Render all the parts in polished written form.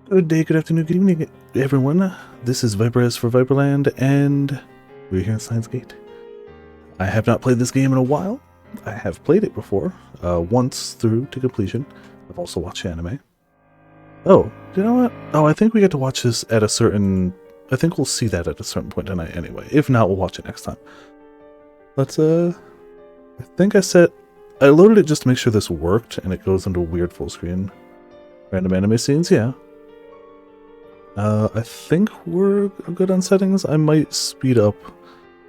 Good day, good afternoon, good evening, everyone. This is Viperess for Viperland, and we're here in Steins. I have not played this game in a while. I have played it before, once through to completion. I've also watched anime. Oh, you know what? Oh, I think we get to watch this at a certain... I think we'll see that at a certain point tonight anyway. If not, we'll watch it next time. Let's, I think I loaded it just to make sure this worked, and it goes into weird full screen. Random anime scenes, yeah. I think we're good on settings. I might speed up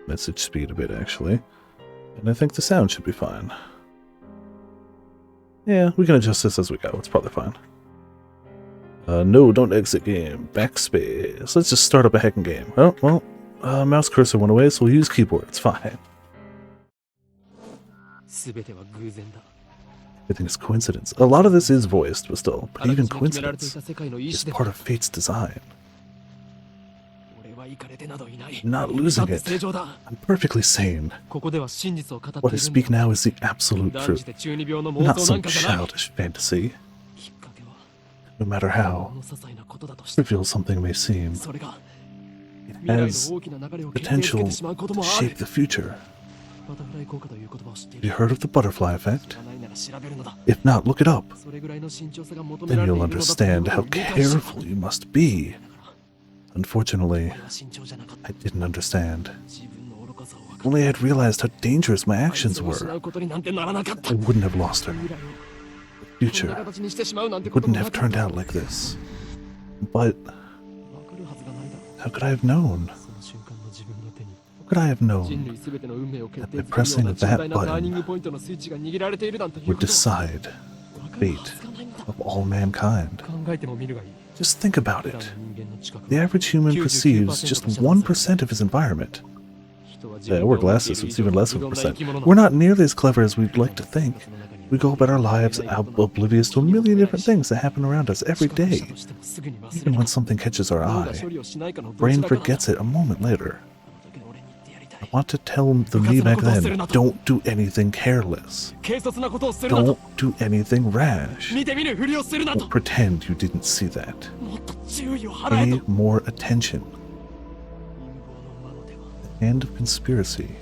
message speed a bit, actually. And I think the sound should be fine. Yeah, we can adjust this as we go. It's probably fine. No, don't exit game. Backspace. Let's just start up a hacking game. Oh, well, mouse cursor went away, so we'll use keyboard. It's fine. Everything's coincidence. A lot of this is voiced, but still. But even coincidence is part of fate's design. I'm not losing it. I'm perfectly sane. What I speak now is the absolute truth, not some childish fantasy. No matter how trivial something may seem, it has potential to shape the future. Have you heard of the butterfly effect? If not, look it up. Then you'll understand how careful you must be. Unfortunately, I didn't understand. If only I had realized how dangerous my actions were, I wouldn't have lost her. The future wouldn't have turned out like this. But how could I have known? How could I have known that by pressing that button would decide the fate of all mankind? Just think about it. The average human perceives just 1% of his environment. Yeah, wear glasses, so it's even less of a percent. We're not nearly as clever as we'd like to think. We go about our lives oblivious to a million different things that happen around us every day. Even when something catches our eye, our brain forgets it a moment later. I want to tell the me back then, don't do anything careless. Don't do anything rash. Don't pretend you didn't see that. Pay more attention. The hand of conspiracy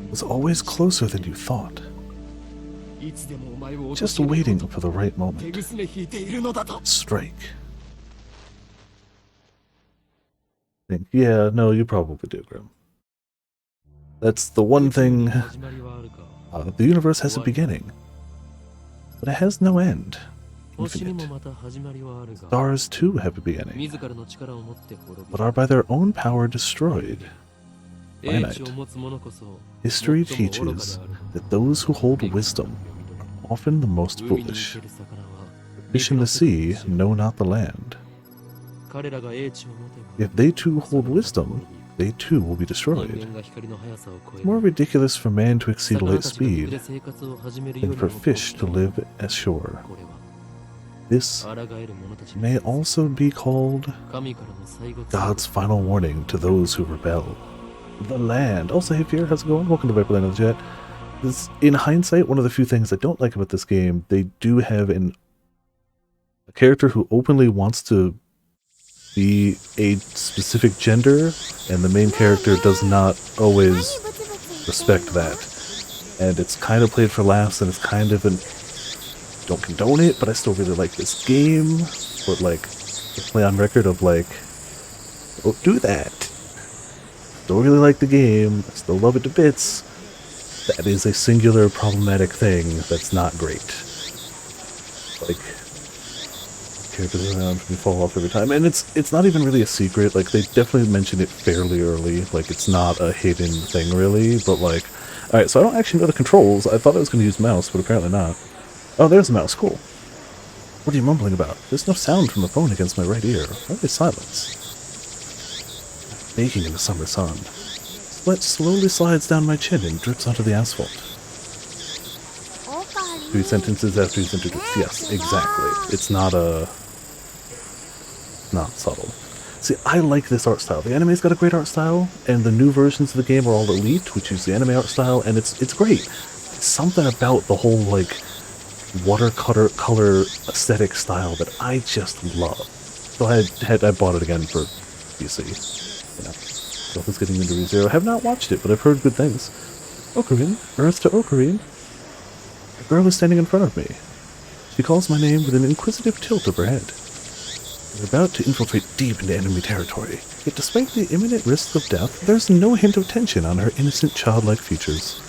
was always closer than you thought. Just waiting for the right moment to strike. Yeah, no, you probably do, Grim. That's the one thing. The universe has a beginning, but it has no end. Infinite. Stars too have a beginning, but are by their own power destroyed. Finite. History teaches that those who hold wisdom are often the most foolish. The fish in the sea know not the land. If they too hold wisdom, they too will be destroyed. It's more ridiculous for man to exceed light speed than for fish to live ashore. This may also be called God's final warning to those who rebel. The land. Also, hey Fear, how's it going? Welcome to Viperland in the chat. This, in hindsight, one of the few things I don't like about this game, they do have a character who openly wants to be a specific gender, and the main character does not always respect that. And it's kind of played for laughs, and it's kind of don't condone it, but I still really like this game. But like, to play on record of like, don't do that. Don't really like the game, I still love it to bits. That is a singular problematic thing that's not great. Like, characters around and fall off every time, and it's not even really a secret. Like, they definitely mention it fairly early. Like, it's not a hidden thing really, but like, alright, so I don't actually know the controls. I thought I was going to use mouse, but apparently not. Oh, there's the mouse, cool. What are you mumbling about? There's no sound from the phone against my right ear. Why is silence? Baking in the summer sun. Sweat slowly slides down my chin and drips onto the asphalt. 3 sentences after he's introduced. Yes, exactly. It's not subtle. See, I like this art style. The anime's got a great art style, and the new versions of the game are all elite, which is the anime art style, and it's great. It's something about the whole, like, watercolor aesthetic style that I just love. So I bought it again for PC. Yeah. Self is getting into ReZero. I have not watched it, but I've heard good things. Ocarine, Earth to Ocarine. A girl is standing in front of me. She calls my name with an inquisitive tilt of her head. We're about to infiltrate deep into enemy territory, yet despite the imminent risk of death, there's no hint of tension on her innocent, childlike features.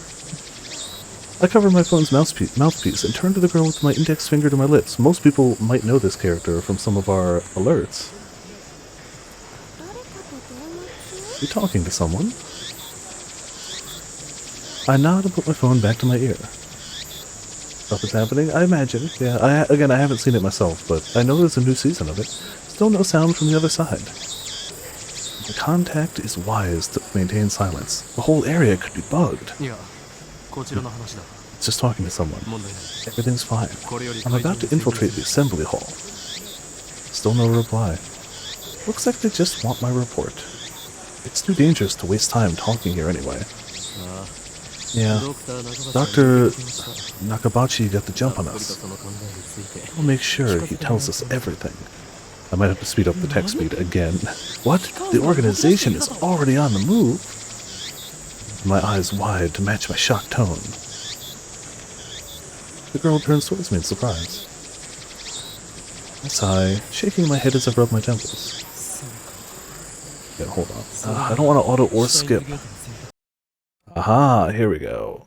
I cover my phone's mouthpiece and turn to the girl with my index finger to my lips. Most people might know this character from some of our alerts. You talking to someone? I nod and put my phone back to my ear. Stuff is happening, I imagine. Yeah, I haven't seen it myself, but I know there's a new season of it. Still no sound from the other side. The contact is wise to maintain silence. The whole area could be bugged. It's just talking to someone. Everything's fine. I'm about to infiltrate the assembly hall. Still no reply. Looks like they just want my report. It's too dangerous to waste time talking here anyway. Yeah, Dr. Nakabachi got the jump on us. I'll make sure he tells us everything. I might have to speed up the text speed again. What? The organization is already on the move? My eyes wide to match my shocked tone. The girl turns towards me in surprise. I sigh, shaking my head as I rub my temples. Yeah, hold on. I don't want to auto or skip. Aha, here we go.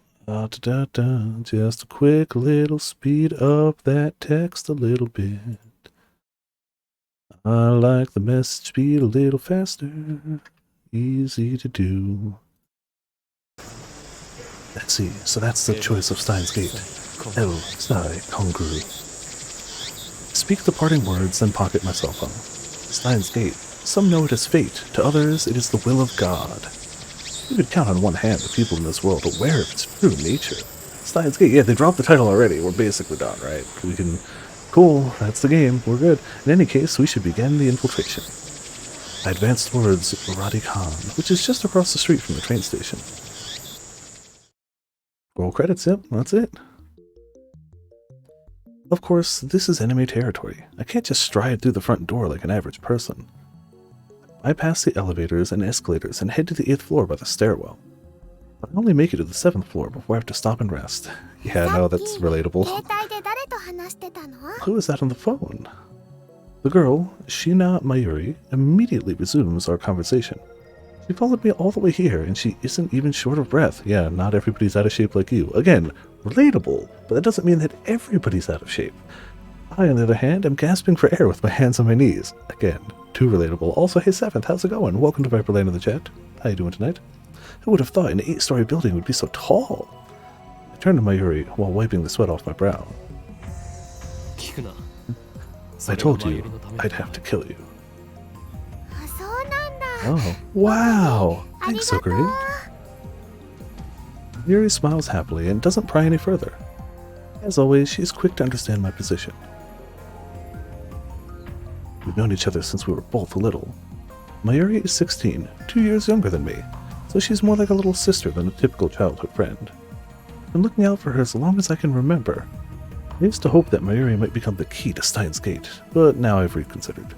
Just a quick little speed up that text a little bit. I like the message speed a little faster. Easy to do. Let's see, so that's the choice of Steins Gate. El Sai Kongru. Speak the parting words, then pocket my cell phone. Steins Gate. Some know it as fate, to others it is the will of God. You could count on one hand the people in this world aware of its true nature. Steins Gate, yeah, they dropped the title already. We're basically done, right? We can... Cool, that's the game. We're good. In any case, we should begin the infiltration. I advanced towards Radikan, which is just across the street from the train station. Roll credits, yep, that's it. Of course, this is enemy territory. I can't just stride through the front door like an average person. I pass the elevators and escalators and head to the 8th floor by the stairwell. I only make it to the 7th floor before I have to stop and rest. Yeah, no, that's relatable. Who is that on the phone? The girl, Shina Mayuri, immediately resumes our conversation. She followed me all the way here, and she isn't even short of breath. Yeah, not everybody's out of shape like you. Again, relatable, but that doesn't mean that everybody's out of shape. I, on the other hand, am gasping for air with my hands on my knees. Again, too relatable. Also, hey 7th, how's it going? Welcome to Viperland in the chat. How you doing tonight? Who would have thought an 8-story building would be so tall? I turned to Mayuri while wiping the sweat off my brow. I told you I'd have to kill you. Oh, wow! Thanks, Ocarine. Mayuri smiles happily and doesn't pry any further. As always, she is quick to understand my position. We've known each other since we were both little. Mayuri is 16, 2 years younger than me, so she's more like a little sister than a typical childhood friend. I've been looking out for her as long as I can remember. I used to hope that Mayuri might become the key to Steins Gate, but now I've reconsidered.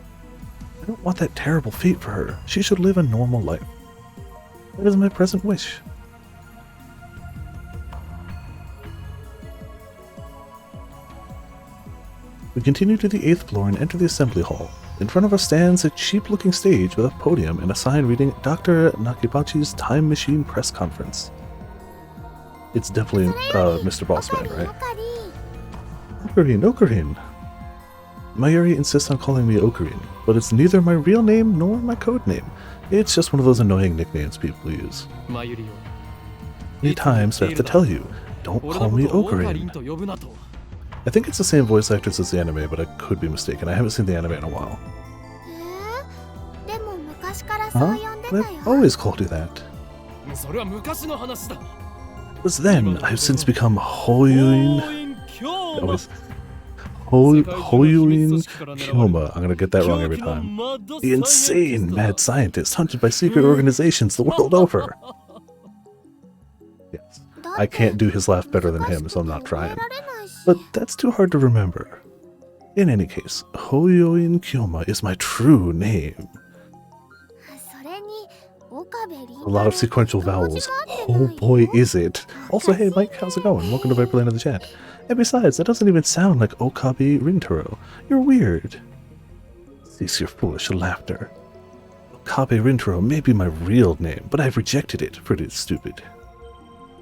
I don't want that terrible fate for her. She should live a normal life. That is my present wish. We continue to the 8th floor and enter the assembly hall. In front of us stands a cheap-looking stage with a podium and a sign reading Dr. Nakabachi's Time Machine Press Conference. It's definitely Mr. Bossman, right? Ocarine. Mayuri insists on calling me Ocarine, but it's neither my real name nor my code name. It's just one of those annoying nicknames people use. Many times I have to tell you, don't call me Ocarine. I think it's the same voice actors as the anime, but I could be mistaken. I haven't seen the anime in a while. Huh? I've always called you that. It was then. I've since become Hoyuin. Hoyuin Kyoma. I'm gonna get that wrong every time. The insane mad scientist hunted by secret organizations the world over. Yes. I can't do his laugh better than him, so I'm not trying. But that's too hard to remember. In any case, Hoyoin Kyoma is my true name. A lot of sequential vowels. Oh boy, is it. Also, hey Mike, how's it going? Welcome to Viperland in the chat. And besides, that doesn't even sound like Okabe Rintaro. You're weird. Cease your foolish laughter. Okabe Rintaro may be my real name, but I've rejected it for it is stupid.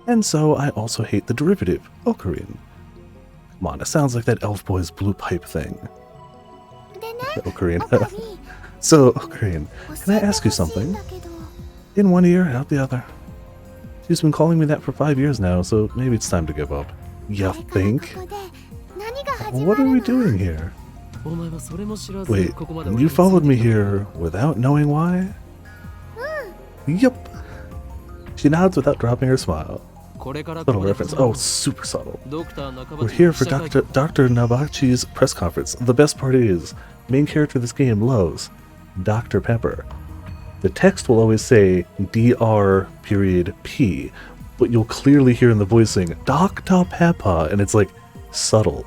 And so I also hate the derivative, Ocarine. Come on, it sounds like that elf boy's blue pipe thing. Ocarine. So, Ocarine, can I ask you something? In one ear, out the other. She's been calling me that for 5 years now, so maybe it's time to give up. You think? What are we doing here? Wait, you followed me here without knowing why? Yup. She nods without dropping her smile. Subtle reference. Oh, super subtle. We're here for Dr. Nabachi's press conference. The best part is, main character of this game loves Dr. Pepper. The text will always say Dr.P, but you'll clearly hear in the voicing Dr. Pepper, and it's like subtle.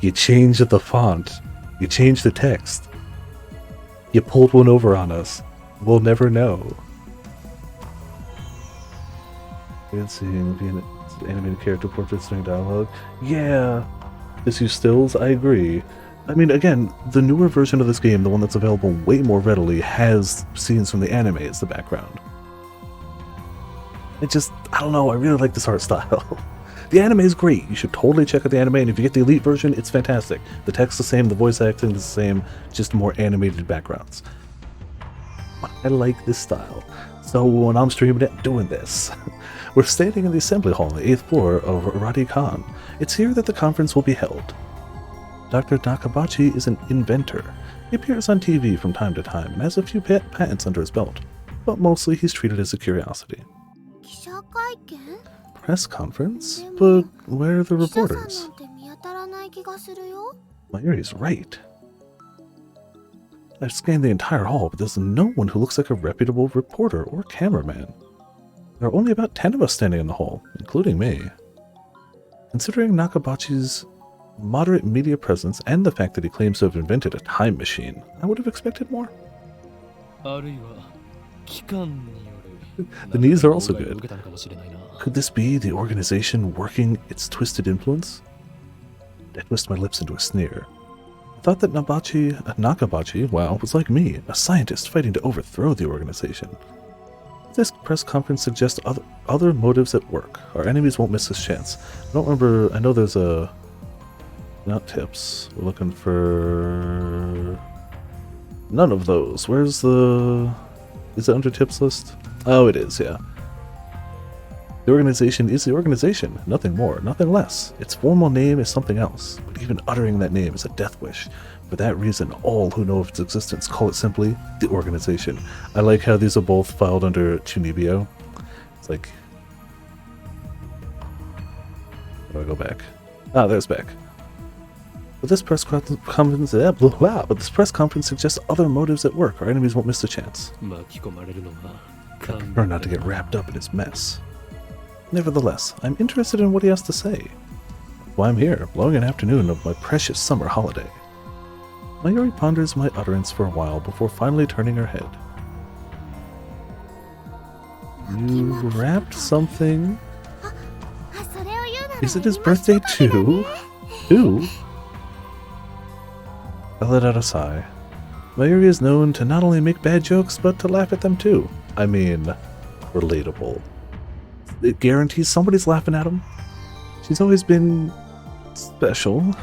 You changed the font. You changed the text. You pulled one over on us. We'll never know. Seeing animated character portraits during dialogue. Yeah, just use stills. I agree. I mean, again, the newer version of this game, the one that's available way more readily, has scenes from the anime as the background. It just, I don't know, I really like this art style. The anime is great. You should totally check out the anime, and if you get the Elite version, it's fantastic. The text's the same, the voice acting is the same, just more animated backgrounds. But I like this style. So when I'm streaming it, doing this. We're standing in the assembly hall on the 8th floor of Arati Khan. It's here that the conference will be held. Dr. Nakabachi is an inventor. He appears on TV from time to time and has a few patents under his belt, but mostly he's treated as a curiosity. Press conference? But where are the reporters? Mayuri's right. I've scanned the entire hall, but there's no one who looks like a reputable reporter or cameraman. There are only about 10 of us standing in the hall, including me. Considering Nakabachi's moderate media presence and the fact that he claims to have invented a time machine, I would have expected more. The knees are also good. Could this be the organization working its twisted influence? I twist my lips into a sneer. I thought that Nakabachi, wow, was like me, a scientist fighting to overthrow the organization. This press conference suggests other motives at work. Our enemies won't miss this chance. I don't remember, I know there's a... Not tips. We're looking for... None of those. Where's the... Is it under tips list? Oh, it is, yeah. The organization is the organization. Nothing more, nothing less. Its formal name is something else, but even uttering that name is a death wish. For that reason, all who know of its existence call it simply the organization. I like how these are both filed under Chunibyo. It's like... How do I go back? Ah, there's back. But this press conference, suggests other motives at work. Our enemies won't miss the chance. I prefer not to get wrapped up in his mess. Nevertheless, I'm interested in what he has to say. Why I'm here, blowing an afternoon of my precious summer holiday. Mayuri ponders my utterance for a while before finally turning her head. You wrapped something? Is it his birthday too? Too? I let out a sigh. Mayuri is known to not only make bad jokes, but to laugh at them too. I mean, relatable. It guarantees somebody's laughing at him. She's always been... special.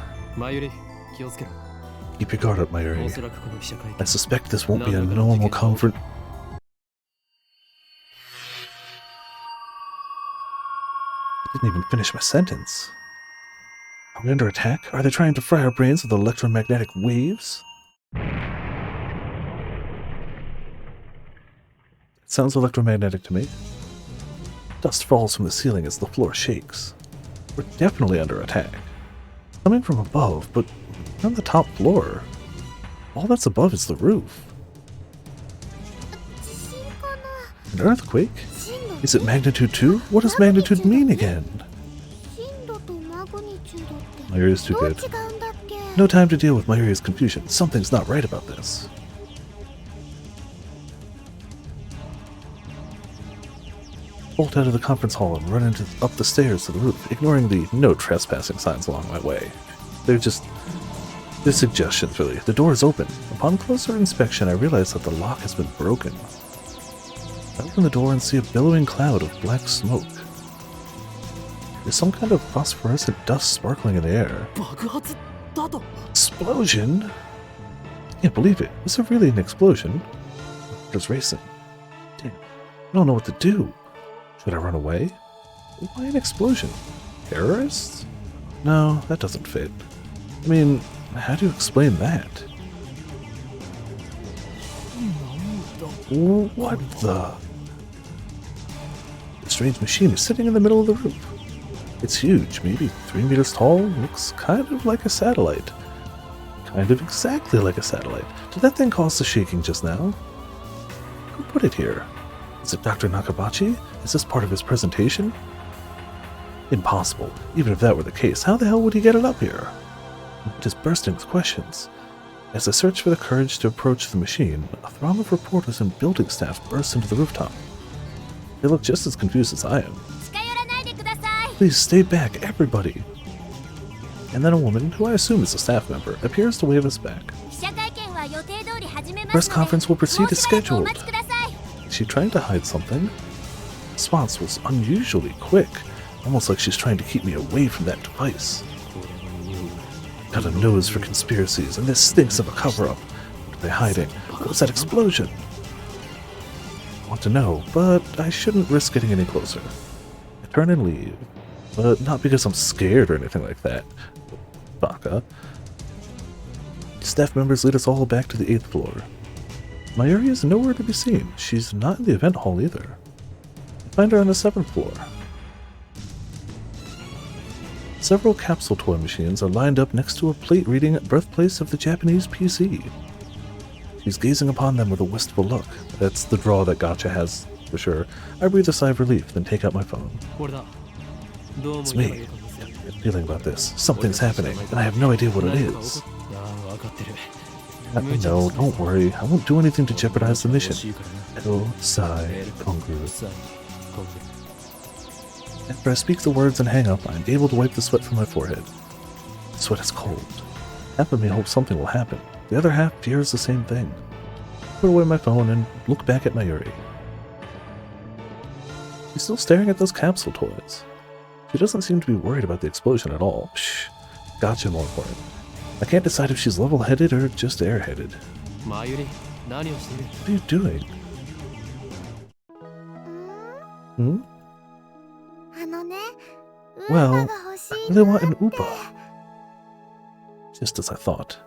Keep your guard up, Mayuri. I suspect this won't be a normal conference. I didn't even finish my sentence. Are we under attack? Are they trying to fry our brains with electromagnetic waves? It sounds electromagnetic to me. Dust falls from the ceiling as the floor shakes. We're definitely under attack. It's coming from above, but we're on the top floor. All that's above is the roof. An earthquake? Is it magnitude 2? What does magnitude mean again? My ear is too good. No time to deal with Mayuri's confusion. Something's not right about this. Bolt out of the conference hall and run up the stairs to the roof, ignoring the no trespassing signs along my way. They're suggestions, really. The door is open. Upon closer inspection, I realize that the lock has been broken. I open the door and see a billowing cloud of black smoke. There's some kind of phosphorescent dust sparkling in the air. Explosion? I can't believe it. Is there really an explosion? Just racing. Damn. I don't know what to do. Should I run away? Why an explosion? Terrorists? No, that doesn't fit. I mean, how do you explain that? What the? The strange machine is sitting in the middle of the roof. It's huge, maybe 3 meters tall, looks kind of like a satellite. Kind of exactly like a satellite. Did that thing cause the shaking just now? Who put it here? Is it Dr. Nakabachi? Is this part of his presentation? Impossible. Even if that were the case, how the hell would he get it up here? It is bursting with questions. As I search for the courage to approach the machine, a throng of reporters and building staff burst into the rooftop. They look just as confused as I am. Please stay back, everybody! And then a woman, who I assume is a staff member, appears to wave us back. Press conference will proceed as scheduled. Is she trying to hide something? The response was unusually quick, almost like she's trying to keep me away from that device. Got a nose for conspiracies, and this stinks of a cover-up. What are they hiding? What was that explosion? I want to know, but I shouldn't risk getting any closer. I turn and leave, but not because I'm scared or anything like that. Baka. Staff members lead us all back to the 8th floor. Mayuri is nowhere to be seen. She's not in the event hall either. I find her on the 7th floor. Several capsule toy machines are lined up next to a plate reading Birthplace of the Japanese PC. She's gazing upon them with a wistful look. That's the draw that Gotcha has, for sure. I breathe a sigh of relief, then take out my phone. It's me. I have a feeling about this. Something's happening, and I have no idea what it is. No, don't worry. I won't do anything to jeopardize the mission. After I speak the words and hang up, I'm able to wipe the sweat from my forehead. The sweat is cold. Half of me hopes something will happen. The other half fears the same thing. I put away my phone and look back at Mayuri. She's still staring at those capsule toys. She doesn't seem to be worried about the explosion at all. Psh, Gotcha more important. I can't decide if she's level-headed or just airheaded. What are you doing? Well, I really want an Upa. Just as I thought.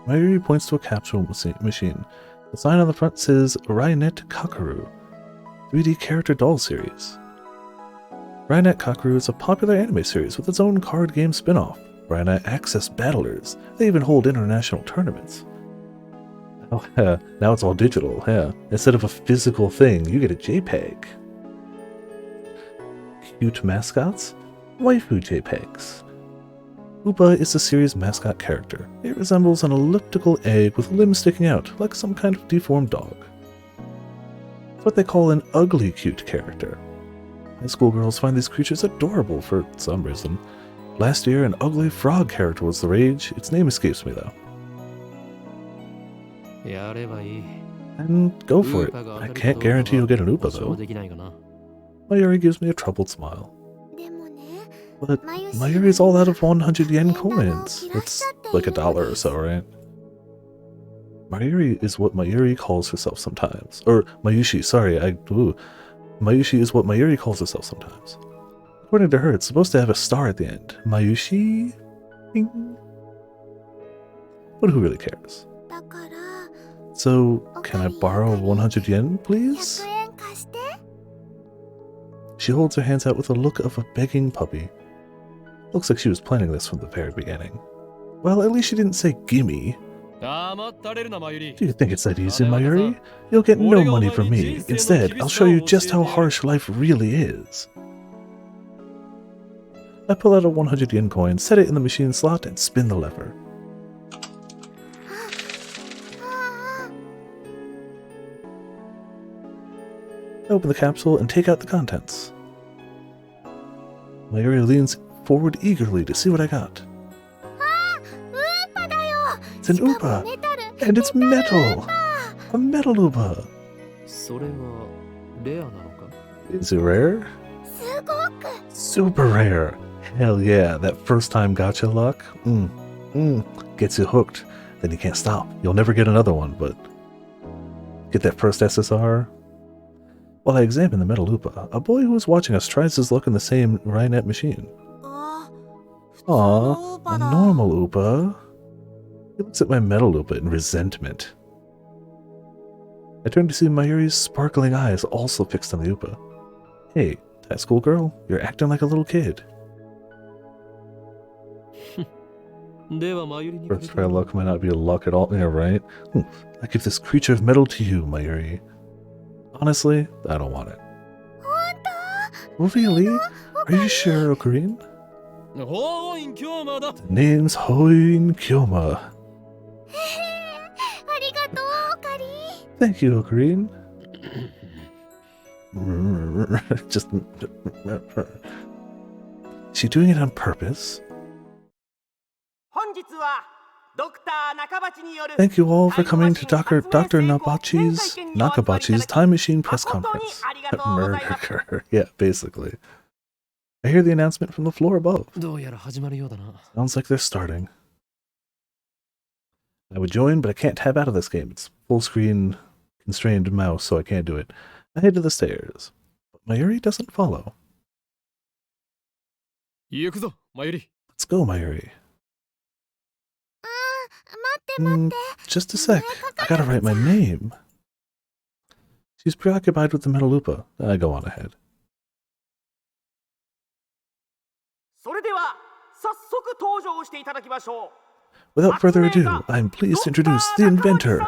Mayuri points to a capsule machine. The sign on the front says Rainet Kakaru, 3D character doll series. Rainet Kakaru is a popular anime series with its own card game spin-off, Rainet Access Battlers. They even hold international tournaments. Oh, yeah, now it's all digital, yeah. Instead of a physical thing, you get a JPEG. Cute mascots? Waifu JPEGs. Upa is the series' mascot character. It resembles an elliptical egg with limbs sticking out, like some kind of deformed dog. It's what they call an ugly cute character. High school girls find these creatures adorable for some reason. Last year, an ugly frog character was the rage. Its name escapes me, though. And go for it. I can't guarantee you'll get an Upa, though. Mayuri gives me a troubled smile. But Mayuri's all out of 100 yen coins. It's like $1 or so, right? Mayuri is what Mayuri calls herself sometimes. Or Mayushi, sorry, Mayushi is what Mayuri calls herself sometimes. According to her, it's supposed to have a star at the end. Mayushi? Bing. But who really cares? So, can I borrow 100 yen, please? She holds her hands out with a look of a begging puppy. Looks like she was planning this from the very beginning. Well, at least she didn't say gimme. Do you think it's that easy, Mayuri? You'll get no money from me. Instead, I'll show you just how harsh life really is. I pull out a 100 yen coin, set it in the machine slot, and spin the lever. I open the capsule and take out the contents. Mayuri leans forward eagerly to see what I got. It's an Upa! And it's metal! A metal Upa! Is it rare? Super rare! Hell yeah, that first time gotcha luck? Gets you hooked. Then you can't stop. You'll never get another one, but... Get that first SSR? While I examine the metal Upa, a boy who was watching us tries his luck in the same Rainet machine. Aw, a normal Upa. He looks at my metal Upa in resentment. I turn to see Mayuri's sparkling eyes also fixed on the Upa. Hey, that schoolgirl, you're acting like a little kid. First try luck might not be luck at all. Yeah, right? I give this creature of metal to you, Mayuri. Honestly, I don't want it. Really? Are you sure, Ocarine? The name's Hoin Kyoma. Thank you, Ocarine. Just... Is she doing it on purpose? Thank you all for coming to Dr. Nakabachi's Time Machine press conference. Murder. Yeah, basically. I hear the announcement from the floor above. Sounds like they're starting. I would join, but I can't tab out of this game. It's full screen constrained mouse, so I can't do it. I head to the stairs, but Mayuri doesn't follow. Let's go, Mayuri. Just a sec. I gotta write my name. She's preoccupied with the metal Upa. I go on ahead. Without further ado, I'm pleased to introduce the inventor,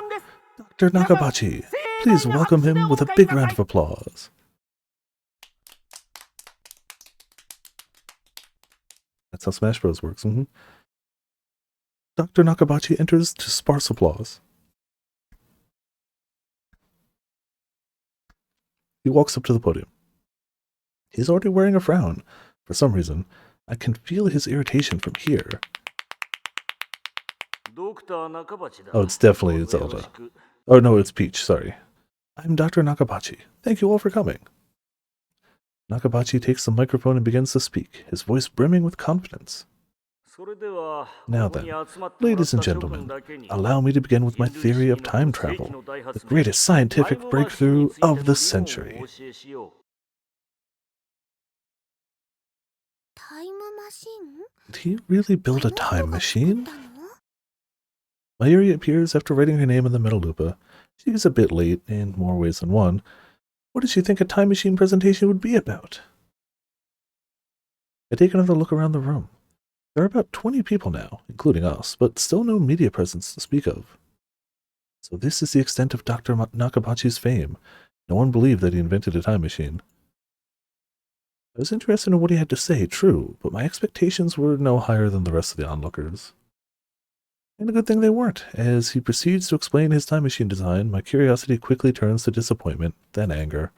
Dr. Nakabachi. Please welcome him with a big round of applause. That's how Smash Bros. Works. Dr. Nakabachi enters to sparse applause. He walks up to the podium. He's already wearing a frown. For some reason, I can feel his irritation from here. Oh, it's definitely Zelda. Oh no, it's Peach, sorry. I'm Dr. Nakabachi. Thank you all for coming. Nakabachi takes the microphone and begins to speak, his voice brimming with confidence. Now then, ladies and gentlemen, allow me to begin with my theory of time travel, the greatest scientific breakthrough of the century. Did he really build a time machine? Mayuri appears after writing her name in the metal Upa. She is a bit late, in more ways than one. What did she think a time machine presentation would be about? I take another look around the room. There are about 20 people now, including us, but still no media presence to speak of. So this is the extent of Dr. Nakabachi's fame. No one believed that he invented a time machine. I was interested in what he had to say, true, but my expectations were no higher than the rest of the onlookers. And a good thing they weren't. As he proceeds to explain his time machine design, my curiosity quickly turns to disappointment, then anger.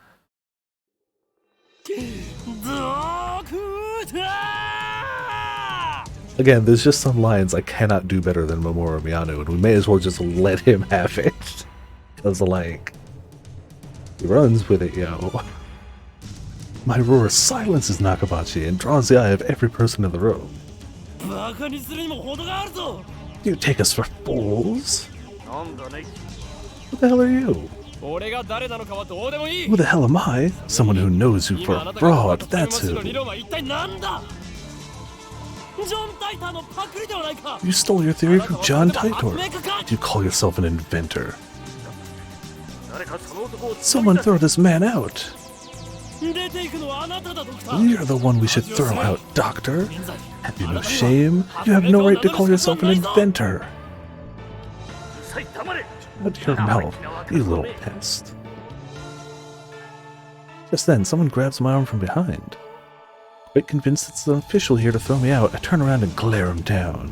Again, there's just some lines I cannot do better than Mamoru Miyano, and we may as well just let him have it. Because, like, he runs with it, yo. My roar silences Nakabachi and draws the eye of every person in the room. You take us for fools? Who the hell are you? Who the hell am I? Someone who knows you for a fraud, that's who. You stole your theory from John Titor. You call yourself an inventor. Someone throw this man out. You're the one we should throw out, Doctor. Have you no shame? You have no right to call yourself an inventor. Shut your mouth, you little pest. Just then, someone grabs my arm from behind. Quite convinced it's an official here to throw me out, I turn around and glare him down.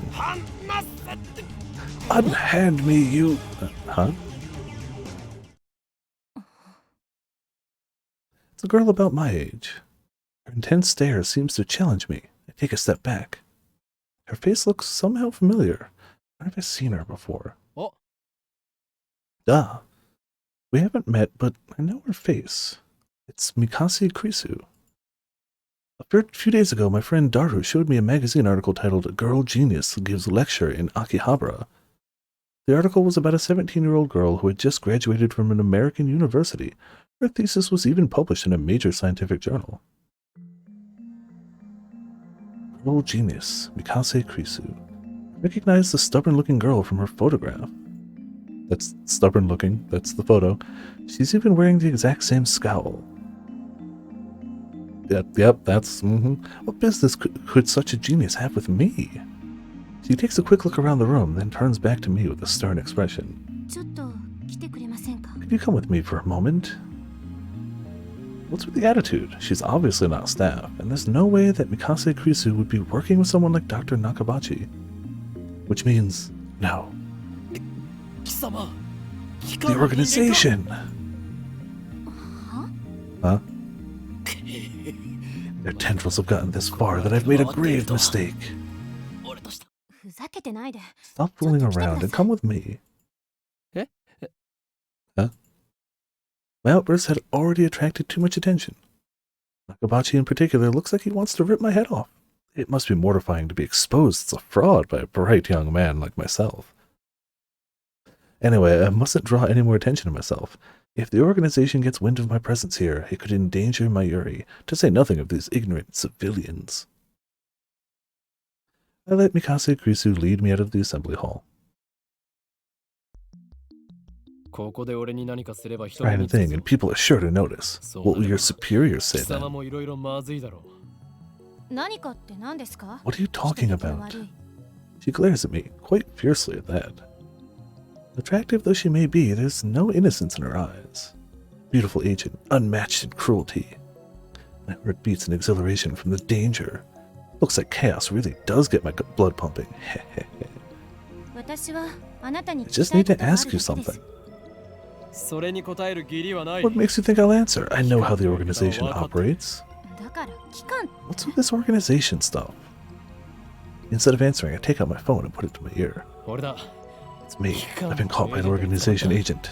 Unhand me, you... huh? It's a girl about my age. Her intense stare seems to challenge me. I take a step back. Her face looks somehow familiar. Where have I seen her before? Oh. Duh. We haven't met, but I know her face. It's Mikase Krisu. A few days ago, my friend Daru showed me a magazine article titled "A Girl Genius Gives a Lecture in Akihabara." The article was about a 17-year-old girl who had just graduated from an American university. Her thesis was even published in a major scientific journal. Girl Genius, Mikase Krisu. I recognized the stubborn-looking girl from her photograph. That's stubborn-looking, that's the photo. She's even wearing the exact same scowl. Yep, that's, What business could such a genius have with me? She takes a quick look around the room, then turns back to me with a stern expression. Could you come with me for a moment? What's with the attitude? She's obviously not staff, and there's no way that Mikase Krisu would be working with someone like Dr. Nakabachi. Which means, no. The organization! Huh? Their tendrils have gotten this far that I've made a grave mistake. Stop fooling around and come with me. Huh? My outburst had already attracted too much attention. Nakabachi in particular looks like he wants to rip my head off. It must be mortifying to be exposed as a fraud by a bright young man like myself. Anyway, I mustn't draw any more attention to myself. If the organization gets wind of my presence here, it could endanger Mayuri, to say nothing of these ignorant civilians. I let Mikase Krisu lead me out of the assembly hall. Try anything, and people are sure to notice. What will your superiors say then? What are you talking about? She glares at me, quite fiercely at that. Attractive though she may be, there's no innocence in her eyes. Beautiful agent, unmatched in cruelty. My heart beats in exhilaration from the danger. Looks like chaos really does get my blood pumping. I just need to ask you something. What makes you think I'll answer? I know how the organization operates. What's with this organization stuff? Instead of answering, I take out my phone and put it to my ear. It's me. I've been caught by an organization agent.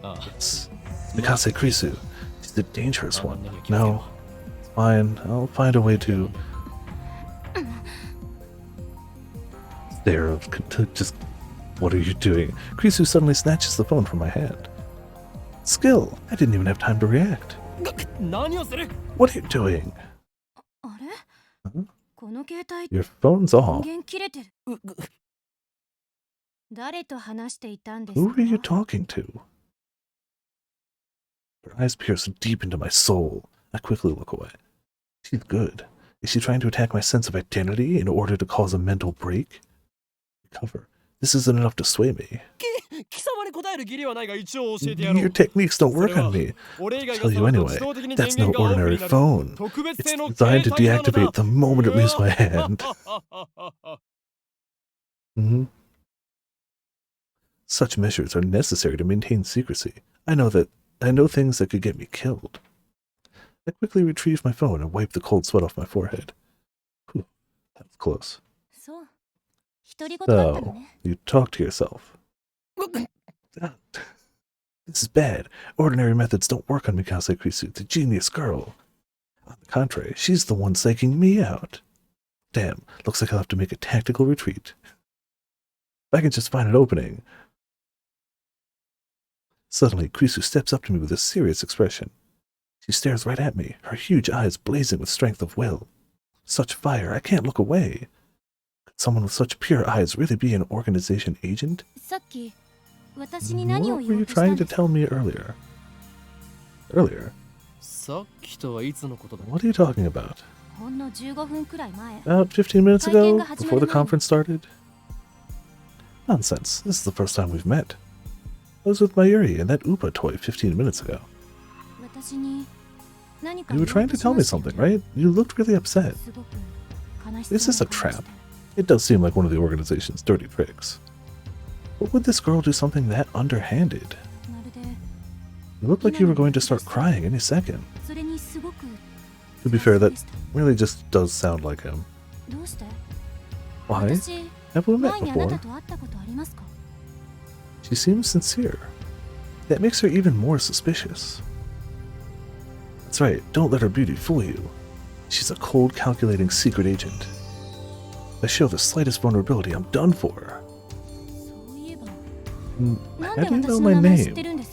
It's Mikase Krisu. She's the dangerous one. No, it's fine. I'll find a way to... Just... What are you doing? Krisu suddenly snatches the phone from my hand. Skill! I didn't even have time to react. What are you doing? Huh? Your phone's off. Who are you talking to? Her eyes pierce deep into my soul. I quickly look away. She's good. Is she trying to attack my sense of identity in order to cause a mental break? Recover. This isn't enough to sway me. Your techniques don't work on me. I'll tell you anyway, that's no ordinary phone. It's designed to deactivate the moment it leaves my hand. Such measures are necessary to maintain secrecy. I know things that could get me killed. I quickly retrieve my phone and wipe the cold sweat off my forehead. Whew, that was close. So, you talk to yourself. This is bad. Ordinary methods don't work on Mikase Krisu, the genius girl. On the contrary, she's the one psyching me out. Damn, looks like I'll have to make a tactical retreat. If I can just find an opening. Suddenly, Krisu steps up to me with a serious expression. She stares right at me, her huge eyes blazing with strength of will. Such fire, I can't look away. Could someone with such pure eyes really be an organization agent? What were you trying to tell me earlier? Earlier? What are you talking about? About 15 minutes ago, before the conference started? Nonsense, this is the first time we've met. I was with Mayuri and that Upa toy 15 minutes ago. You were trying to tell me something, right? You looked really upset. Is this a trap? It does seem like one of the organization's dirty tricks. But would this girl do something that underhanded? You looked like you were going to start crying any second. To be fair, that really just does sound like him. Why? Have we met before? She seems sincere. That makes her even more suspicious. That's right, don't let her beauty fool you. She's a cold, calculating secret agent. If I show the slightest vulnerability, I'm done for. How do you know my name?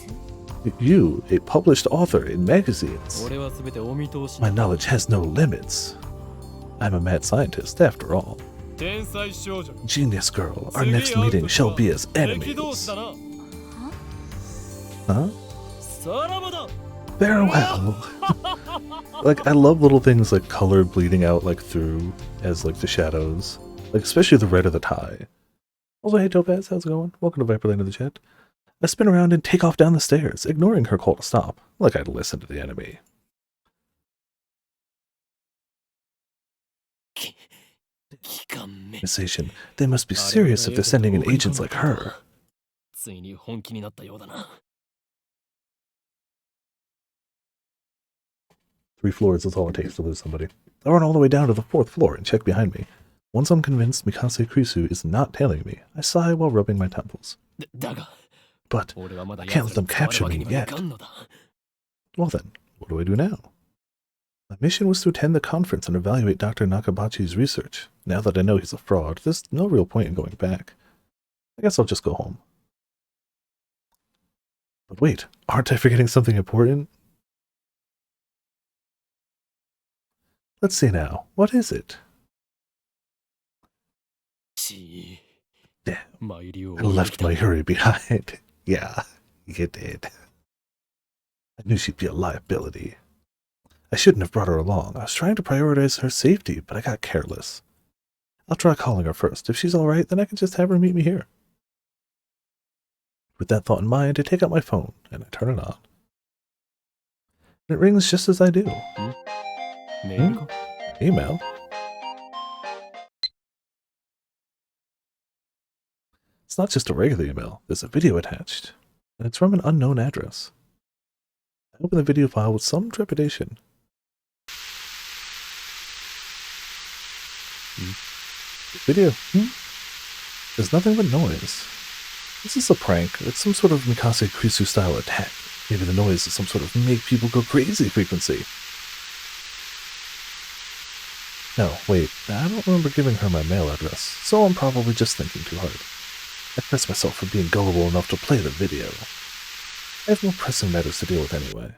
You, a published author in magazines. My knowledge has no limits. I'm a mad scientist, after all. Genius girl, our next meeting shall be as enemies. Huh? Farewell. Like, I love little things like color bleeding out like through as like the shadows. Like, especially the red of the tie. Also, hey Topaz, how's it going? Welcome to Viperland in the chat. I spin around and take off down the stairs, ignoring her call to stop, like I'd listen to the enemy. Sensation. They must be serious if they're sending in agents like her. 3 floors is all it takes to lose somebody. I run all the way down to the 4th floor and check behind me. Once I'm convinced Mikase Krisu is not tailing me, I sigh while rubbing my temples. But I can't let them capture me yet. Well then, what do I do now? My mission was to attend the conference and evaluate Dr. Nakabachi's research. Now that I know he's a fraud, there's no real point in going back. I guess I'll just go home. But wait, aren't I forgetting something important? Let's see now. What is it? Damn, I left Mayuri behind. Yeah, you did. I knew she'd be a liability. I shouldn't have brought her along. I was trying to prioritize her safety, but I got careless. I'll try calling her first. If she's alright, then I can just have her meet me here. With that thought in mind, I take out my phone, and I turn it on. And it rings just as I do. Email? It's not just a regular email. There's a video attached, and it's from an unknown address. I open the video file with some trepidation. Video? There's nothing but noise. This is a prank. It's some sort of Mikase Krisu style attack. Maybe the noise is some sort of make people go crazy frequency. No, wait, I don't remember giving her my mail address, so I'm probably just thinking too hard. I press myself for being gullible enough to play the video. I have more pressing matters to deal with anyway.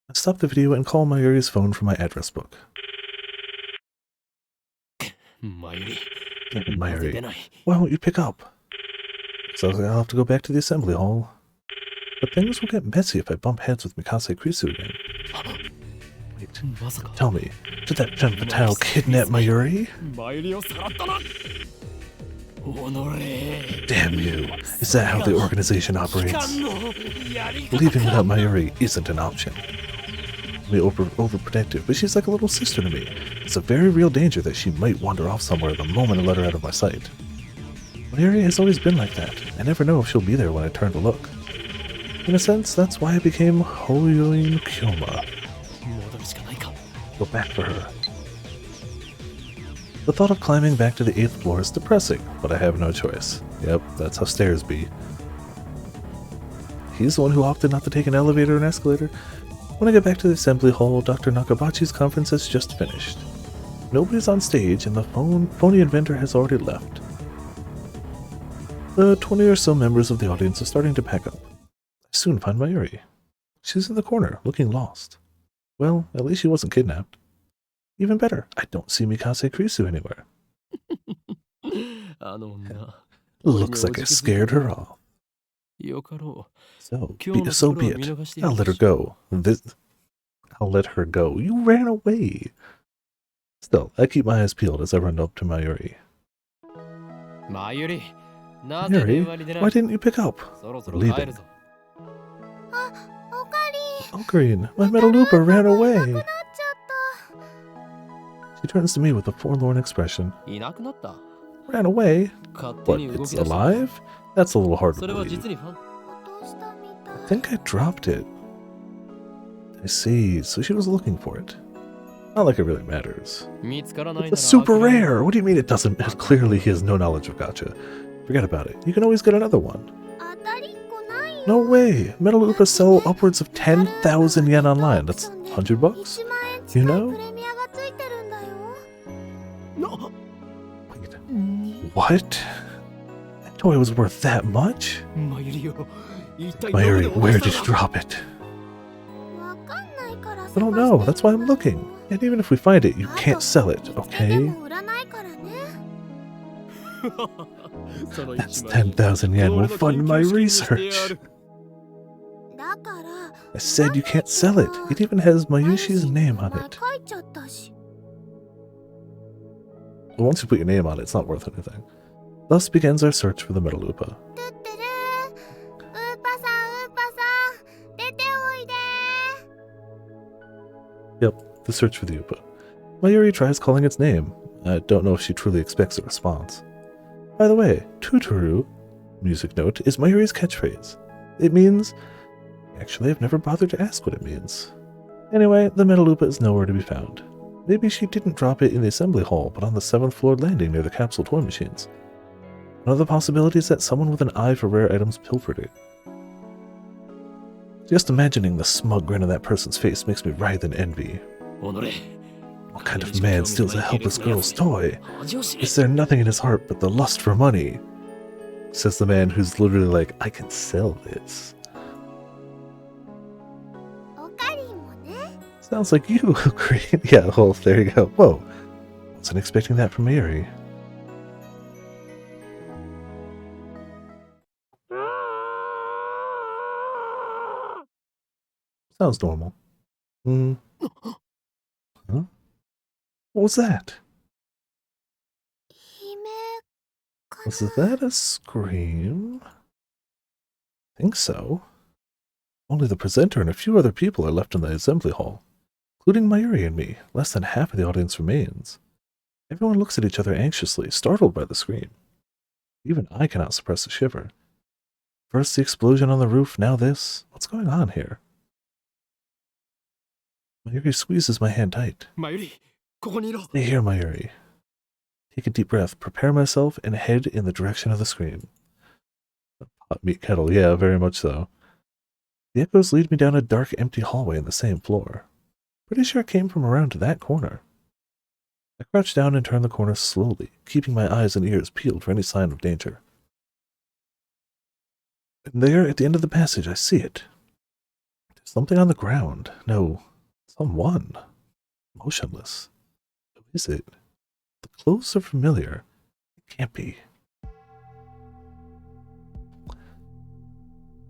I stop the video and call Mayuri's phone from my address book. Mayuri, why won't you pick up? So I'll have to go back to the assembly hall. But things will get messy if I bump heads with Mikase Krisu again. Wait, tell me, did that femme fatale kidnap Mayuri? Damn you, is that how the organization operates? Leaving without Mayuri isn't an option. I'll be overprotective, but she's like a little sister to me. It's a very real danger that she might wander off somewhere the moment I let her out of my sight. Mayuri has always been like that. I never know if she'll be there when I turn to look. In a sense, that's why I became Hoyoin Kyoma. Go back for her. The thought of climbing back to the 8th floor is depressing, but I have no choice. Yep, that's how stairs be. He's the one who opted not to take an elevator or an escalator. When I get back to the assembly hall, Dr. Nakabachi's conference has just finished. Nobody's on stage, and the phony inventor has already left. The 20 or so members of the audience are starting to pack up. I soon find Mayuri. She's in the corner, looking lost. Well, at least she wasn't kidnapped. Even better, I don't see Mikase Krisu anywhere. Looks like I scared her off. So be it. I'll let her go. I'll let her go. You ran away. Still, I keep my eyes peeled as I run up to Mayuri. Mayuri, why didn't you pick up? We're leaving. Ocarine, my Metaloopa ran away. She turns to me with a forlorn expression. Ran away? What, it's alive? That's a little hard to believe. I think I dropped it. I see, so she was looking for it. Not like it really matters. It's super rare! What do you mean it doesn't? Clearly he has no knowledge of gacha. Forget about it. You can always get another one. No way! Metaloopas sell upwards of 10,000 yen online. That's 100 bucks? You know? Wait. What? That toy was worth that much? Mayuri, where did you drop it? I don't know, that's why I'm looking. And even if we find it, you can't sell it, okay? That's 10,000 yen will fund my research. I said you can't sell it. It even has Mayushi's name on it. Well, once you put your name on it, it's not worth anything. Thus begins our search for the Metaloopa. Yep, the search for the Oopa. Mayuri tries calling its name. I don't know if she truly expects a response. By the way, Tuturu, music note, is Mayuri's catchphrase. It means... Actually, I've never bothered to ask what it means. Anyway, the Metaloopa is nowhere to be found. Maybe she didn't drop it in the assembly hall, but on the 7th floor landing near the capsule toy machines. Another possibility is that someone with an eye for rare items pilfered it. Just imagining the smug grin on that person's face makes me writhe in envy. What kind of man steals a helpless girl's toy? Is there nothing in his heart but the lust for money? Says the man who's literally like, I can sell this. Sounds like you, Ocarine. Yeah, well, there you go. Whoa. Wasn't expecting that from Mayuri. Sounds normal. Huh? What was that? Was that a scream? I think so. Only the presenter and a few other people are left in the assembly hall, including Mayuri and me. Less than half of the audience remains. Everyone looks at each other anxiously, startled by the scream. Even I cannot suppress a shiver. First the explosion on the roof, now this. What's going on here? Mayuri squeezes my hand tight. Stay here, Mayuri. Take a deep breath, prepare myself, and head in the direction of the scream. Hot meat kettle, yeah, very much so. The echoes lead me down a dark, empty hallway in the same floor. Pretty sure it came from around that corner. I crouch down and turn the corner slowly, keeping my eyes and ears peeled for any sign of danger. And there, at the end of the passage, I see it. There's something on the ground. No, someone. Motionless. Who is it? The clothes are familiar. It can't be.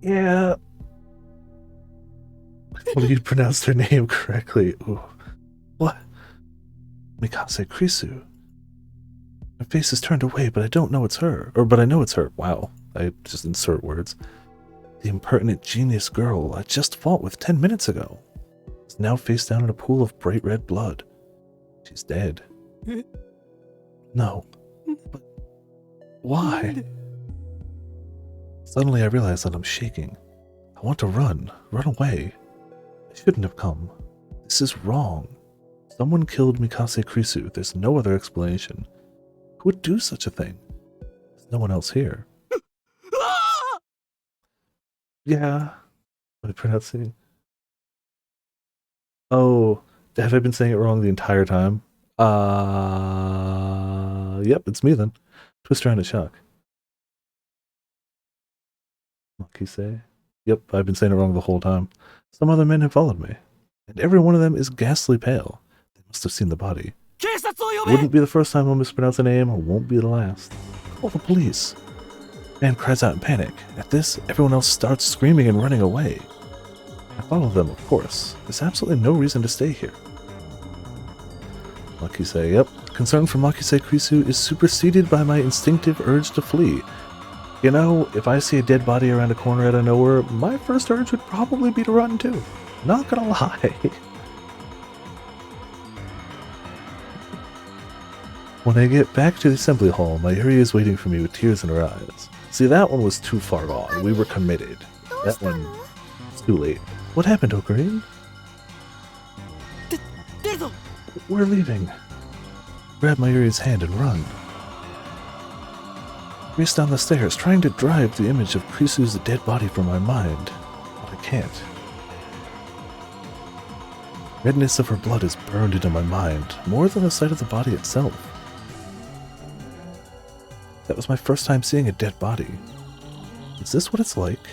Yeah. Well, you pronounced her name correctly. Ooh. What? Mikase Krisu. Her face is turned away, but I don't know it's her. But I know it's her. Wow. I just insert words. The impertinent genius girl I just fought with 10 minutes ago is now face down in a pool of bright red blood. She's dead. No. But why? Suddenly I realize that I'm shaking. I want to run away. I shouldn't have come. This is wrong. Someone killed Mikase Krisu. There's no other explanation. Who would do such a thing? There's no one else here. Yeah. What am I pronouncing? Oh, have I been saying it wrong the entire time? Yep, it's me then. Twist around in shock. Makise? Yep, I've been saying it wrong the whole time. Some other men have followed me, and every one of them is ghastly pale. They must have seen the body. It wouldn't be the first time I'll mispronounce a name, or won't be the last. Call the police. Man cries out in panic. At this, everyone else starts screaming and running away. I follow them, of course. There's absolutely no reason to stay here. Makise, yep. Concern for Makise Krisu is superseded by my instinctive urge to flee. You know, if I see a dead body around a corner out of nowhere, my first urge would probably be to run too. Not gonna lie. When I get back to the assembly hall, my Yuri is waiting for me with tears in her eyes. See, that one was too far gone. We were committed. That one was too late. What happened, Ocarine? We're leaving. Grab my Yuri's hand and run. Race down the stairs, trying to drive the image of Krisu's dead body from my mind. But I can't. Redness of her blood is burned into my mind, more than the sight of the body itself. That was my first time seeing a dead body. Is this what it's like?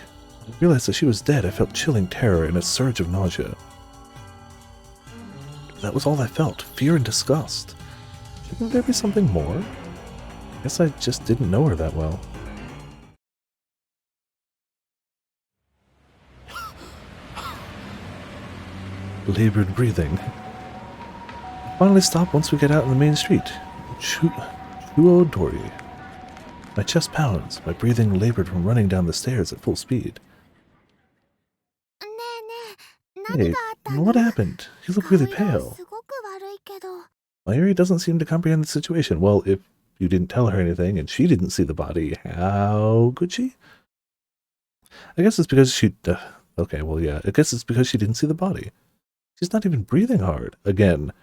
When I realized that she was dead, I felt chilling terror and a surge of nausea. That was all I felt, fear and disgust. Shouldn't there be something more? I guess I just didn't know her that well. Labored breathing. I finally stop once we get out on the main street. Chuodori. My chest pounds, my breathing labored from running down the stairs at full speed. Hey, what happened? You look really pale. Mayuri doesn't seem to comprehend the situation. Well, if you didn't tell her anything and she didn't see the body, how could she? I guess it's because she... okay, well, yeah. I guess it's because she didn't see the body. She's not even breathing hard. Again,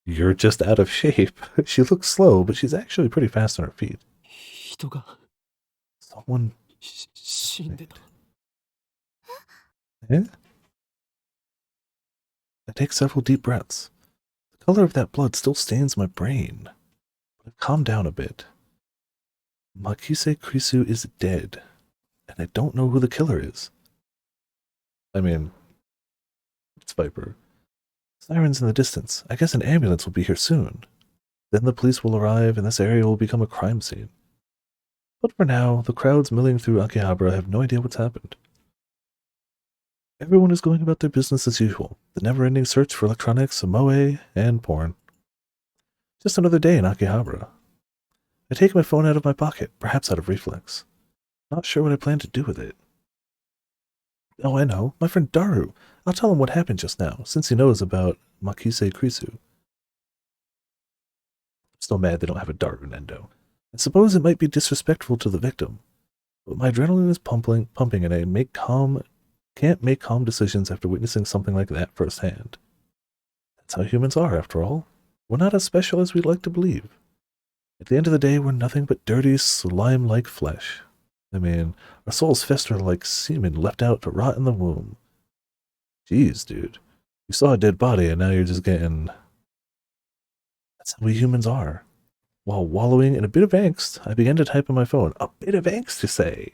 you're just out of shape. She looks slow, but she's actually pretty fast on her feet. Someone... Eh? I take several deep breaths. The color of that blood still stains my brain. But I've calmed down a bit. Makise Krisu is dead, and I don't know who the killer is. I mean, it's Viper. Sirens in the distance. I guess an ambulance will be here soon. Then the police will arrive, and this area will become a crime scene. But for now, the crowds milling through Akihabara have no idea what's happened. Everyone is going about their business as usual, the never-ending search for electronics, moe, and porn. Just another day in Akihabara. I take my phone out of my pocket, perhaps out of reflex. Not sure what I plan to do with it. Oh, I know, my friend Daru. I'll tell him what happened just now, since he knows about Makise Krisu. I'm still mad they don't have a Daru Nendo. I suppose it might be disrespectful to the victim, but my adrenaline is pumping and I can't make calm decisions after witnessing something like that firsthand. That's how humans are, after all. We're not as special as we'd like to believe. At the end of the day, we're nothing but dirty, slime-like flesh. I mean, our souls fester like semen left out to rot in the womb. Jeez, dude. You saw a dead body and now you're just getting... That's how we humans are. While wallowing in a bit of angst, I began to type on my phone. A bit of angst, to say.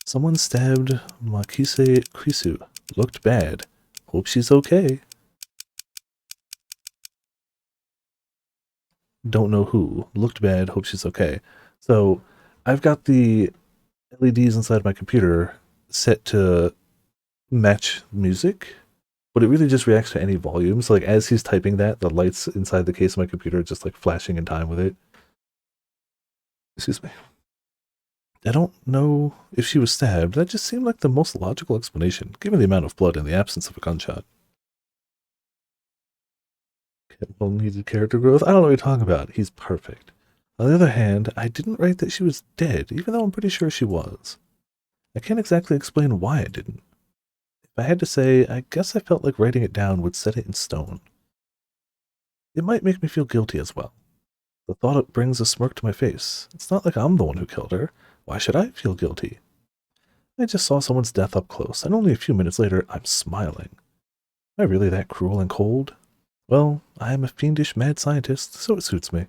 Someone stabbed Makise Krisu. Looked bad. Hope she's okay. Don't know who. Looked bad. Hope she's okay. So, I've got the LEDs inside my computer set to match music, but it really just reacts to any volume. So, like, as he's typing that, the lights inside the case of my computer are just, like, flashing in time with it. Excuse me. I don't know if she was stabbed. That just seemed like the most logical explanation, given the amount of blood and the absence of a gunshot. Well, needed character growth? I don't know what you're talking about. He's perfect. On the other hand, I didn't write that she was dead, even though I'm pretty sure she was. I can't exactly explain why I didn't. If I had to say, I guess I felt like writing it down would set it in stone. It might make me feel guilty as well. The thought it brings a smirk to my face. It's not like I'm the one who killed her. Why should I feel guilty? I just saw someone's death up close, and only a few minutes later, I'm smiling. Am I really that cruel and cold? Well, I am a fiendish mad scientist, so it suits me.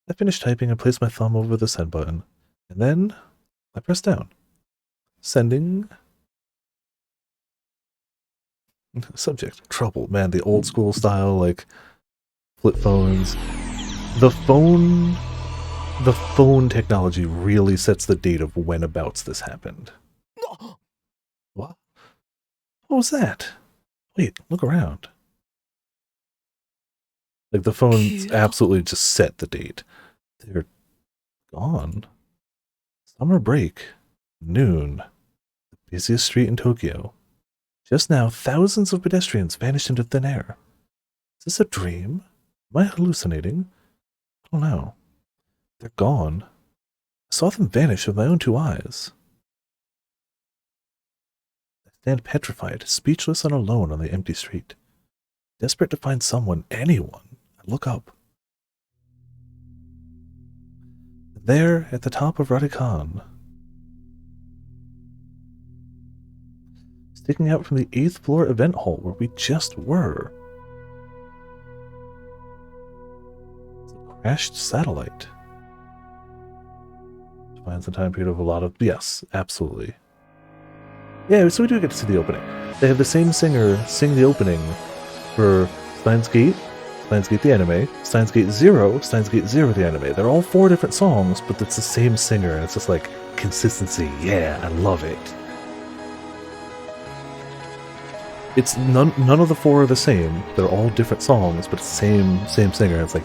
I finished typing and placed my thumb over the send button, and then I pressed down. Sending. Subject, trouble. Man, the old school style, like, flip phones. The phone technology really sets the date of whenabouts this happened. What? What was that? Wait, look around. Like, the phones absolutely just set the date. They're gone. Summer break. Noon. The busiest street in Tokyo. Just now, thousands of pedestrians vanished into thin air. Is this a dream? Am I hallucinating? I don't know. They're gone. I saw them vanish with my own 2 eyes. I stand petrified, speechless and alone on the empty street. Desperate to find someone, anyone. I look up. There, at the top of Radikan, sticking out from the 8th floor event hall where we just were, it's a crashed satellite. Defines the time period of a lot of... Yes, absolutely. Yeah, so we do get to see the opening. They have the same singer sing the opening for Steins Gate, Steins Gate the anime, Steins Gate 0, Steins Gate 0 the anime. They're all 4 different songs, but it's the same singer, and it's just like, consistency. Yeah, I love it. It's none of the 4 are the same. They're all different songs, but it's the same singer. It's like,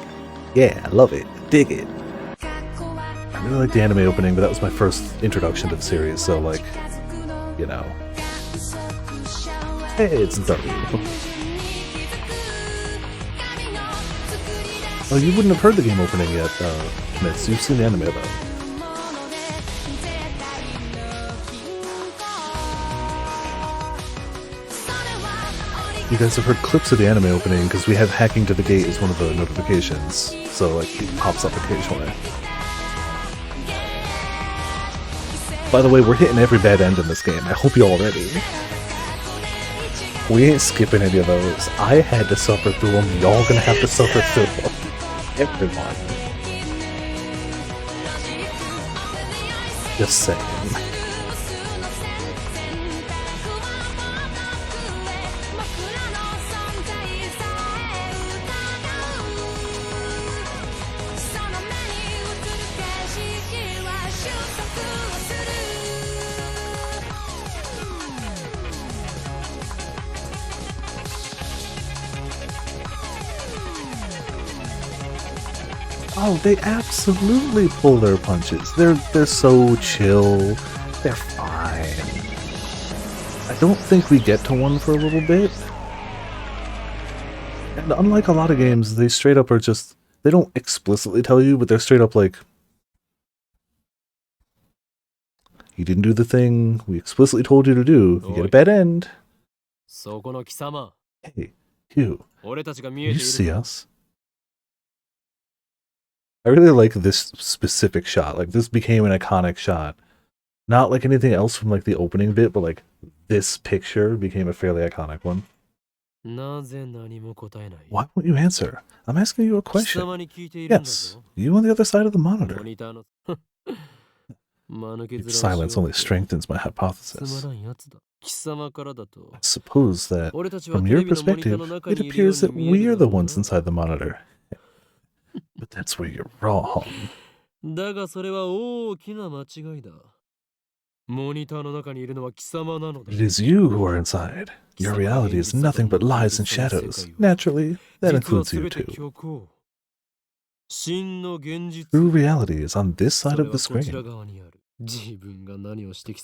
yeah, I love it. Dig it. I really like the anime opening, but that was my first introduction to the series, so like, you know. Hey, it's done. Oh, you wouldn't have heard the game opening yet, Mitz. You've seen the anime though. You guys have heard clips of the anime opening because we have Hacking to the Gate as one of the notifications, so like it pops up occasionally. By the way, we're hitting every bad end in this game. I hope you all ready. We ain't skipping any of those. I had to suffer through them. Y'all gonna have to suffer through them. Everyone. Just saying. Oh, they absolutely pull their punches. They're so chill. They're fine. I don't think we get to one for a little bit. And unlike a lot of games, they straight up are just... They don't explicitly tell you, but they're straight up like... You didn't do the thing we explicitly told you to do. You get a bad end. Hey, you. You see us? I really like this specific shot. Like, this became an iconic shot. Not like anything else from, like, the opening bit, but, like, this picture became a fairly iconic one. Why won't you answer? I'm asking you a question. Yes, you on the other side of the monitor. Your silence only strengthens my hypothesis. I suppose that, from your perspective, it appears that we're the ones inside the monitor. But that's where you're wrong. It is you who are inside. Your reality is nothing but lies and shadows. Naturally, that includes you too. True reality is on this side of the screen.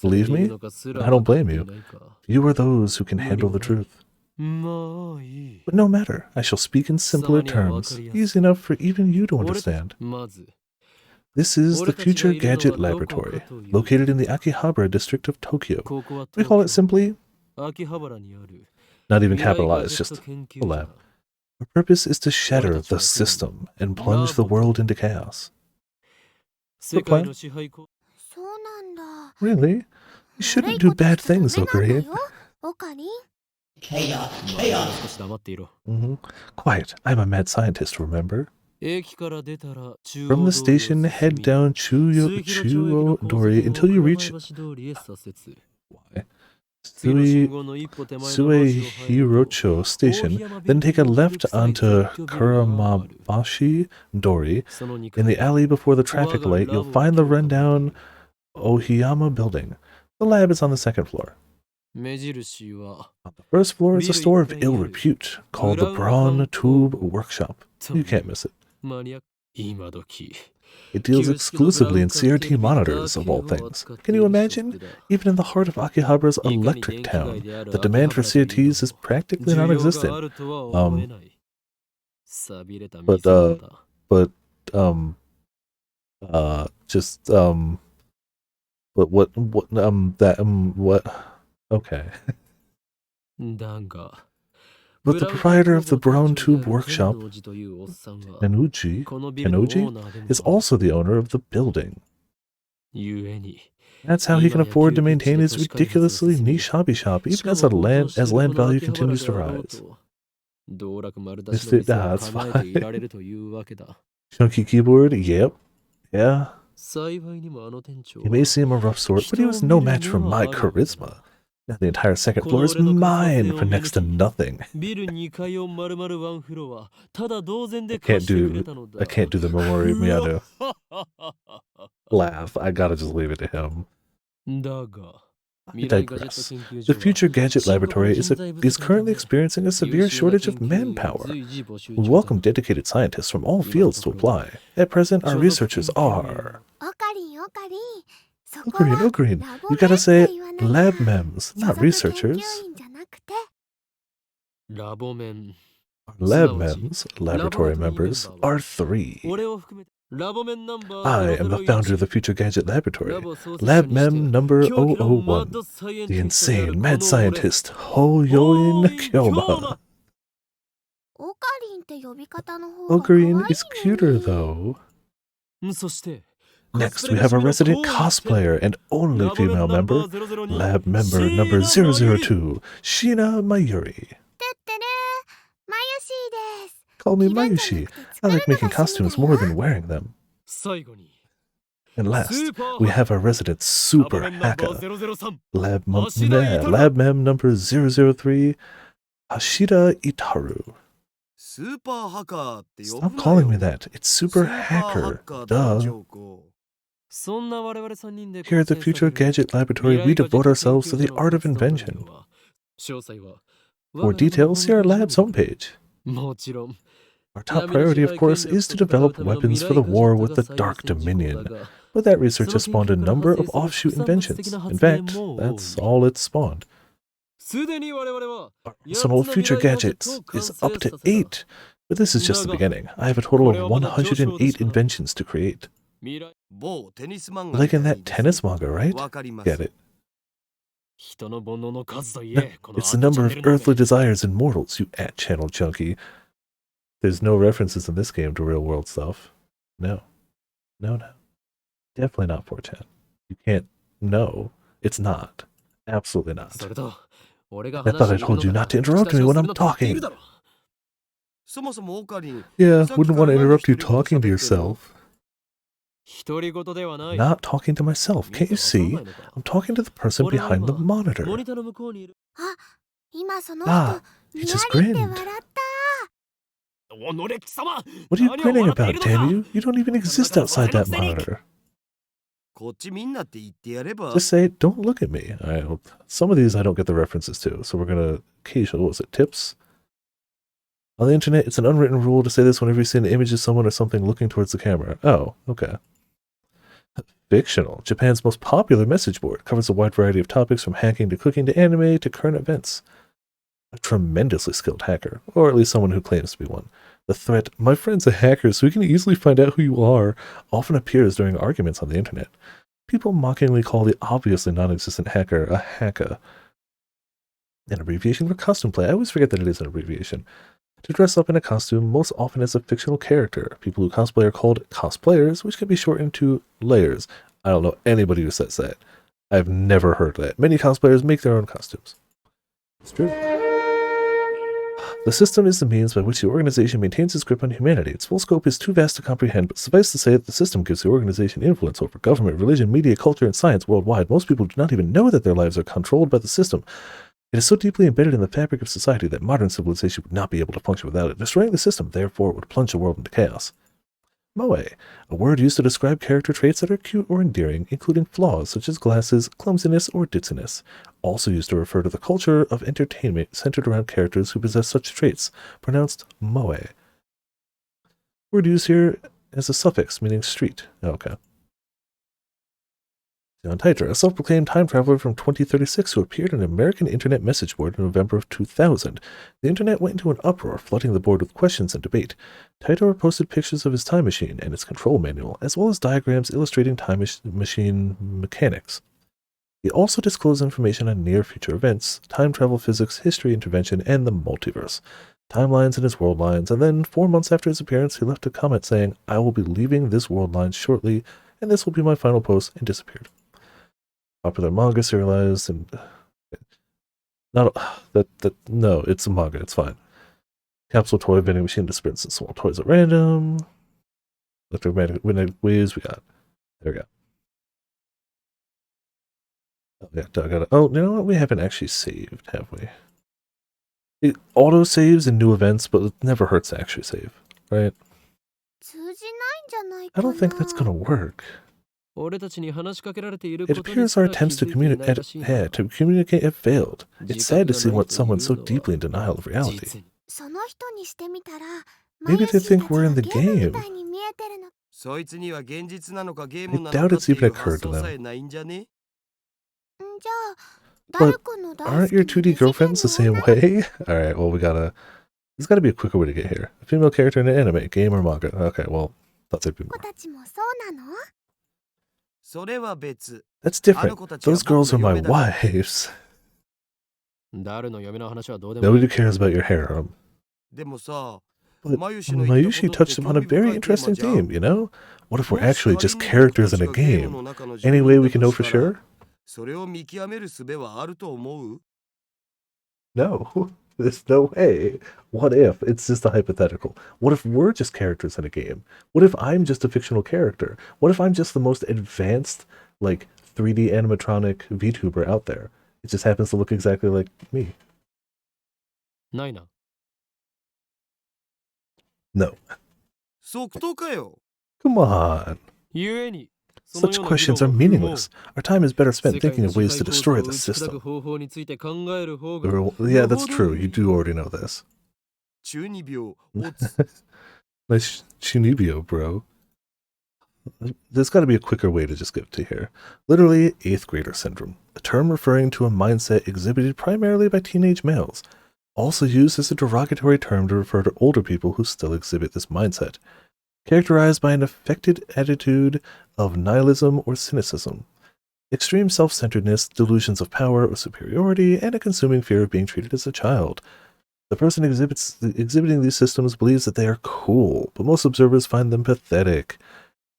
Believe me? I don't blame you. You are those who can handle the truth. But no matter, I shall speak in simpler terms, easy enough for even you to understand. This is the Future Gadget Laboratory, located in the Akihabara district of Tokyo. We call it simply... Not even capitalized, just a lab. Our purpose is to shatter the system and plunge the world into chaos. The plan? Really? You shouldn't do bad things, Okari. Quiet, I'm a mad scientist, remember? From the station, head down Chuo-dori until you reach... Why? Suehirocho Station, then take a left onto Kuramabashi-dori. In the alley before the traffic light, you'll find the rundown Ohiyama building. The lab is on the 2nd floor. On the 1st floor is a store of ill repute called the Brawn Tube Workshop. You can't miss it. It deals exclusively in CRT monitors, of all things. Can you imagine? Even in the heart of Akihabara's electric town, the demand for CRTs is practically non-existent. Okay. But the proprietor of the Brown Tube Workshop, Kenoji, is also the owner of the building. That's how he can afford to maintain his ridiculously niche hobby shop, even as land value continues to rise. That's fine. Chunky keyboard, yep. Yeah. He may seem a rough sort, but he was no match for my charisma. Now the entire second floor is mine for next to nothing. I can't do the Memori Miyano laugh. I gotta just leave it to him. I digress. The Future Gadget Laboratory is currently experiencing a severe shortage of manpower. We welcome dedicated scientists from all fields to apply. At present, our researchers are... Ocarine. You gotta say lab mems, not researchers. Lab mems, laboratory members, are 3. I am the founder of the Future Gadget Laboratory, Lab Mem number 001, the insane mad scientist Hoyoin Kyoma. Ocarine is cuter though. Next, we have a resident cosplayer and only female member, Lab member number 002, Shina Mayuri. Call me Mayushi. I like making costumes more than wearing them. And last, we have our resident super hacker, Lab Mem number 003, Hashida Itaru. Stop calling me that. It's super hacker. Duh. Here at the Future Gadget Laboratory, we devote ourselves to the art of invention. For details, see our lab's homepage. Our top priority, of course, is to develop weapons for the war with the Dark Dominion, but that research has spawned a number of offshoot inventions. In fact, that's all it's spawned. Our arsenal of future gadgets is up to 8, but this is just the beginning. I have a total of 108 inventions to create. Like in that tennis manga, right? Get it. It's the number of earthly desires and mortals, you at-channel junkie. There's no references in this game to real-world stuff. No. Definitely not 4chan. You can't... No, it's not. Absolutely not. I thought I told you not to interrupt me when I'm talking. Yeah, wouldn't want to interrupt you talking to yourself. Not talking to myself. Can't you see? I'm talking to the person behind the monitor. Ah, he just grinned. What are you grinning about, damn you? You don't even exist outside that monitor. Just say, don't look at me. I hope some of these I don't get the references to, so we're gonna occasionally, what was it, tips? On the internet, it's an unwritten rule to say this whenever you see an image of someone or something looking towards the camera. Oh, okay. Fictional. Japan's most popular message board. Covers a wide variety of topics from hacking to cooking to anime to current events. A tremendously skilled hacker, or at least someone who claims to be one. The threat, my friend's a hacker so we can easily find out who you are, often appears during arguments on the internet. People mockingly call the obviously non-existent hacker a hacker. An abbreviation for custom play. I always forget that it is an abbreviation. To dress up in a costume, most often as a fictional character. People who cosplay are called cosplayers, which can be shortened to layers. I don't know anybody who says that. I've never heard that. Many cosplayers make their own costumes. It's true. The system is the means by which the organization maintains its grip on humanity. Its full scope is too vast to comprehend, but suffice to say that the system gives the organization influence over government, religion, media, culture, and science worldwide. Most people do not even know that their lives are controlled by the system. It is so deeply embedded in the fabric of society that modern civilization would not be able to function without it. Destroying the system, therefore, would plunge the world into chaos. Moe, a word used to describe character traits that are cute or endearing, including flaws such as glasses, clumsiness, or ditziness. Also used to refer to the culture of entertainment centered around characters who possess such traits, pronounced moe. Word used here as a suffix meaning street. Okay. John Titor, a self-proclaimed time traveler from 2036 who appeared on an American internet message board in November of 2000. The internet went into an uproar, flooding the board with questions and debate. Titor posted pictures of his time machine and its control manual, as well as diagrams illustrating time machine mechanics. He also disclosed information on near-future events, time travel physics, history intervention, and the multiverse, timelines in his world lines, and then 4 months after his appearance, he left a comment saying, "I will be leaving this world line shortly, and this will be my final post," and disappeared. Popular manga serialized and not no, it's a manga, it's fine. Capsule toy vending machine dispenses small toys at random. Electromagnetic waves we got. There we go. Oh yeah, oh, you know what? We haven't actually saved, have we? It auto saves in new events, but it never hurts to actually save, right? I don't think that's gonna work. It appears our attempts to communicate have failed. It's sad to see someone so deeply in denial of reality. Maybe they think we're in the game. I doubt it's even occurred to them. But aren't your 2D girlfriends the same way? Alright, well there's gotta be a quicker way to get here. A female character in an anime, game, or manga. Okay, well, thought there'd be more. That's different. Those girls are my wives. Nobody cares about your harem. But Mayushi touched upon a very interesting theme, you know? What if we're actually just characters in a game? Any way we can know for sure? No, there's no way. What if? It's just a hypothetical. What if we're just characters in a game? What if I'm just a fictional character? What if I'm just the most advanced, like, 3D animatronic VTuber out there? It just happens to look exactly like me. No. Come on. Such questions are meaningless. Our time is better spent thinking of ways to destroy the system. Yeah, that's true. You do already know this. Nice Chunibyo, bro. There's got to be a quicker way to just get to here. Literally, 8th grader syndrome, a term referring to a mindset exhibited primarily by teenage males, also used as a derogatory term to refer to older people who still exhibit this mindset, characterized by an affected attitude of nihilism or cynicism, extreme self-centeredness, delusions of power or superiority, and a consuming fear of being treated as a child. The person exhibiting these systems believes that they are cool, but most observers find them pathetic.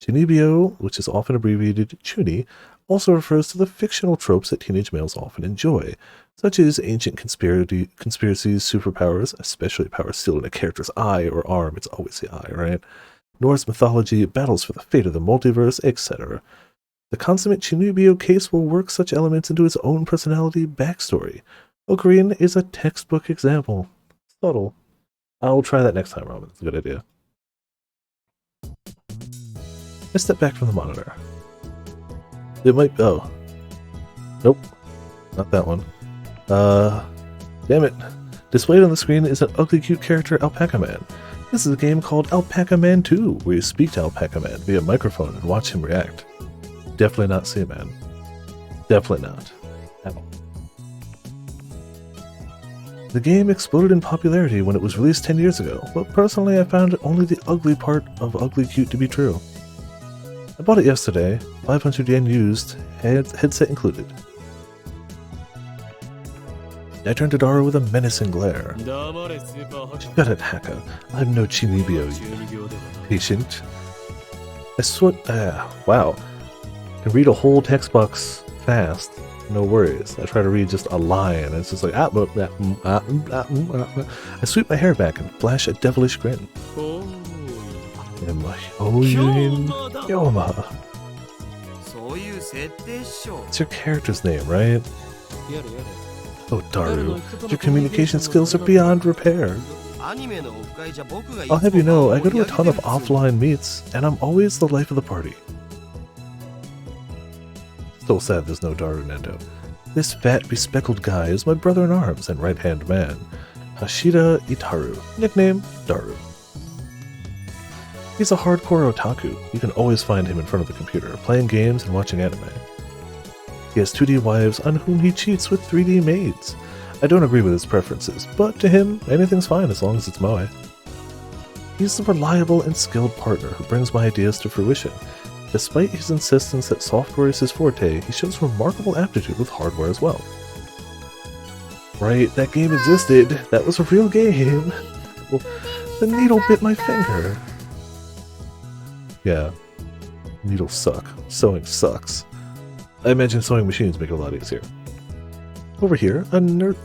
Chunibyo, which is often abbreviated Chuni, also refers to the fictional tropes that teenage males often enjoy, such as ancient conspiracies, superpowers, especially power stealing a character's eye or arm. It's always the eye, right? Norse mythology, battles for the fate of the multiverse, etc. The consummate Chunibyo case will work such elements into his own personality backstory. Ocarina is a textbook example. Subtle. I'll try that next time, Robin. It's a good idea. I step back from the monitor. It might... oh. Nope. Not that one. Damn it. Displayed on the screen is an ugly cute character, Alpaca Man. This is a game called Alpaca Man 2, where you speak to Alpaca Man via microphone and watch him react. Definitely not SciAdv. Definitely not. At all. The game exploded in popularity when it was released 10 years ago, but personally I found only the ugly part of ugly cute to be true. I bought it yesterday, 500 yen used, headset included. I turned to Dara with a menacing glare. Shut it, Hacker. I'm no Chunibyo, patient. I wow. I can read a whole text box fast, no worries. I try to read just a line, and it's just like, I sweep my hair back and flash a devilish grin. It's your character's name, right? Oh, Daru, your communication skills are beyond repair. I'll have you know, I go to a ton of offline meets, and I'm always the life of the party. Still sad there's no Daru Nendo. This fat, bespectacled guy is my brother-in-arms and right-hand man, Hashida Itaru, nickname Daru. He's a hardcore otaku. You can always find him in front of the computer, playing games and watching anime. He has 2D wives on whom he cheats with 3D maids. I don't agree with his preferences, but to him, anything's fine as long as it's moe. He's the reliable and skilled partner who brings my ideas to fruition. Despite his insistence that software is his forte, he shows remarkable aptitude with hardware as well. Right, that game existed. That was a real game. Well, the needle bit my finger. Yeah, needles suck. Sewing sucks. I imagine sewing machines make it a lot easier. Over here,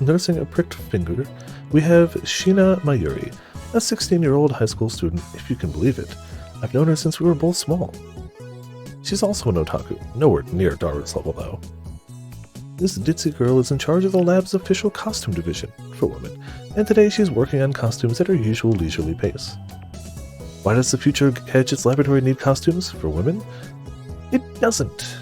nursing a pricked finger, we have Shina Mayuri, a 16-year-old high school student, if you can believe it. I've known her since we were both small. She's also an otaku, nowhere near Daru's level though. This ditzy girl is in charge of the lab's official costume division for women, and today she's working on costumes at her usual leisurely pace. Why does the Future Gadgets Laboratory need costumes for women? It doesn't.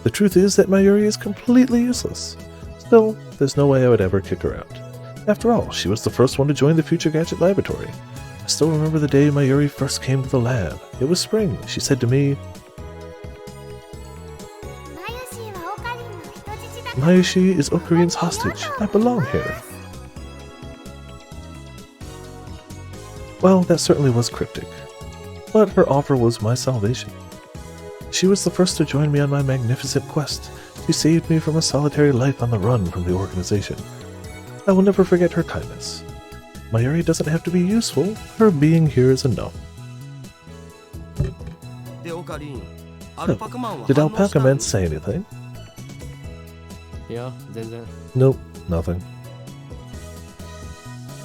The truth is that Mayuri is completely useless. Still, there's no way I would ever kick her out. After all, she was the first one to join the Future Gadget Laboratory. I still remember the day Mayuri first came to the lab. It was spring. She said to me, Mayushi is Okarin's hostage. I belong here. Well, that certainly was cryptic. But her offer was my salvation. She was the first to join me on my magnificent quest. She saved me from a solitary life on the run from the organization. I will never forget her kindness. Mayuri doesn't have to be useful. Her being here is enough. Oh, did Alpaca Man say anything? Nope, nothing.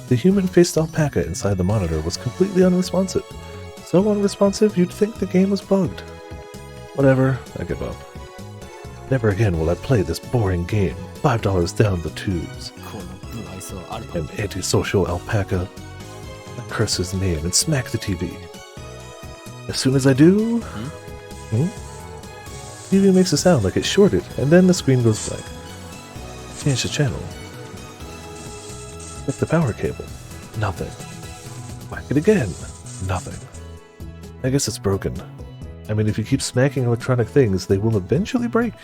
The human-faced alpaca inside the monitor was completely unresponsive. So unresponsive you'd think the game was bugged. Whatever, I give up. Never again will I play this boring game. $5 down the tubes. An antisocial alpaca. I curse his name and smack the TV. As soon as I do... TV makes a sound like it's shorted, and then the screen goes blank. Change the channel. Lift the power cable. Nothing. Whack it again. Nothing. I guess it's broken. I mean, if you keep smacking electronic things, they will eventually break.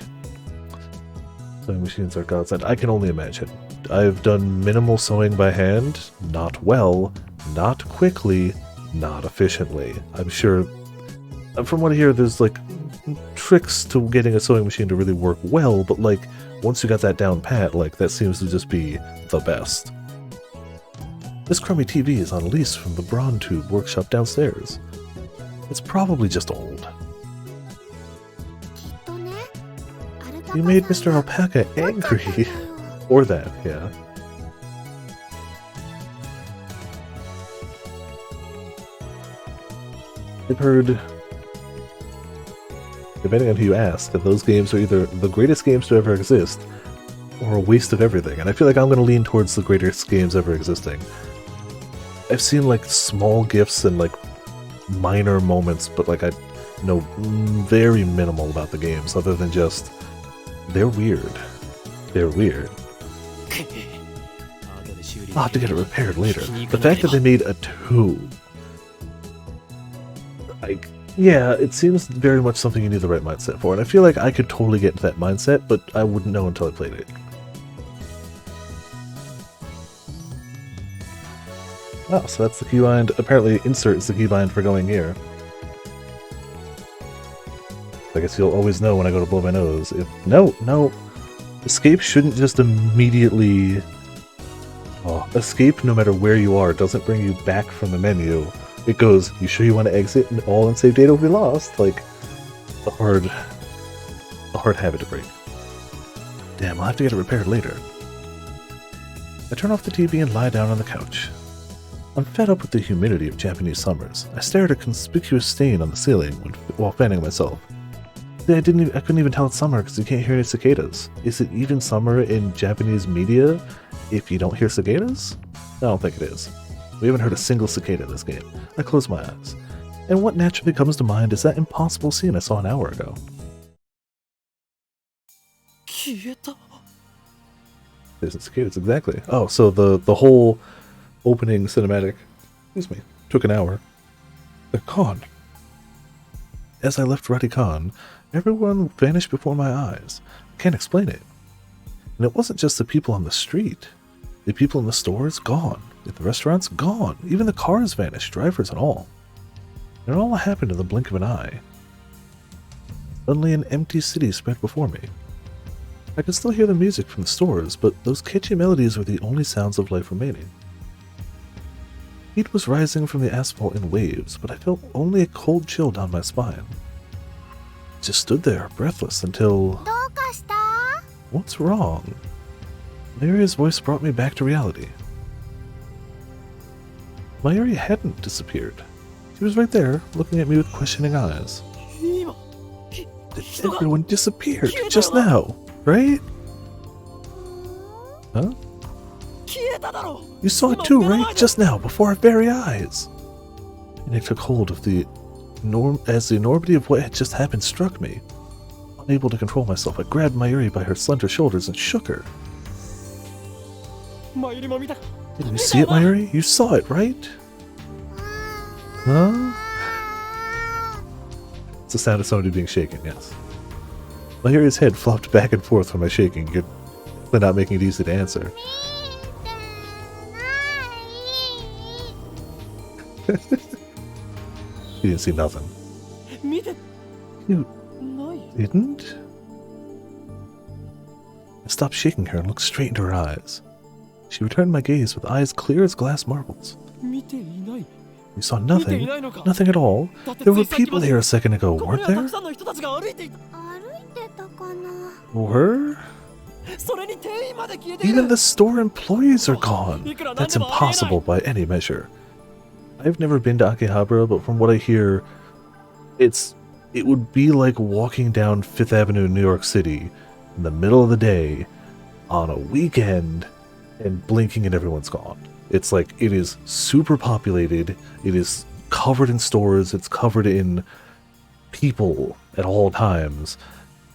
Sewing machines are godsend. I can only imagine. I've done minimal sewing by hand. Not well, not quickly, not efficiently. I'm sure, from what I hear, there's like tricks to getting a sewing machine to really work well, but like, once you got that down pat, like, that seems to just be the best. This crummy TV is on lease from the Brawn Tube workshop downstairs. It's probably just old. You made Mr. Alpaca angry. Or that, yeah. I've heard, depending on who you ask, that those games are either the greatest games to ever exist, or a waste of everything. And I feel like I'm going to lean towards the greatest games ever existing. I've seen like small gifts and like minor moments, but like I know very minimal about the games, other than just, they're weird. They're weird. I'll have to get it repaired later. The fact that they made a 2, like, yeah, it seems very much something you need the right mindset for, and I feel like I could totally get into that mindset, but I wouldn't know until I played it. Wow, so that's the keybind. Apparently, insert is the keybind for going here. I guess you'll always know when I go to blow my nose. If no. Escape shouldn't just immediately... Oh, escape, no matter where you are, doesn't bring you back from the menu. It goes, you sure you want to exit and all unsaved data will be lost? Like, a hard habit to break. Damn, I'll have to get it repaired later. I turn off the TV and lie down on the couch. I'm fed up with the humidity of Japanese summers. I stare at a conspicuous stain on the ceiling while fanning myself. See, I couldn't even tell it's summer because you can't hear any cicadas. Is it even summer in Japanese media if you don't hear cicadas? I don't think it is. We haven't heard a single cicada in this game. I close my eyes. And what naturally comes to mind is that impossible scene I saw an hour ago. There's cicadas, exactly. Oh, so the whole opening cinematic, excuse me, took an hour. They're gone. as I left Radikan, everyone vanished before my eyes. I can't explain it. And it wasn't just the people on the street. The people in the stores, gone. In the restaurants, gone. Even the cars vanished, drivers and all. And it all happened in the blink of an eye. Suddenly an empty city spread before me. I could still hear the music from the stores, but those catchy melodies were the only sounds of life remaining. Heat was rising from the asphalt in waves, but I felt only a cold chill down my spine. I just stood there, breathless, until... What's wrong? Mayuri's voice brought me back to reality. Mayuri hadn't disappeared. She was right there, looking at me with questioning eyes. Everyone disappeared just now, right? Huh? You saw it too, right? Just now, before our very eyes. And I took hold of the enormity of what had just happened struck me. Unable to control myself, I grabbed Mayuri by her slender shoulders and shook her. Didn't you see it, Mayuri? You saw it, right? Huh? It's the sound of somebody being shaken, yes. Mayuri's head flopped back and forth from my shaking, but not making it easy to answer. She didn't see nothing. You didn't? I stopped shaking her and looked straight into her eyes. She returned my gaze with eyes clear as glass marbles. You saw nothing? Nothing at all? There were people here a second ago, weren't there? Were? Even the store employees are gone. That's impossible by any measure. I've never been to Akihabara, but from what I hear, it would be like walking down Fifth Avenue in New York City in the middle of the day on a weekend and blinking and everyone's gone. It's like, it is super populated, it is covered in stores, it's covered in people at all times.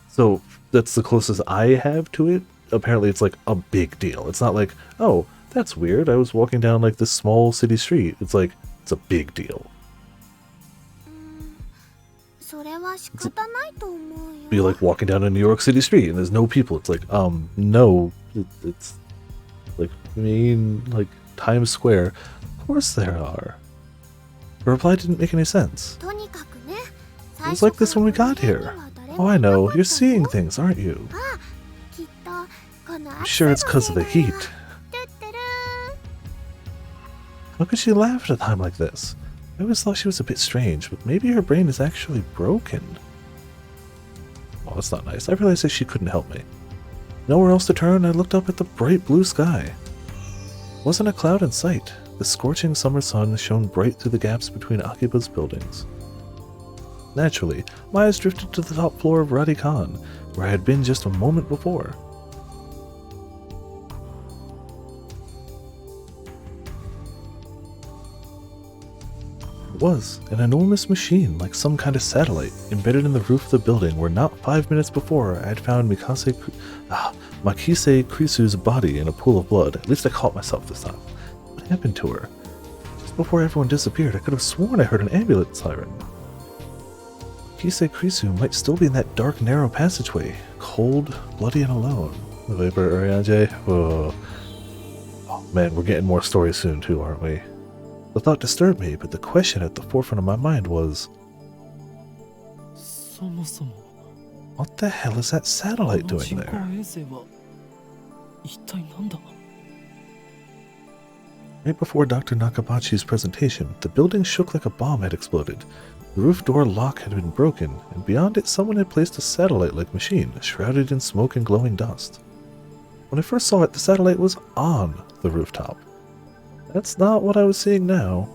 So that's the closest I have to it. Apparently it's like a big deal. It's not like, oh, that's weird, I was walking down like this small city street. It's like, it's a big deal. Be like walking down a New York City street and there's no people. It's like, no, it's like, I mean, like Times Square. Of course there are. The reply didn't make any sense. It was like this when we got here. Oh, I know, you're seeing things, aren't you? I'm sure it's because of the heat. How could she laugh at a time like this? I always thought she was a bit strange, but maybe her brain is actually broken. Oh, that's not nice. I realized that she couldn't help me. Nowhere else to turn, I looked up at the bright blue sky. Wasn't a cloud in sight. The scorching summer sun shone bright through the gaps between Akiba's buildings. Naturally, my eyes drifted to the top floor of Radikan, where I had been just a moment before. It was an enormous machine, like some kind of satellite, embedded in the roof of the building where not 5 minutes before I had found Makise Krisu's body in a pool of blood. At least I caught myself this time. What happened to her? Just before everyone disappeared, I could have sworn I heard an ambulance siren. Makise Krisu might still be in that dark, narrow passageway, cold, bloody, and alone. The vapor Uriage. Oh man, we're getting more stories soon too, aren't we? The thought disturbed me, but the question at the forefront of my mind was, what the hell is that satellite doing there? Right before Dr. Nakabachi's presentation, the building shook like a bomb had exploded. The roof door lock had been broken, and beyond it someone had placed a satellite-like machine, shrouded in smoke and glowing dust. When I first saw it, the satellite was on the rooftop. That's not what I was seeing now.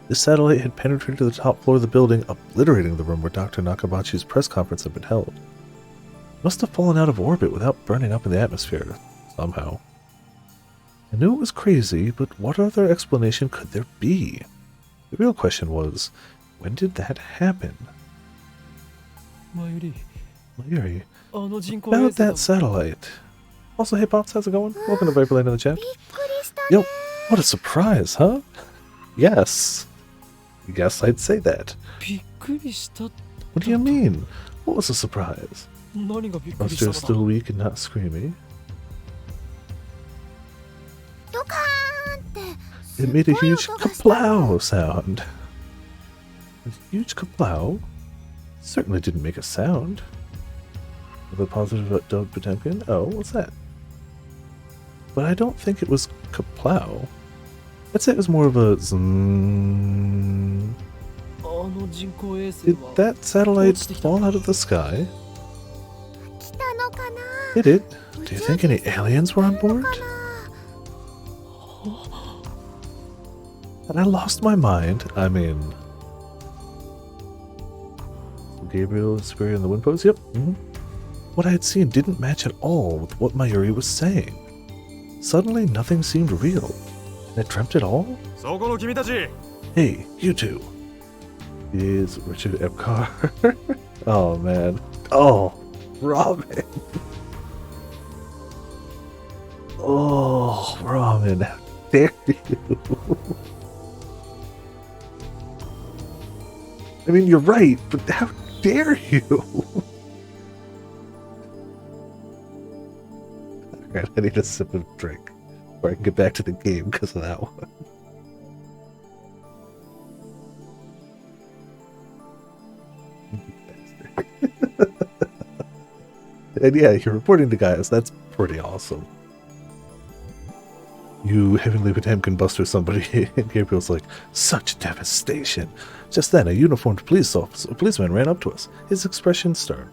This satellite had penetrated the top floor of the building, obliterating the room where Dr. Nakabachi's press conference had been held. It must have fallen out of orbit without burning up in the atmosphere, somehow. I knew it was crazy, but what other explanation could there be? The real question was, when did that happen? Mayuri, about that satellite. Also, hey Pops, how's it going? Welcome to Viperland in the chat. Yo, what a surprise, huh? Yes. Yes, I'd say that. What do you mean? What was a surprise? Buster is still weak and not screamy. It made a huge kaplow sound. A huge kaplow? Certainly didn't make a sound. The positive about Doug Potemkin? Oh, what's that? But I don't think it was kaplow. I'd say it was more of a zzz. Did that satellite fall out of the sky? Did it? Do you think any aliens were on board? And I lost my mind. I mean... Gabriel square in the wind pose? Yep. What I had seen didn't match at all with what Mayuri was saying. Suddenly, nothing seemed real. And I dreamt it all? Hey, you two. Is Richard Epcar. Oh, man. Oh, Robin. Oh, Robin. How dare you? I mean, you're right, but how dare you? Alright, I need a sip of drink before I can get back to the game because of that one. And yeah, you're reporting to Gaius. That's pretty awesome. You heavenly Potemkin buster somebody. And Gabriel's like, such devastation. Just then, a uniformed policeman ran up to us, his expression stern.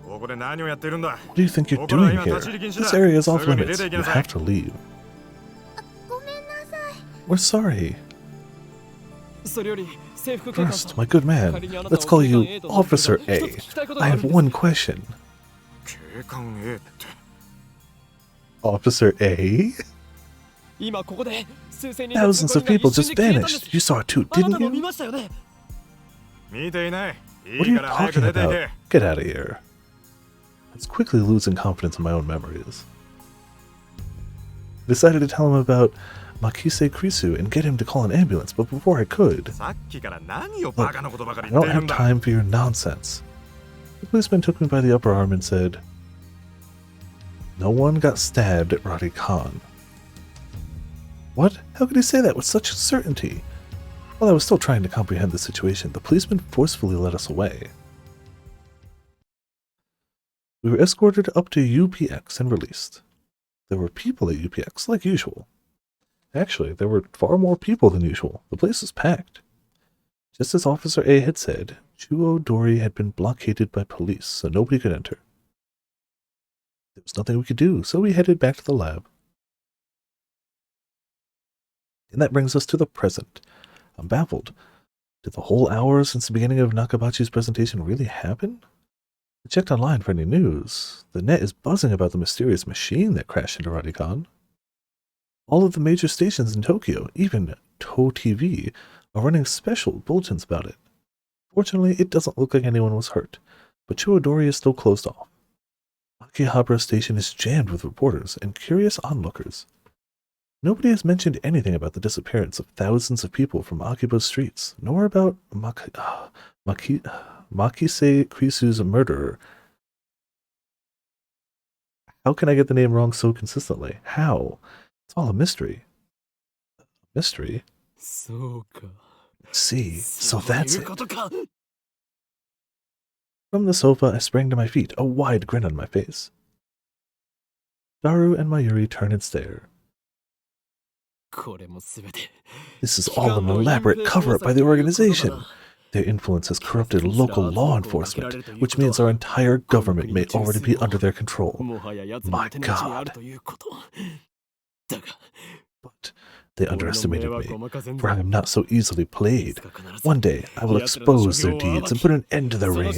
What do you think you're doing here? This area is off limits. You have to leave. We're sorry. First, my good man, let's call you Officer A. I have one question. Officer A? Thousands of people just vanished. You saw it too, didn't you? What are you talking about? Get out of here. I was quickly losing confidence in my own memories. I decided to tell him about Makise Krisu and get him to call an ambulance, but before I could... Look, I don't have time for your nonsense. The policeman took me by the upper arm and said, no one got stabbed at Roddy Khan. What? How could he say that with such certainty? While I was still trying to comprehend the situation, the policeman forcefully led us away. We were escorted up to UPX and released. There were people at UPX, like usual. Actually, there were far more people than usual. The place was packed. Just as Officer A had said, Chuo Dori had been blockaded by police, so nobody could enter. There was nothing we could do, so we headed back to the lab. And that brings us to the present. I'm baffled. Did the whole hour since the beginning of Nakabachi's presentation really happen? I checked online for any news. The net is buzzing about the mysterious machine that crashed into Radicon. All of the major stations in Tokyo, even To TV, are running special bulletins about it. Fortunately, it doesn't look like anyone was hurt, but Chuodori is still closed off. Akihabara Station is jammed with reporters and curious onlookers. Nobody has mentioned anything about the disappearance of thousands of people from Akiba's streets, nor about Makise Krisu's murderer. How can I get the name wrong so consistently? How? It's all a mystery. Mystery? See, so that's it. From the sofa, I sprang to my feet, a wide grin on my face. Daru and Mayuri turn and stare. This is all an elaborate cover-up by the organization. Their influence has corrupted local law enforcement, which means our entire government may already be under their control. My God. But they underestimated me, for I am not so easily played. One day, I will expose their deeds and put an end to their reign.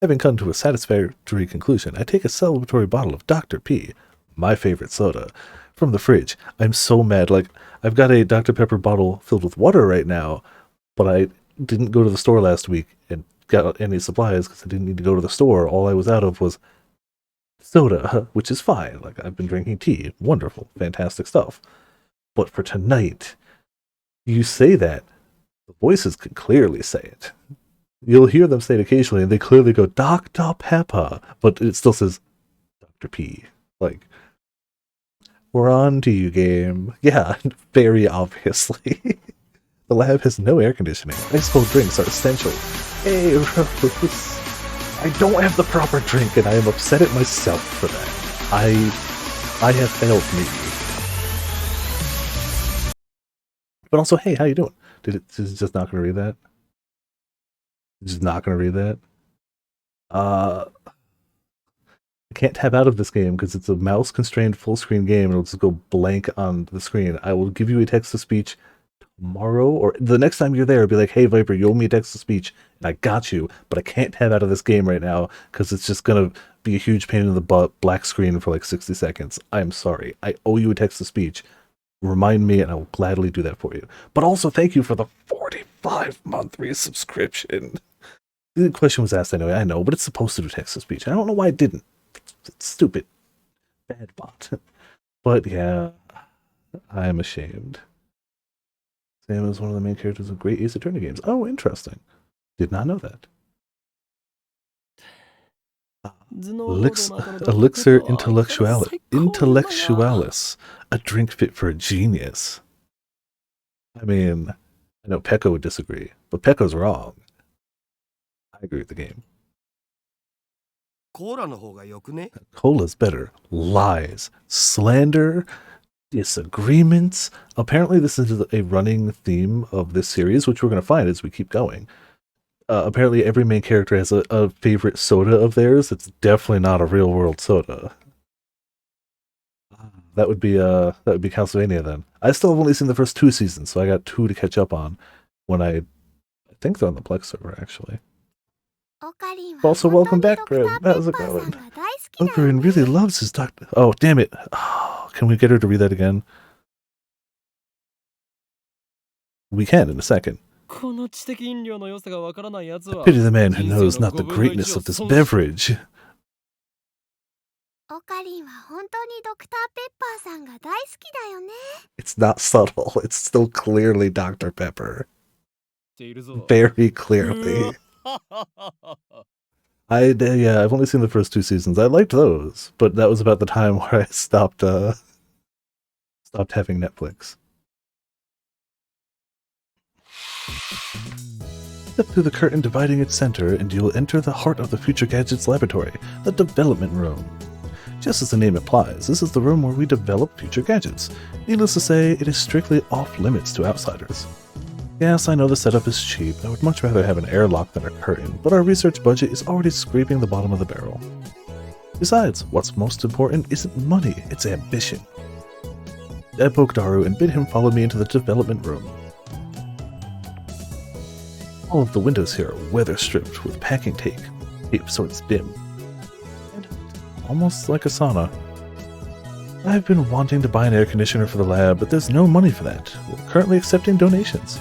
Having come to a satisfactory conclusion, I take a celebratory bottle of Dr. P, my favorite soda, from the fridge. I'm so mad. Like, I've got a Dr. Pepper bottle filled with water right now, but I didn't go to the store last week and got any supplies because I didn't need to go to the store. All I was out of was soda, which is fine. Like, I've been drinking tea. Wonderful. Fantastic stuff. But for tonight, you say that, The voices can clearly say it. You'll hear them say it occasionally, and they clearly go, Dr. Pepper, but it still says Dr. P. Like, we're on to you, game. Yeah, very obviously. The lab has no air conditioning. Ice cold drinks are essential. Hey, Rose. I don't have the proper drink, and I am upset at myself for that. I have failed me. But also, hey, how you doing? Is it just not going to read that? Just not going to read that? I can't tab out of this game because it's a mouse-constrained full-screen game, and it'll just go blank on the screen. I will give you a text-to-speech tomorrow, or the next time you're there, I'll be like, hey, Viper, you owe me a text-to-speech, and I got you, but I can't tab out of this game right now because it's just going to be a huge pain in the butt, black screen for like 60 seconds. I'm sorry. I owe you a text-to-speech. Remind me, and I will gladly do that for you. But also, thank you for the 45-month resubscription. The question was asked anyway, I know, but it's supposed to do text-to-speech. I don't know why it didn't. It's stupid. Bad bot. But yeah, I am ashamed. Sam is one of the main characters of great Ace Attorney games. Oh, interesting. Did not know that. Elixir Intellectualis. A drink fit for a genius. I mean, I know Pekka would disagree, but Pekka's wrong. I agree with the game. Cola's better. Lies. Slander. Disagreements. Apparently this is a running theme of this series, which we're going to find as we keep going. Apparently every main character has a favorite soda of theirs. It's definitely not a real world soda. That would be Castlevania then. I still have only seen the first 2 seasons, so I got 2 to catch up on when I think they're on the Plex server actually. Also, welcome back, Grim. How's it going? Ocarina really loves his doctor. Oh, damn it. Oh, can we get her to read that again? We can in a second. I pity the man who knows not the greatness of this beverage. It's not subtle. It's still clearly Dr. Pepper. Very clearly. I've only seen the first 2 seasons. I liked those, but that was about the time where I stopped having Netflix. Step through the curtain dividing its center, and you'll enter the heart of the Future Gadgets laboratory, the development room. Just as the name implies, this is the room where we develop future gadgets. Needless to say, it is strictly off-limits to outsiders. Yes, I know the setup is cheap. I would much rather have an airlock than a curtain, but our research budget is already scraping the bottom of the barrel. Besides, what's most important isn't money, it's ambition. I poked Daru and bid him follow me into the development room. All of the windows here are weather-stripped with packing tape so it's dim. Almost like a sauna. I've been wanting to buy an air conditioner for the lab, but there's no money for that. We're currently accepting donations.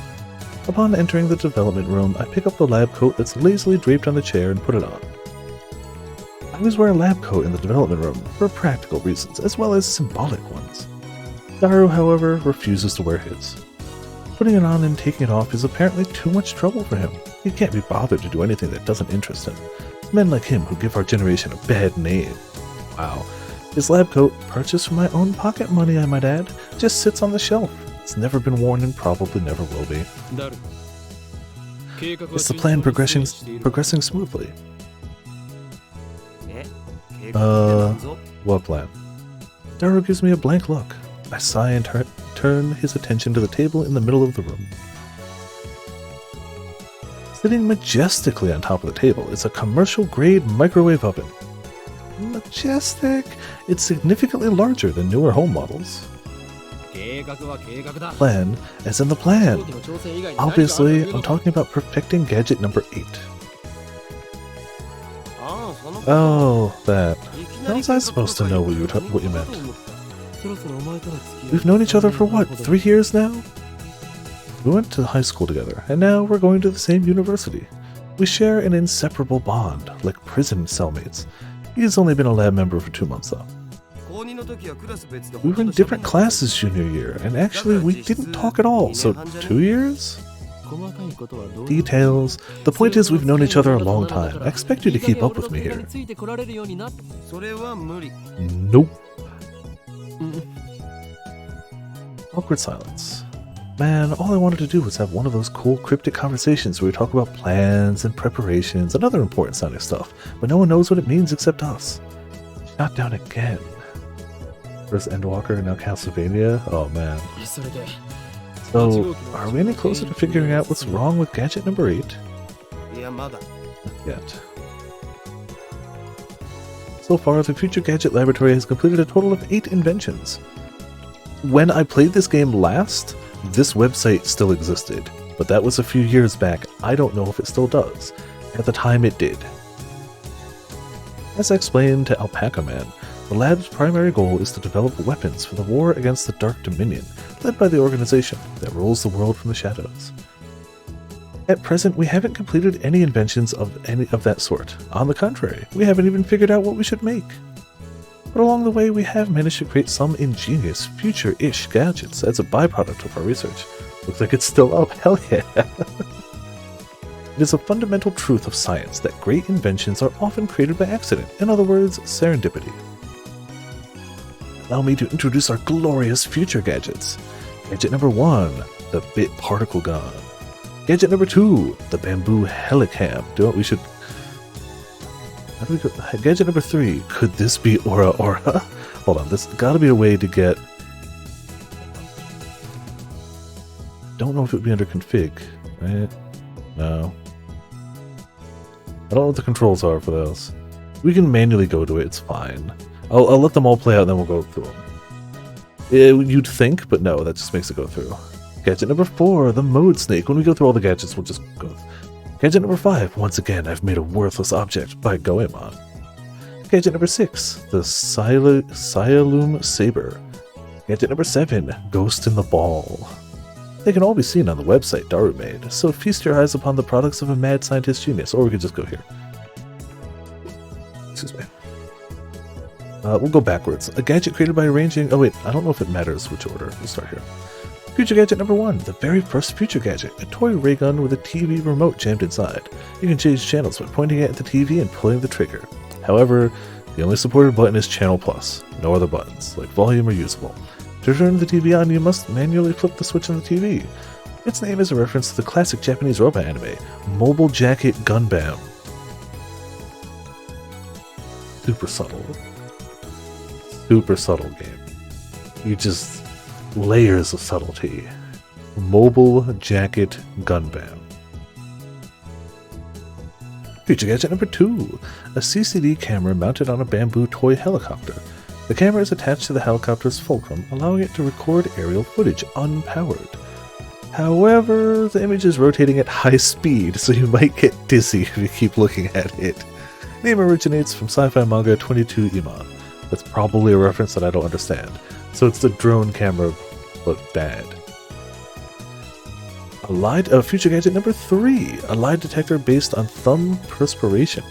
Upon entering the development room, I pick up the lab coat that's lazily draped on the chair and put it on. I always wear a lab coat in the development room, for practical reasons, as well as symbolic ones. Daru, however, refuses to wear his. Putting it on and taking it off is apparently too much trouble for him. He can't be bothered to do anything that doesn't interest him. Men like him who give our generation a bad name. Wow. His lab coat, purchased from my own pocket money I might add, just sits on the shelf. It's never been worn and probably never will be. Is the plan progressing smoothly? What plan? Daru gives me a blank look. I sigh and turn his attention to the table in the middle of the room. Sitting majestically on top of the table is a commercial-grade microwave oven. Majestic? It's significantly larger than newer home models. Plan, as in the plan. Obviously, I'm talking about perfecting gadget number 8. Oh, that. How was I supposed to know what you meant? We've known each other for what, 3 years now? We went to high school together, and now we're going to the same university. We share an inseparable bond, like prison cellmates. He's only been a lab member for 2 months though. We were in different classes junior year, and actually we didn't talk at all, so 2 years? Details. The point is we've known each other a long time. I expect you to keep up with me here. Nope. Awkward silence. Man, all I wanted to do was have one of those cool cryptic conversations where we talk about plans and preparations and other important sounding stuff, but no one knows what it means except us. Shot down again. First Endwalker, now Castlevania? Oh man. So, are we any closer to figuring out what's wrong with gadget number 8? Not yet. So far, the Future Gadget Laboratory has completed a total of 8 inventions. When I played this game last, this website still existed, but that was a few years back. I don't know if it still does. At the time it did. As I explained to Alpaca Man, the lab's primary goal is to develop weapons for the war against the Dark Dominion, led by the organization that rules the world from the shadows. At present, we haven't completed any inventions of any of that sort. On the contrary, we haven't even figured out what we should make. But along the way, we have managed to create some ingenious, future-ish gadgets as a byproduct of our research. Looks like it's still up, hell yeah! It is a fundamental truth of science that great inventions are often created by accident, in other words, serendipity. Allow me to introduce our glorious future gadgets. Gadget number 1, the Bit Particle Gun. Gadget number 2, the Bamboo Helicam. Do what we should... How do we go? Gadget number 3, could this be Aura? Hold on, there's gotta be a way to get... Don't know if it would be under config, right? No. I don't know what the controls are for those. We can manually go to it, it's fine. I'll let them all play out and then we'll go through them. You'd think, but no, that just makes it go through. Gadget number 4, the Mode Snake. When we go through all the gadgets, we'll just go. Gadget number 5, once again, I've made a worthless object by Goemon. Gadget number 6, the Sialoom Saber. Gadget number 7, Ghost in the Ball. They can all be seen on the website Daru made, so feast your eyes upon the products of a mad scientist genius, or we could just go here. Excuse me. We'll go backwards. A gadget created by arranging... Oh wait, I don't know if it matters which order. We'll start here. Future Gadget number 1, the very first Future Gadget, a toy ray gun with a TV remote jammed inside. You can change channels by pointing it at the TV and pulling the trigger. However, the only supported button is Channel Plus, no other buttons, like volume or usable. To turn the TV on, you must manually flip the switch on the TV. Its name is a reference to the classic Japanese robot anime, Mobile Jacket Gunbam. Super subtle. Super subtle game. You just... layers of subtlety. Mobile Jacket Gunbam. Future Gadget number 2, a CCD camera mounted on a bamboo toy helicopter. The camera is attached to the helicopter's fulcrum, allowing it to record aerial footage unpowered. However, the image is rotating at high speed, so you might get dizzy if you keep looking at it. Name originates from sci-fi manga 22 Iman. That's probably a reference that I don't understand. So it's the drone camera, but bad. Future Gadget number 3, a lie detector based on thumb perspiration.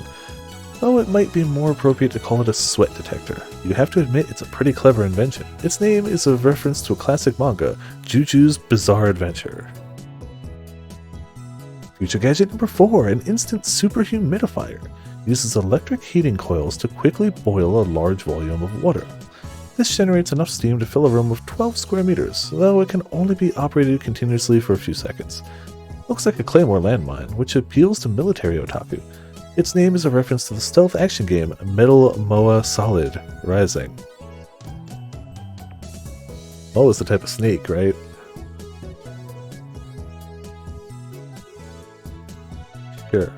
Though it might be more appropriate to call it a sweat detector. You have to admit it's a pretty clever invention. Its name is a reference to a classic manga, Juju's Bizarre Adventure. Future Gadget number 4, an instant super humidifier. Uses electric heating coils to quickly boil a large volume of water. This generates enough steam to fill a room of 12 square meters, though it can only be operated continuously for a few seconds. Looks like a Claymore landmine, which appeals to military otaku. Its name is a reference to the stealth action game Metal Moa Solid Rising. Oh, it's the type of snake, right? Sure.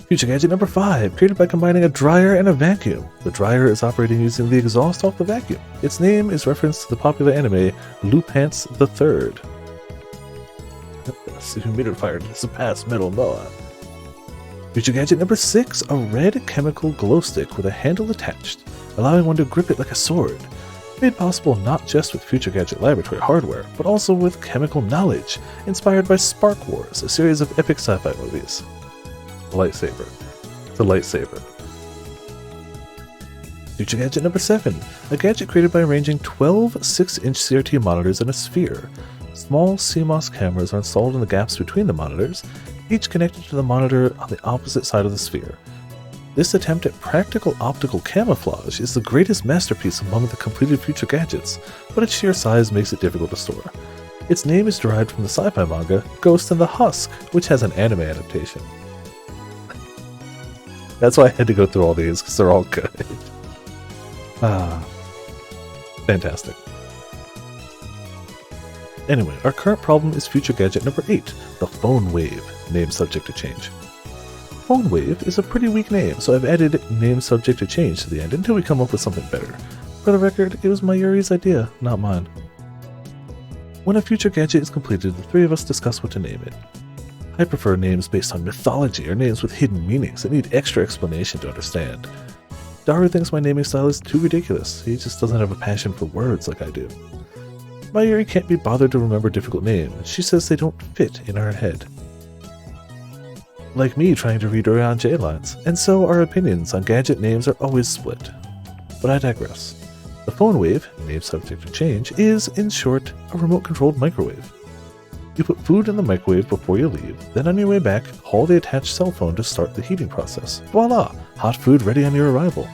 Future Gadget number 5, created by combining a dryer and a vacuum. The dryer is operating using the exhaust off the vacuum. Its name is reference to the popular anime Lupants III. This humidifier to surpass Metal Moa. Future Gadget number 6, a red chemical glow stick with a handle attached, allowing one to grip it like a sword. Made possible not just with Future Gadget Laboratory hardware, but also with chemical knowledge, inspired by Spark Wars, a series of epic sci-fi movies. Lightsaber. It's a lightsaber. Future Gadget number 7, a gadget created by arranging 12 6-inch CRT monitors in a sphere. Small CMOS cameras are installed in the gaps between the monitors, each connected to the monitor on the opposite side of the sphere. This attempt at practical optical camouflage is the greatest masterpiece among the completed future gadgets, but its sheer size makes it difficult to store. Its name is derived from the sci-fi manga Ghost in the Husk, which has an anime adaptation. That's why I had to go through all these, because they're all good. Fantastic. Anyway, our current problem is future gadget number 8, the Phone Wave, name subject to change. Phone Wave is a pretty weak name, so I've added name subject to change to the end until we come up with something better. For the record, it was Mayuri's idea, not mine. When a future gadget is completed, the three of us discuss what to name it. I prefer names based on mythology or names with hidden meanings that need extra explanation to understand. Daru thinks my naming style is too ridiculous. He just doesn't have a passion for words like I do. Mayuri can't be bothered to remember difficult names. She says they don't fit in her head. Like me trying to read Urion J lines, and so our opinions on gadget names are always split. But I digress. The Phone Wave, name subject to change, is, in short, a remote-controlled microwave. You put food in the microwave before you leave, then on your way back, call the attached cell phone to start the heating process. Voila! Hot food ready on your arrival.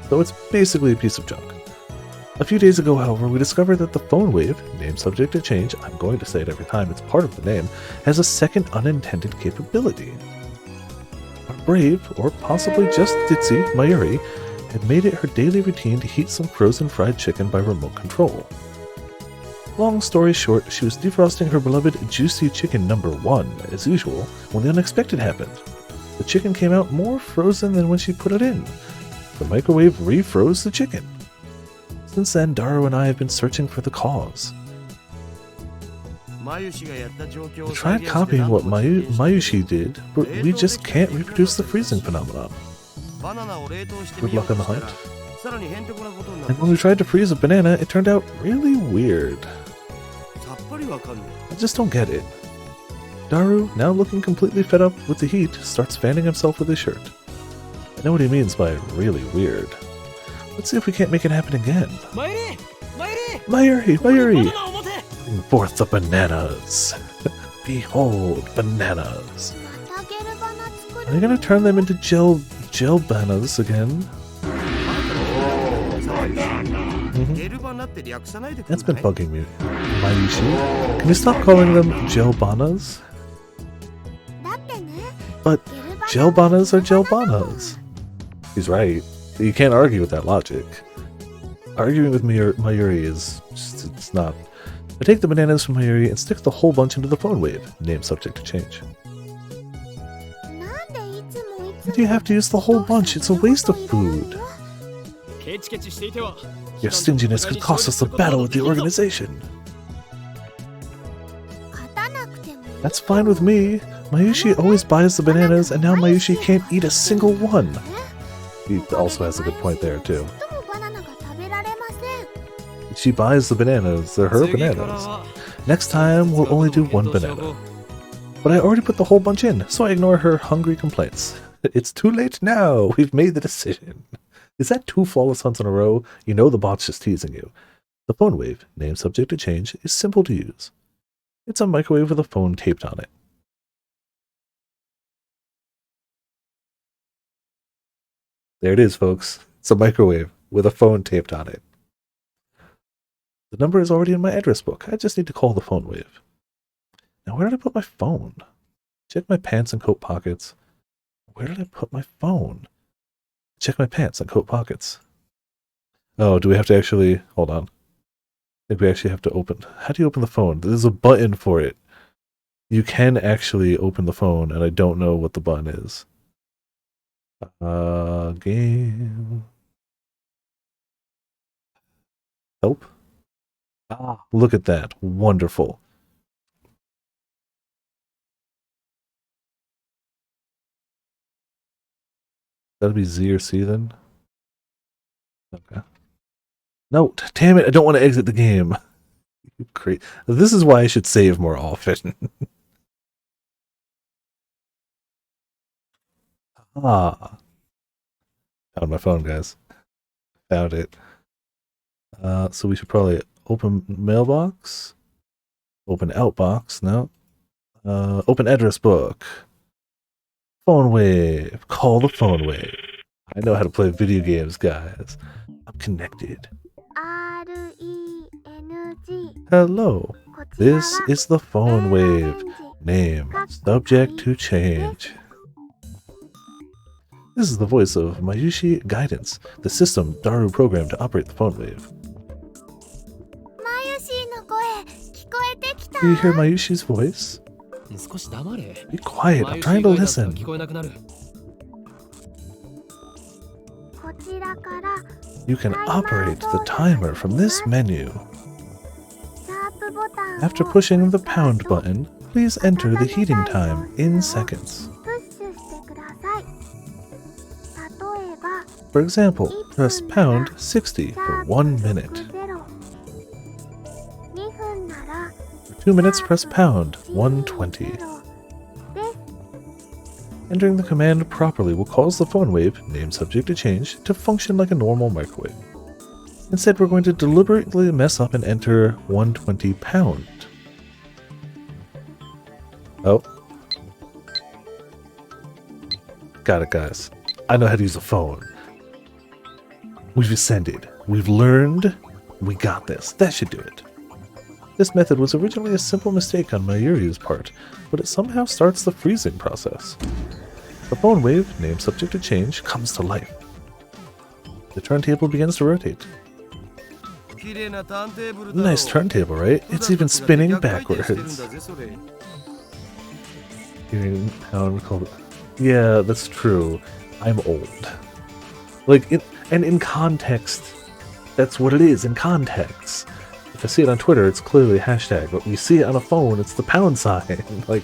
So it's basically a piece of junk. A few days ago, however, we discovered that the Phone Wave, name subject to change, I'm going to say it every time it's part of the name, has a second unintended capability. Our brave, or possibly just ditzy, Mayuri had made it her daily routine to heat some frozen fried chicken by remote control. Long story short, she was defrosting her beloved juicy chicken number 1, as usual, when the unexpected happened. The chicken came out more frozen than when she put it in. The microwave refroze the chicken. Since then, Daru and I have been searching for the cause. We tried copying what Mayushi did, but we just can't reproduce the freezing phenomenon. Good luck on the hunt. And when we tried to freeze a banana, it turned out really weird. I just don't get it. Daru, now looking completely fed up with the heat, starts fanning himself with his shirt. I know what he means by really weird. Let's see if we can't make it happen again. Mayuri! Bring forth the bananas! Behold, bananas! Are you gonna turn them into gel bananas again? That's been bugging me. Mayushi, can you stop calling them gel banas? But gel banas are gel banas. He's right. You can't argue with that logic. Arguing with Mayuri is just, it's not. I take the bananas from Mayuri and stick the whole bunch into the Phone Wave, name subject to change. Why do you have to use the whole bunch? It's a waste of food. Your stinginess could cost us the battle with the organization. That's fine with me. Mayushi always buys the bananas, and now Mayushi can't eat a single one. He also has a good point there, too. She buys the bananas. They're her bananas. Next time, we'll only do one banana. But I already put the whole bunch in, so I ignore her hungry complaints. It's too late now. We've made the decision. Is that 2 flawless hunts in a row? You know the bot's just teasing you. The Phone Wave, name subject to change, is simple to use. It's a microwave with a phone taped on it. There it is, folks. It's a microwave with a phone taped on it. The number is already in my address book. I just need to call the Phone Wave. Now, where did I put my phone? Check my pants and coat pockets. Where did I put my phone? Check my pants and coat pockets. Oh, do we have to actually... Hold on. I think we actually have to open... How do you open the phone? There's a button for it. You can actually open the phone, and I don't know what the button is. Game... Help? Ah, look at that. Wonderful. That'll be Z or C then? Okay. No, damn it, I don't want to exit the game. Great. This is why I should save more often. Ah. Found my phone, guys. Found it. So we should probably open mailbox. Open outbox, no. Open address book. Phone wave. Call the phone wave. I know how to play video games, guys. I'm connected. Hello. This is the phone wave. Name. Subject to change. This is the voice of Mayushi Guidance, the system Daru programmed to operate the phone wave. Do you hear Mayushi's voice? Be quiet, I'm trying to listen. You can operate the timer from this menu. After pushing the pound button, please enter the heating time in seconds. For example, press pound 60 for 1 minute. For 2 minutes, press pound 120. Entering the command properly will cause the phone wave, name subject to change, to function like a normal microwave. Instead, we're going to deliberately mess up and enter 120 pound. Oh. Got it, guys. I know how to use a phone. We've ascended. We've learned. We got this. That should do it. This method was originally a simple mistake on Mayuri's part, but it somehow starts the freezing process. The phone wave, name subject to change, comes to life. The turntable begins to rotate. Nice turntable, right? It's even spinning backwards. Hearing pound called. Yeah, that's true. I'm old. Like, in context, that's what it is, in context. If I see it on Twitter, it's clearly hashtag, but when you see it on a phone, it's the pound sign. Like,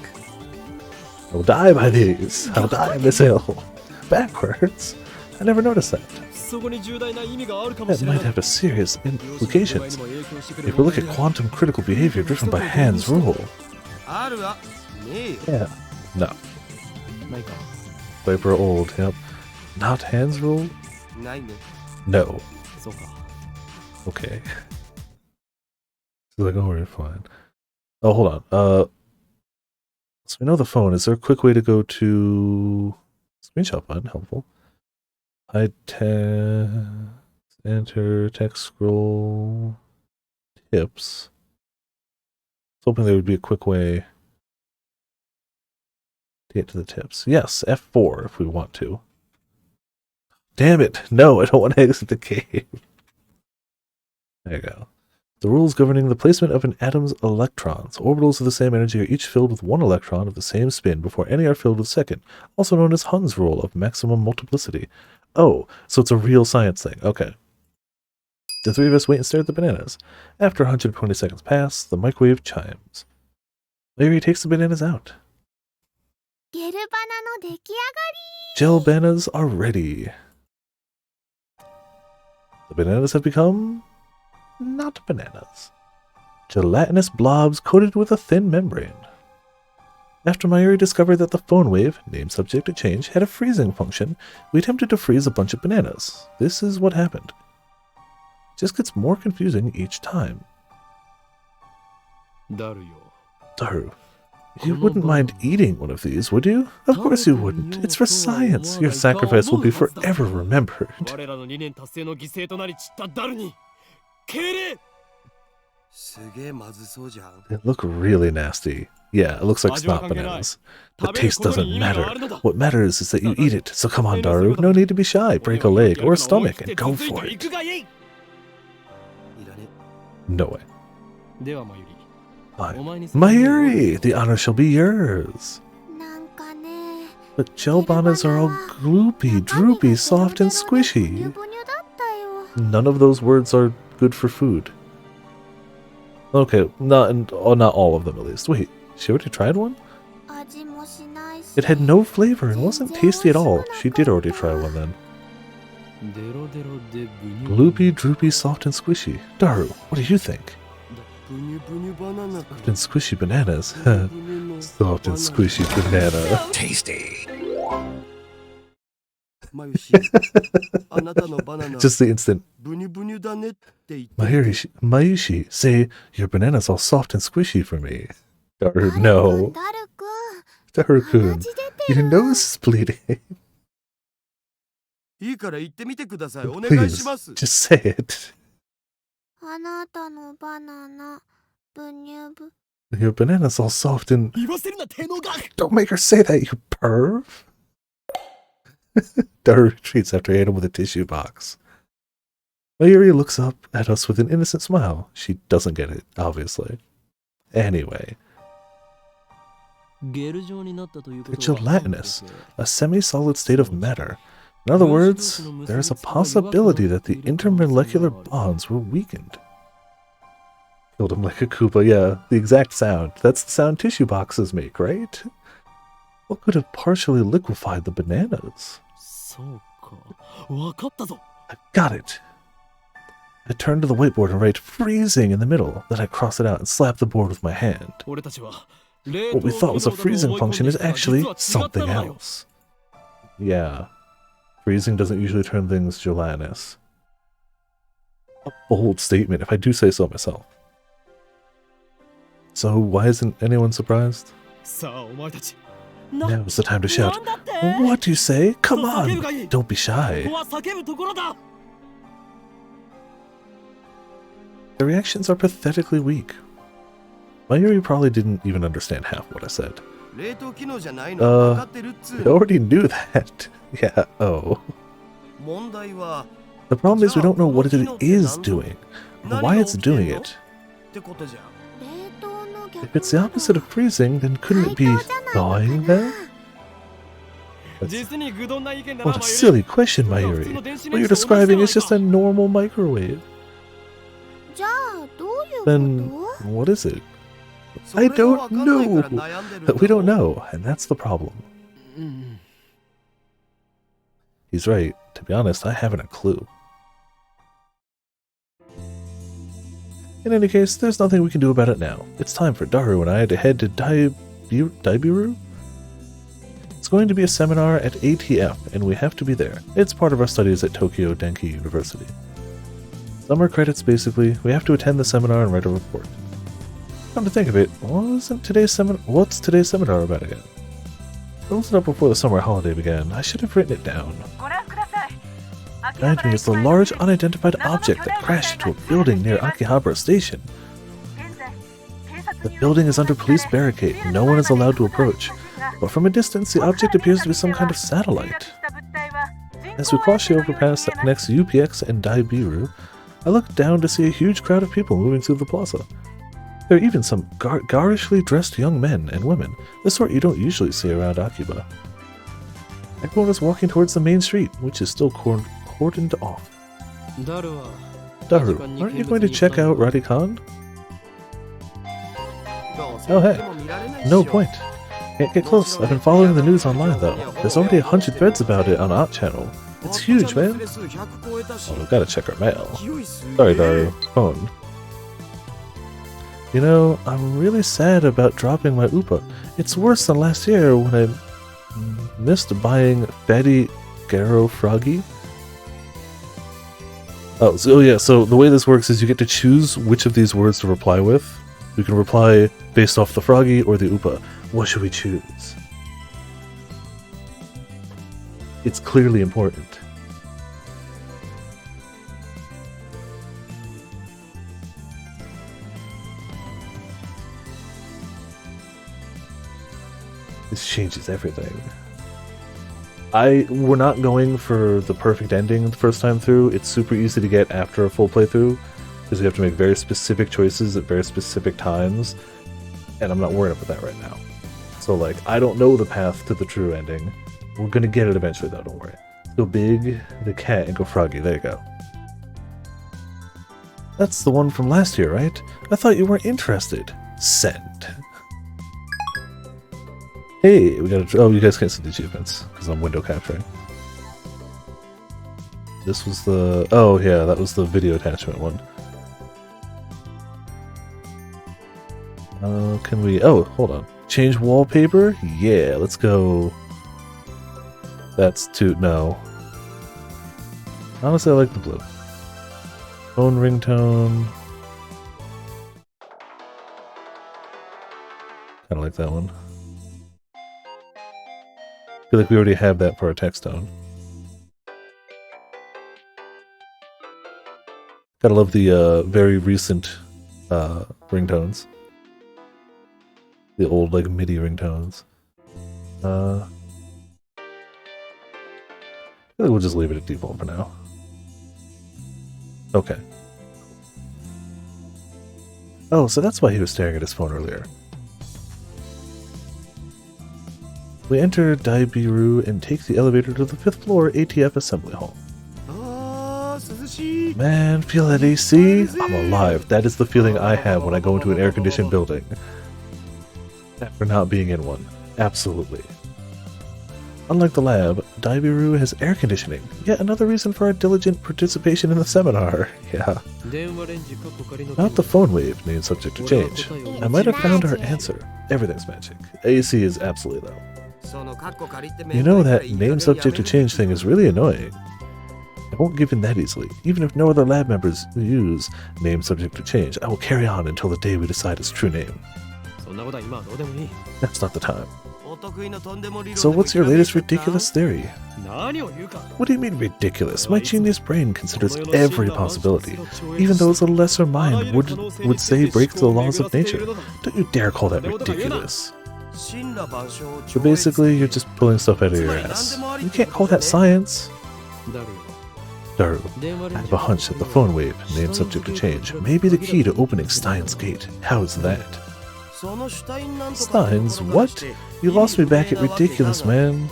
I'll die by these. I'll die on this hill. Backwards. I never noticed that. That might have serious implications. If we look at quantum critical behavior driven by Hand's rule. Yeah. No. Viper old, yep. Not Hand's rule? No. Okay. She's like, oh, we're fine. Oh, hold on. So we know the phone. Is there a quick way to go to screenshot button? Helpful. I enter text scroll tips. I was hoping there would be a quick way to get to the tips. Yes, F4 if we want to. Damn it! No, I don't want to exit the cave. There you go. The rules governing the placement of an atom's electrons. Orbitals of the same energy are each filled with one electron of the same spin before any are filled with second, also known as Hund's rule of maximum multiplicity. Oh, so it's a real science thing. Okay. The three of us wait and stare at the bananas. After 120 seconds pass, the microwave chimes. Larry takes the bananas out. Gel bananas are ready. The bananas have become not bananas. Gelatinous blobs coated with a thin membrane. After Mayuri discovered that the phone wave, name subject to change, had a freezing function, we attempted to freeze a bunch of bananas. This is what happened. It just gets more confusing each time. Daru, you wouldn't mind eating one of these, would you? Of course you wouldn't. It's for science. Your sacrifice will be forever remembered. They look really nasty. Yeah, it looks like snot bananas. The taste doesn't matter. What matters is that you eat it. So come on, Daru. No need to be shy. Break a leg or a stomach and go for it. No way. Fine. Mayuri, the honor shall be yours. But gel bananas are all gloopy, droopy, soft, and squishy. None of those words are good for food. Okay, not all of them at least. Wait, she already tried one? It had no flavor and wasn't tasty at all. She did already try one then. Gloopy, droopy, soft, and squishy. Daru, what do you think? Soft and squishy bananas. Soft and squishy banana. Tasty. Just the instant. Mayushi, say your banana's all soft and squishy for me. Daru, no. Daru-kun, your nose is bleeding. Please, just say it. Your banana's all soft and... Don't make her say that, you perv. Daru retreats after hitting him with a tissue box. Mayuri looks up at us with an innocent smile. She doesn't get it, obviously. Anyway. Gelatinous, a semi-solid state of matter. In other words, there is a possibility that the intermolecular bonds were weakened. Killed him like a Koopa, yeah, the exact sound. That's the sound tissue boxes make, right? What could have partially liquefied the bananas? I got it. I turned to the whiteboard and write freezing in the middle. Then I crossed it out and slapped the board with my hand. What we thought was a freezing function is actually something else. Yeah. Freezing doesn't usually turn things gelatinous. A bold statement, if I do say so myself. So why isn't anyone surprised? Now's the time to shout, what do you say? Come on! Don't be shy. The reactions are pathetically weak. Mayuri probably didn't even understand half what I said. I already knew that. Yeah, oh. The problem is we don't know what it is doing, or why it's doing it. If it's the opposite of freezing, then couldn't it be thawing then? What a silly question, Mayuri. What you're describing is just a normal microwave. Then what is it? I don't know. We don't know, and that's the problem. He's right. To be honest, I haven't a clue. In any case, there's nothing we can do about it now. It's time for Daru and I to head to Daibiru? It's going to be a seminar at ATF, and we have to be there. It's part of our studies at Tokyo Denki University. Summer credits, basically. We have to attend the seminar and write a report. Come to think of it, what's today's seminar about again? I looked it up before the summer holiday began. I should have written it down. Behind me is the large unidentified object that crashed into a building near Akihabara Station. The building is under police barricade. No one is allowed to approach. But from a distance, the object appears to be some kind of satellite. As we cross the overpass that connects UPX and Daibiru, I look down to see a huge crowd of people moving through the plaza. There are even some garishly dressed young men and women, the sort you don't usually see around Akiba. Everyone is walking towards the main street, which is still cordoned off. Daru, aren't you going to check out Radikan? Oh hey, no point. Can't get close. I've been following the news online though. There's already 100 threads about it on Art Channel. It's huge, man. Oh, we've got to check our mail. Sorry, Daru. Phone. You know, I'm really sad about dropping my UPA. It's worse than last year when I missed buying Fatty Garo Froggy. Oh, yeah, so the way this works is you get to choose which of these words to reply with. You can reply based off the Froggy or the UPA. What should we choose? It's clearly important. This changes everything. We're not going for the perfect ending the first time through. It's super easy to get after a full playthrough, because you have to make very specific choices at very specific times, and I'm not worried about that right now. So, like, I don't know the path to the true ending. We're gonna get it eventually, though, don't worry. Go Big, the cat, and go Froggy. There you go. That's the one from last year, right? I thought you weren't interested. Send. Hey, we gotta... Oh, you guys can't see the achievements, because I'm window capturing. This was the... Oh, yeah, that was the video attachment one. Can we... Oh, hold on. Change wallpaper? Yeah, let's go... That's too... No. Honestly, I like the blue. Phone ringtone. Kind of like that one. I feel like we already have that for our text tone. Gotta love the very recent ringtones. The old like MIDI ringtones. I think we'll just leave it at default for now. Okay. Oh, so that's why he was staring at his phone earlier. We enter Daibiru and take the elevator to the 5th floor ATF assembly hall. Man, feel that AC? I'm alive. That is the feeling I have when I go into an air-conditioned building. After not being in one. Absolutely. Unlike the lab, Daibiru has air conditioning. Yet another reason for our diligent participation in the seminar. Yeah. Not the phone wave, named subject to change. I might have found our answer. Everything's magic. AC is absolutely low. You know that name subject to change thing is really annoying. I won't give in that easily. Even if no other lab members use name subject to change, I will carry on until the day we decide its true name. That's not the time. So what's your latest ridiculous theory? What do you mean ridiculous? My genius brain considers every possibility, even those a lesser mind would say breaks the laws of nature. Don't you dare call that ridiculous. So basically, you're just pulling stuff out of your ass. You can't call that science. Daru, I have a hunch that the phone wave, name subject to change, may be the key to opening Steins' gate. How's that? Steins? What? You lost me back at ridiculous, man.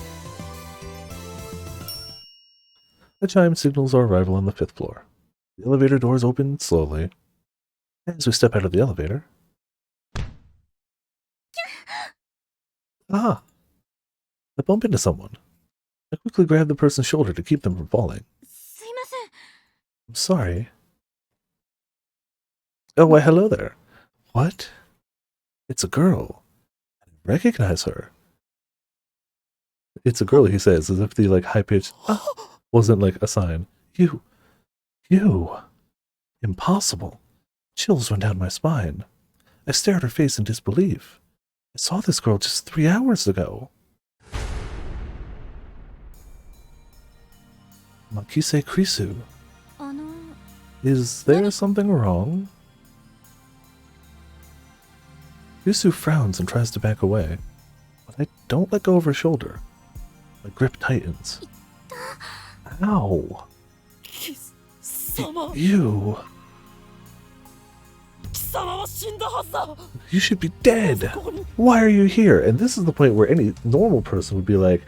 The chime signals our arrival on the 5th floor. The elevator doors open slowly. As we step out of the elevator... Ah! I bump into someone. I quickly grab the person's shoulder to keep them from falling. I'm sorry. Oh, why hello there. What? It's a girl. I recognize her. It's a girl, he says, as if the like high-pitched wasn't like a sign. You. Impossible. Chills run down my spine. I stare at her face in disbelief. I saw this girl just 3 hours ago. Makise Krisu. Is there something wrong? Krisu frowns and tries to back away, but I don't let go of her shoulder. My grip tightens. Ow! You! You should be dead! Why are you here? And this is the point where any normal person would be like,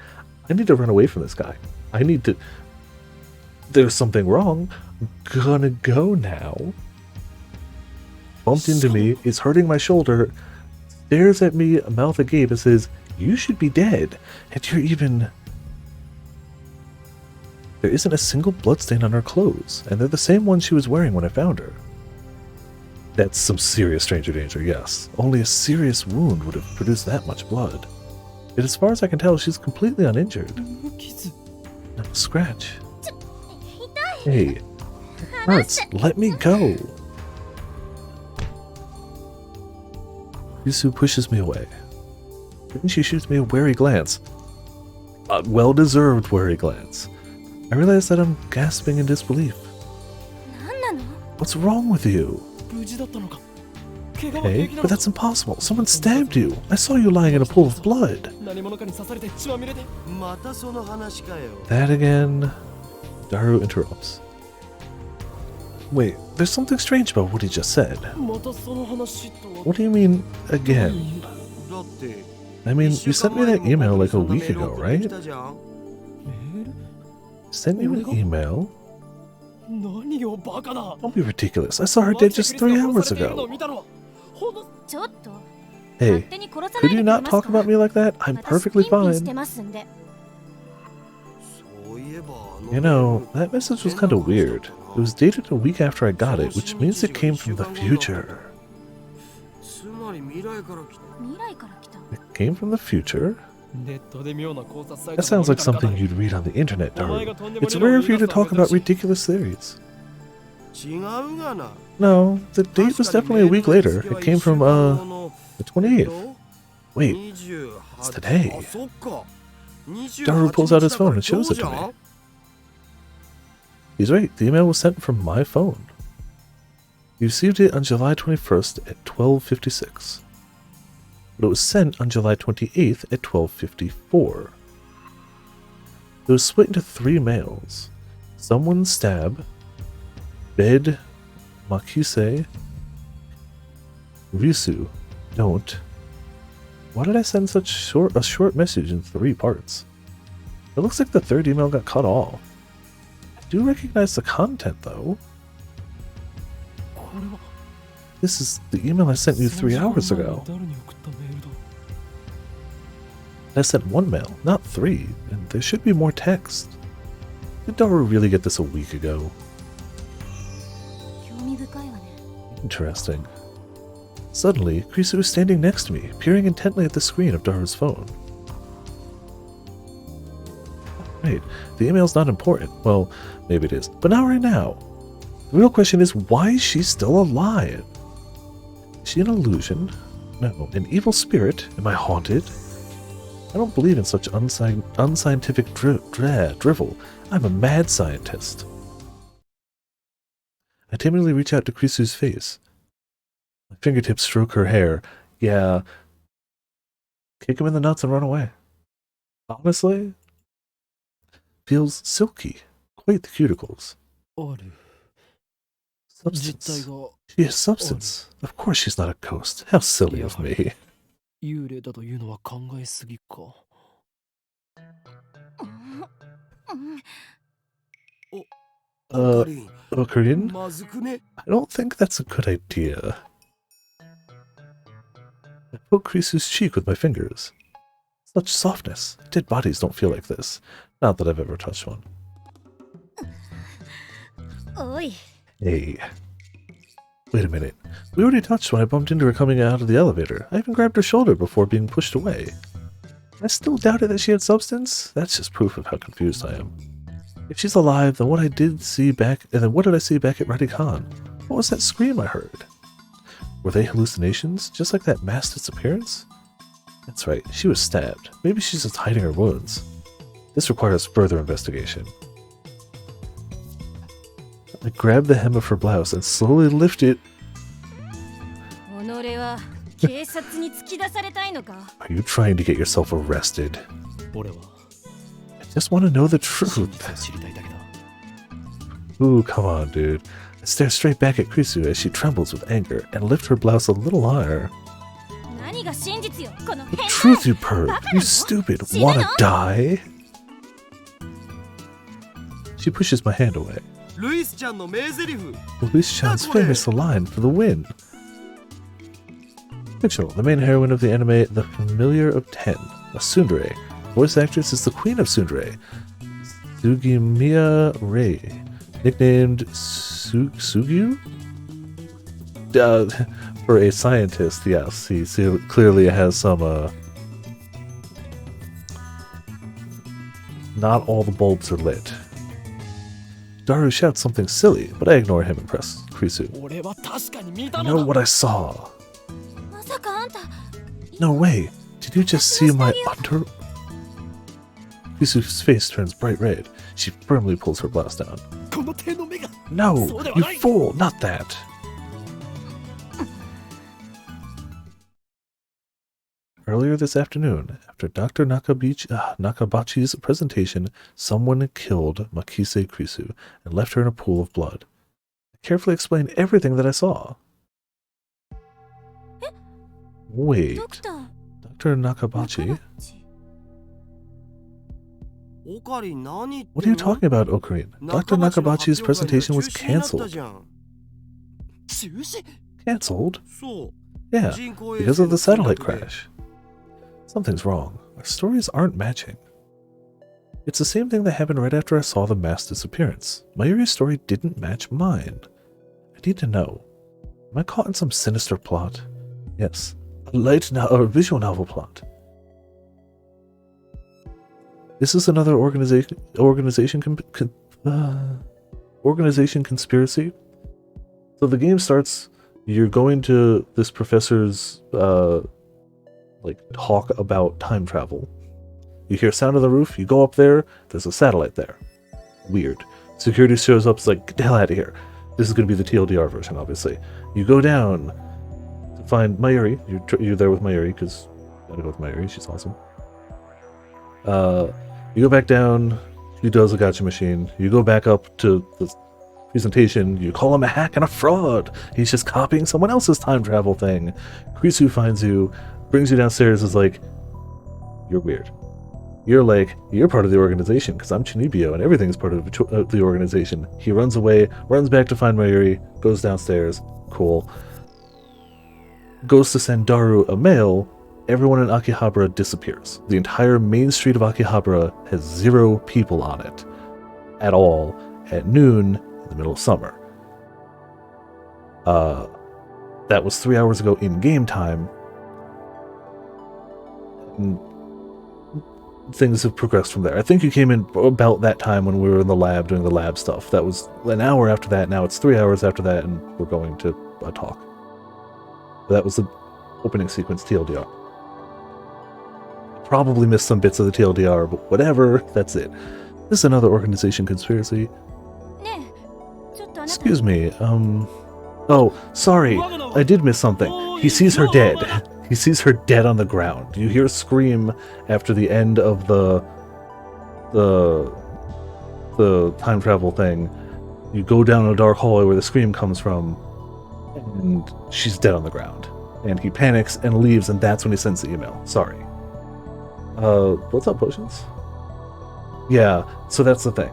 I need to run away from this guy. I need to... There's something wrong. I'm gonna go now. Bumped into me, is hurting my shoulder, stares at me, mouth agape, and says, you should be dead. And you're even... There isn't a single bloodstain on her clothes, and they're the same ones she was wearing when I found her. That's some serious stranger danger, yes. Only a serious wound would have produced that much blood. Yet as far as I can tell, she's completely uninjured. Not a scratch. Hey, it hurts. Let me go. Yusu pushes me away. Then she shoots me a wary glance. A well-deserved wary glance. I realize that I'm gasping in disbelief. What's wrong with you? Hey, but that's impossible. Someone stabbed you. I saw you lying in a pool of blood. That again... Daru interrupts. Wait, there's something strange about what he just said. What do you mean, again? I mean, you sent me that email like a week ago, right? Sent you an email? Don't be ridiculous. I saw her dead just 3 hours ago. Hey, could you not talk about me like that? I'm perfectly fine. You know, that message was kind of weird. It was dated a week after I got it, which means it came from the future. It came from the future? That sounds like something you'd read on the internet, Daru. It's rare for you to talk about ridiculous theories. No, the date was definitely a week later. It came from, the 28th. Wait, it's today. Daru pulls out his phone and shows it to me. He's right, the email was sent from my phone. You received it on July 21st at 12:56. But it was sent on July 28th at 12:54. It was split into 3 mails. Someone stab, bed, Makise, Ryusu, don't. Why did I send such a short message in 3 parts? It looks like the 3rd email got cut off. I do recognize the content though. This is the email I sent you 3 hours ago. I sent 1 mail, not 3, and there should be more text. Did Daru really get this a week ago? Interesting. Suddenly, Krisu was standing next to me, peering intently at the screen of Daru's phone. Wait, the email's not important. Well, maybe it is, but not right now. The real question is, why is she still alive? Is she an illusion? No, an evil spirit? Am I haunted? I don't believe in such unscientific drivel. I'm a mad scientist. I timidly reach out to Krisu's face. My fingertips stroke her hair. Yeah. Kick him in the nuts and run away. Honestly? Feels silky. Quite the cuticles. Substance. She has substance. Of course she's not a ghost. How silly of me. Ocarina? I don't think that's a good idea. I poke Krisu's cheek with my fingers. Such softness. Dead bodies don't feel like this. Not that I've ever touched one. Hey. Wait a minute. We already touched when I bumped into her coming out of the elevator. I even grabbed her shoulder before being pushed away. I still doubted that she had substance? That's just proof of how confused I am. If she's alive, then what did I see back at Radicon? What was that scream I heard? Were they hallucinations? Just like that mass disappearance? That's right, she was stabbed. Maybe she's just hiding her wounds. This requires further investigation. I grabbed the hem of her blouse and slowly lift it. Are you trying to get yourself arrested? I just want to know the truth. Ooh, come on, dude. I stare straight back at Krisu as she trembles with anger and lift her blouse a little higher. The truth, you perv! You stupid! Wanna die? She pushes my hand away. Louise-chan's famous line for the win. Fictional, the main heroine of the anime The Familiar of Ten, a tsundere. Voice actress is the Queen of Tsundere, Sugimiya Rei, nicknamed Sugyu? For a scientist, yes, he clearly has some, not all the bulbs are lit. Daru shouts something silly, but I ignore him and press Krisu. I know what I saw. No way. Did you just see my under... Krisu's face turns bright red. She firmly pulls her blouse down. No, you fool, not that. Earlier this afternoon, after Dr. Nakabachi's presentation, someone killed Makise Krisu and left her in a pool of blood. I carefully explained everything that I saw. Wait, Dr. Nakabachi? What are you talking about, Ocarina? Dr. Nakabachi's presentation was cancelled. Cancelled? Yeah, because of the satellite crash. Something's wrong. Our stories aren't matching. It's the same thing that happened right after I saw the mass disappearance. Mayuri's story didn't match mine. I need to know. Am I caught in some sinister plot? Yes, a visual novel plot. Is this another organization conspiracy? So the game starts, you're going to this professor's like talk about time travel. You hear sound on the roof, you go up there, there's a satellite there. Weird. Security shows up, it's like, get the hell out of here. This is going to be the TLDR version, obviously. You go down to find Mayuri. You're there with Mayuri, because you gotta go with Mayuri, she's awesome. You go back down, she does a gotcha machine. You go back up to the presentation, you call him a hack and a fraud. He's just copying someone else's time travel thing. Krisu finds you, brings you downstairs, is like, you're weird. You're like, you're part of the organization, because I'm Chinibio, and everything's part of the organization. He runs away, runs back to find Mayuri, goes downstairs, cool. Goes to send Daru a mail, everyone in Akihabara disappears. The entire main street of Akihabara has 0 people on it. At all, at noon, in the middle of summer. That was 3 hours ago in game time. And things have progressed from there. I think you came in about that time when we were in the lab doing the lab stuff. That was an hour after that. Now it's 3 hours after that, and we're going to a talk. But that was the opening sequence TLDR. Probably missed some bits of the TLDR, but whatever, that's it. This is another organization conspiracy. Excuse me, oh, sorry, I did miss something. He sees her dead. He sees her dead on the ground. You hear a scream after the end of the time travel thing. You go down a dark hallway where the scream comes from, and she's dead on the ground. And he panics and leaves, and that's when he sends the email. Sorry. What's up, Potions? Yeah, so that's the thing.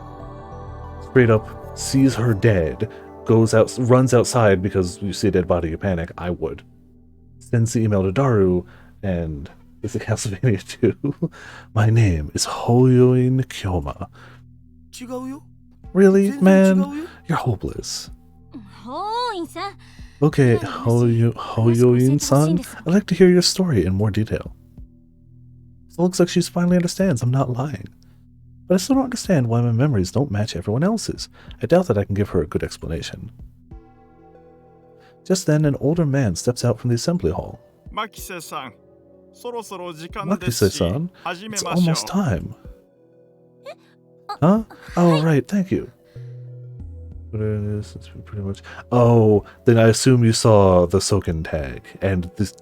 Straight up, sees her dead, goes out, runs outside because you see a dead body, you panic. I would. Sends the email to Daru, and it's a Castlevania 2. My name is Hoyoin Kyoma. Really, man? You're hopeless. Okay, Hoyoin-san, I'd like to hear your story in more detail. It looks like she finally understands I'm not lying. But I still don't understand why my memories don't match everyone else's. I doubt that I can give her a good explanation. Just then, an older man steps out from the assembly hall. Makise-san, it's almost time. Huh? Oh, right, thank you. It's pretty much. Oh, then I assume you saw the Soken tag and this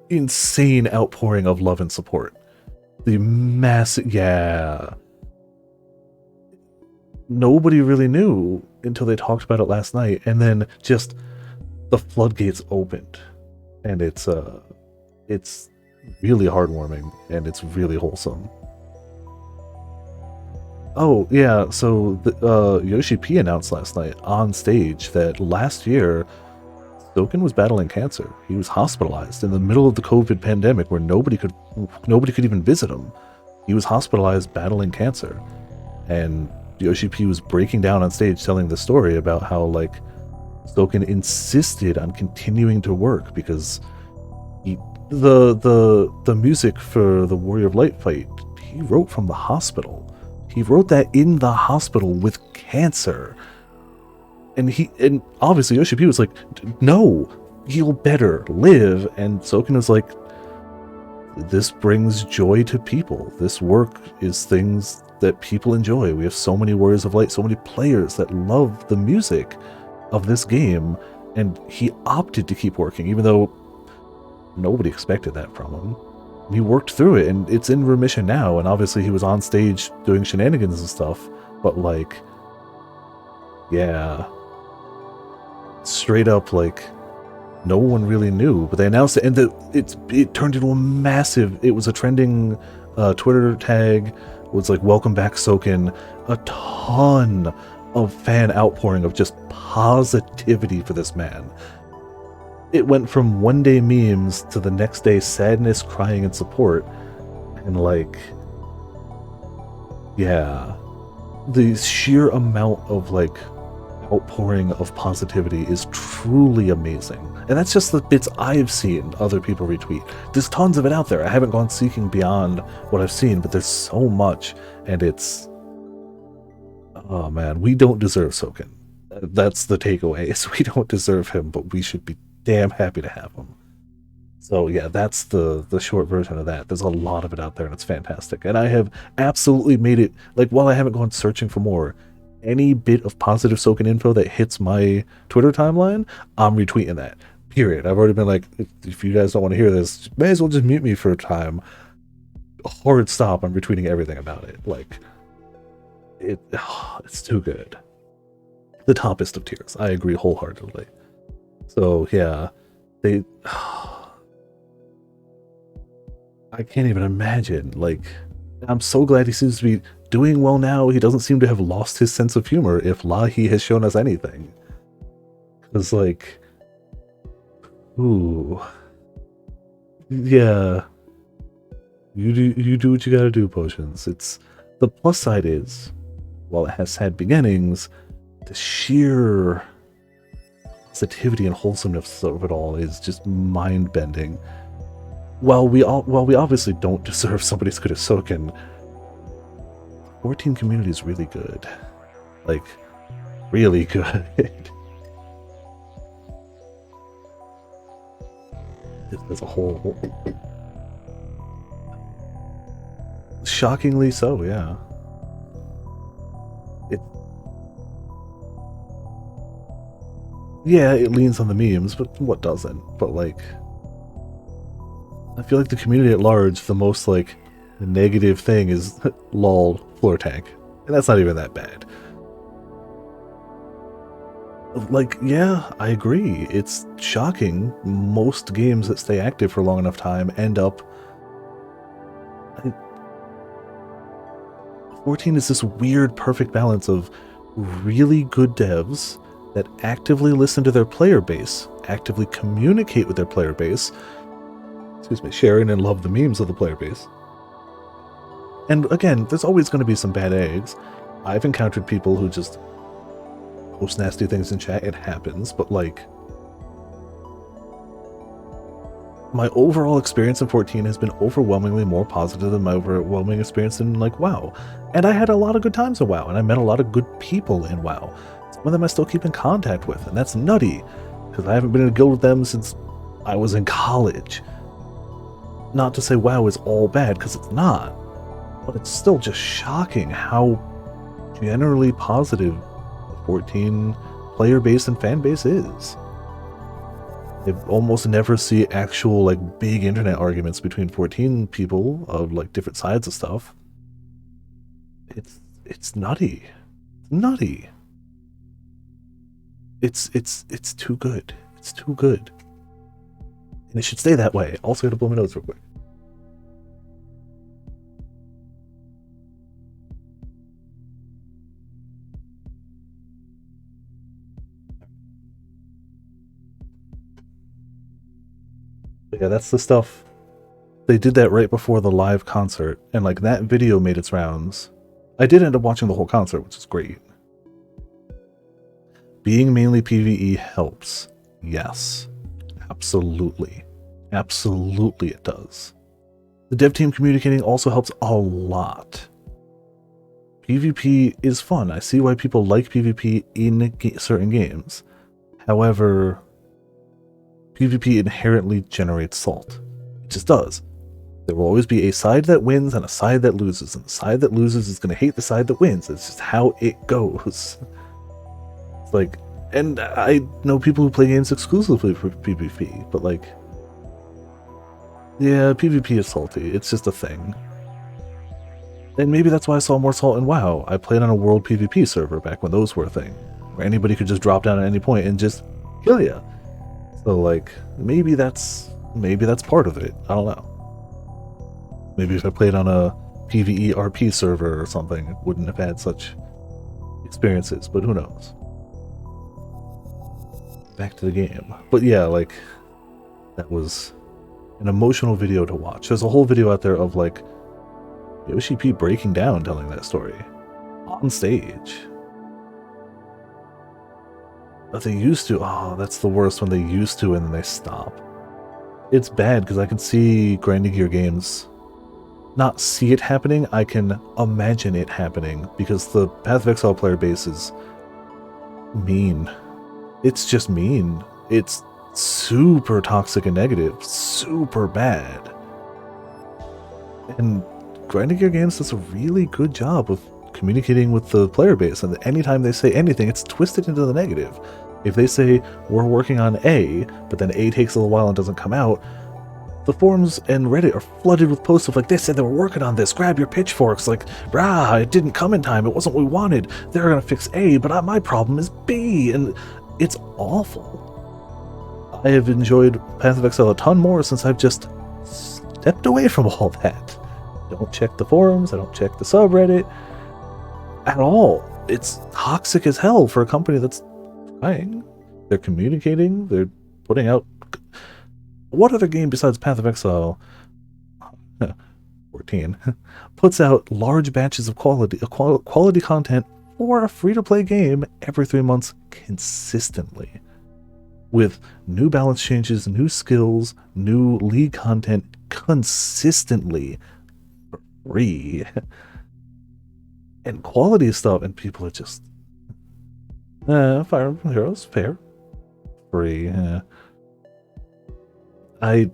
insane outpouring of love and support. The massive, yeah. Nobody really knew until they talked about it last night, and then just the floodgates opened, and it's really heartwarming and it's really wholesome. Oh yeah, so Yoshi P announced last night on stage that last year Soken was battling cancer. He was hospitalized in the middle of the COVID pandemic where nobody could even visit him. He was hospitalized battling cancer, and Yoshi P was breaking down on stage telling the story about how like Soken insisted on continuing to work because the music for the Warrior of Light fight he wrote from the hospital. He wrote that in the hospital with cancer. And obviously Yoshi P was like, no, he'll better live. And Soken was like, this brings joy to people. This work is things that people enjoy. We have so many Warriors of Light, so many players that love the music of this game. And he opted to keep working, even though nobody expected that from him. He worked through it, and it's in remission now. And obviously he was on stage doing shenanigans and stuff. But like, yeah. Straight up, like, no one really knew, but they announced it, and it turned into a massive. It was a trending Twitter tag. It was like, "Welcome back, Soken." A ton of fan outpouring of just positivity for this man. It went from one day memes to the next day sadness, crying, and support, and like, yeah, the sheer amount of like outpouring of positivity is truly amazing. And that's just the bits I've seen other people retweet. There's tons of it out there. I haven't gone seeking beyond what I've seen, but there's so much, and it's... Oh man, we don't deserve Soken. That's the takeaway, is we don't deserve him, but we should be damn happy to have him. So yeah, that's the short version of that. There's a lot of it out there, and it's fantastic. And I have absolutely made it, like, while I haven't gone searching for more, any bit of positive Soken info that hits my Twitter timeline, I'm retweeting that. Period. I've already been like, if you guys don't want to hear this, may as well just mute me for a time. Hard stop, I'm retweeting everything about it. Like, it's too good. The toppest of tiers. I agree wholeheartedly. So yeah, I can't even imagine. Like, I'm so glad he seems to be doing well now. He doesn't seem to have lost his sense of humor, if Lahi has shown us anything. Because, like, ooh, yeah, you do what you gotta do, Potions. It's the plus side is, while it has sad beginnings, the sheer positivity and wholesomeness of it all is just mind-bending. While we obviously don't deserve somebody as good as Soken, 14 community is really good. Like, really good. As a whole. Shockingly so, yeah. Yeah, it leans on the memes, but what doesn't? But, like, I feel like the community at large, the most, like, negative thing is lol floor tank. And that's not even that bad. Like, yeah, I agree. It's shocking. Most games that stay active for a long enough time end up... 14 is this weird, perfect balance of really good devs that actively listen to their player base, actively communicate with their player base, sharing and love the memes of the player base. And again, there's always going to be some bad eggs. I've encountered people who just post nasty things in chat. It happens, but like, my overall experience in 14 has been overwhelmingly more positive than my overwhelming experience in, like, WoW. And I had a lot of good times in WoW, and I met a lot of good people in WoW. Some of them I still keep in contact with, and that's nutty, because I haven't been in a guild with them since I was in college. Not to say WoW is all bad, because it's not, but it's still just shocking how generally positive the 14 player base and fan base is. I almost never see actual, like, big internet arguments between 14 people of, like, different sides of stuff. It's nutty. Nutty. It's too good. It's too good. And it should stay that way. Also gotta blow my nose real quick. But yeah, that's the stuff. They did that right before the live concert, and like that video made its rounds. I did end up watching the whole concert, which is great. Being mainly PvE helps. Yes. Absolutely. Absolutely it does. The dev team communicating also helps a lot. PvP is fun. I see why people like PvP in certain games. However, PvP inherently generates salt. It just does. There will always be a side that wins and a side that loses, and the side that loses is going to hate the side that wins. It's just how it goes. It's like, and I know people who play games exclusively for PvP, but like, yeah, PvP is salty. It's just a thing. And maybe that's why I saw more salt in WoW. I played on a world PvP server back when those were a thing, where anybody could just drop down at any point and just kill you. So like, maybe that's part of it. I don't know. Maybe if I played on a PvE RP server or something, it wouldn't have had such experiences, but who knows. Back to the game. But yeah, like, that was an emotional video to watch. There's a whole video out there of like Yoshi P breaking down telling that story on stage. But they used to. Oh, that's the worst when they used to and then they stop. It's bad because I can see Grinding Gear games. Not see it happening, I can imagine it happening because the Path of Exile player base is mean. It's just mean. It's super toxic and negative. Super bad. And Grinding Gear games does a really good job of communicating with the player base, and anytime they say anything, it's twisted into the negative. If they say, we're working on A, but then A takes a little while and doesn't come out, the forums and Reddit are flooded with posts of like, they said they were working on this, grab your pitchforks, like, rah, it didn't come in time, it wasn't what we wanted, they're gonna fix A, but my problem is B, and it's awful. I have enjoyed Path of Exile a ton more since I've just stepped away from all that. I don't check the forums, I don't check the subreddit at all. It's toxic as hell for a company that's trying. They're communicating, they're putting out... What other game besides Path of Exile 14 puts out large batches of quality content for a free-to-play game every 3 months consistently, with new balance changes, new skills, new league content consistently for free, and quality stuff, and people are just Fire Emblem Heroes, fair, free. I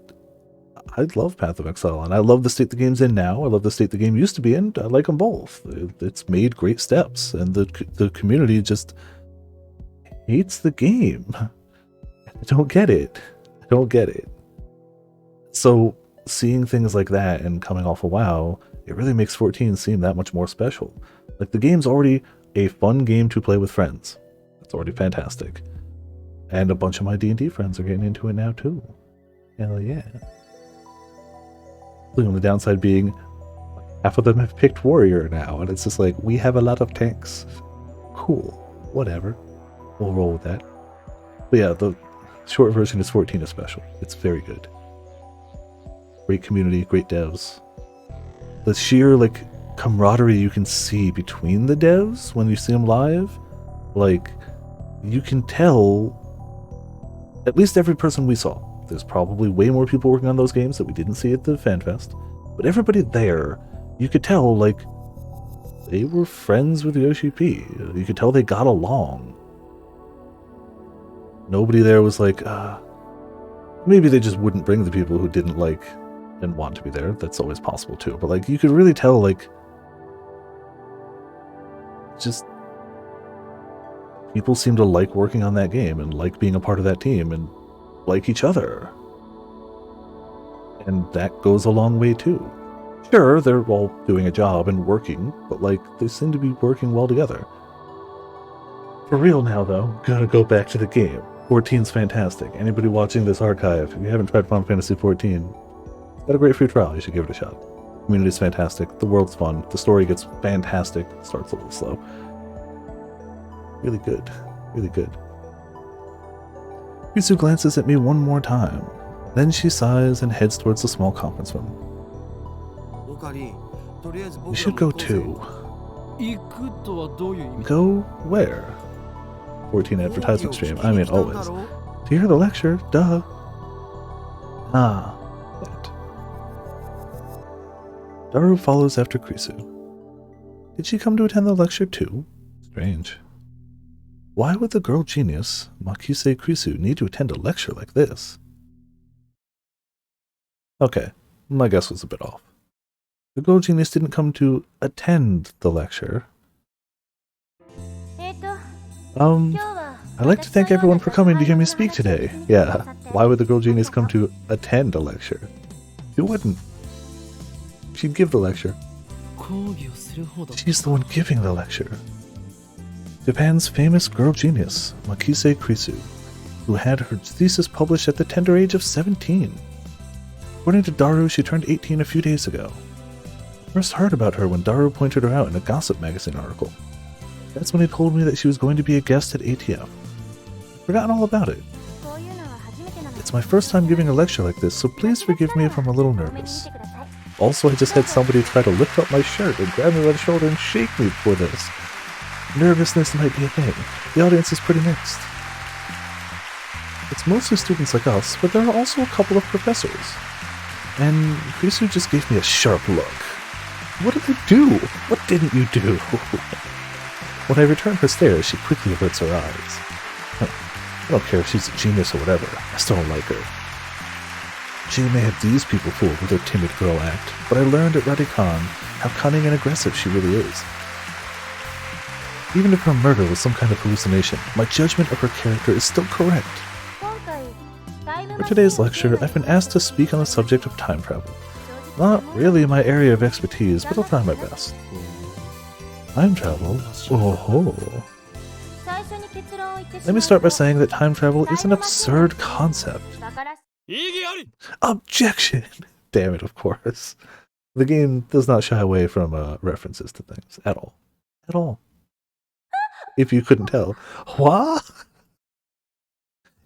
love Path of Exile, and I love the state the game's in now. I love the state the game used to be in. I like them both. It's made great steps, and the community just hates the game. I don't get it. I don't get it. So seeing things like that and coming off of WoW, it really makes 14 seem that much more special. Like, the game's already a fun game to play with friends. It's already fantastic. And a bunch of my D&D friends are getting into it now too. Hell yeah. The only downside being half of them have picked warrior now, and it's just like, we have a lot of tanks. Cool. Whatever. We'll roll with that. But yeah, the short version is 14 is special. It's very good. Great community, great devs. The sheer, like, camaraderie you can see between the devs when you see them live, like, you can tell, at least every person we saw, there's probably way more people working on those games that we didn't see at the FanFest, but everybody there, you could tell, like, they were friends with Yoshi P. You could tell they got along. Nobody there was like, maybe they just wouldn't bring the people who didn't like and want to be there. That's always possible too. But like, you could really tell, like, just people seem to like working on that game and like being a part of that team and like each other. And that goes a long way too. Sure, they're all doing a job and working, but like, they seem to be working well together. For real now though, gotta go back to the game. 14's fantastic. Anybody watching this archive, if you haven't tried Final Fantasy 14, it's got a great free trial, you should give it a shot. The community's fantastic, the world's fun, the story gets fantastic, it starts a little slow. Really good, really good. Risu glances at me one more time. Then she sighs and heads towards the small conference room. We should go too. Go where? 14 advertisement stream. I mean, always. To hear the lecture, duh. Ah, that. Daru follows after Krisu. Did she come to attend the lecture too? Strange. Why would the girl genius, Makise Krisu, need to attend a lecture like this? Okay, my guess was a bit off. The girl genius didn't come to attend the lecture. I'd like to thank everyone for coming to hear me speak today. Yeah, why would the girl genius come to attend a lecture? She wouldn't. She'd give the lecture. She's the one giving the lecture. Japan's famous girl genius, Makise Krisu, who had her thesis published at the tender age of 17. According to Daru, she turned 18 a few days ago. I first heard about her when Daru pointed her out in a gossip magazine article. That's when he told me that she was going to be a guest at ATF. I've forgotten all about it. It's my first time giving a lecture like this, so please forgive me if I'm a little nervous. Also, I just had somebody try to lift up my shirt and grab me by the shoulder and shake me for this. Nervousness might be a thing. The audience is pretty mixed. It's mostly students like us, but there are also a couple of professors. And Krisu just gave me a sharp look. What did I do? What didn't you do? When I return her stare, she quickly averts her eyes. I don't care if she's a genius or whatever. I still don't like her. She may have these people fooled with her timid girl act, but I learned at Radikan how cunning and aggressive she really is. Even if her murder was some kind of hallucination, my judgment of her character is still correct. For today's lecture, I've been asked to speak on the subject of time travel. Not really my area of expertise, but I'll try my best. Time travel? Oh-ho. Let me start by saying that time travel is an absurd concept. Objection! Damn it, of course. The game does not shy away from references to things. At all. At all. If you couldn't tell. What?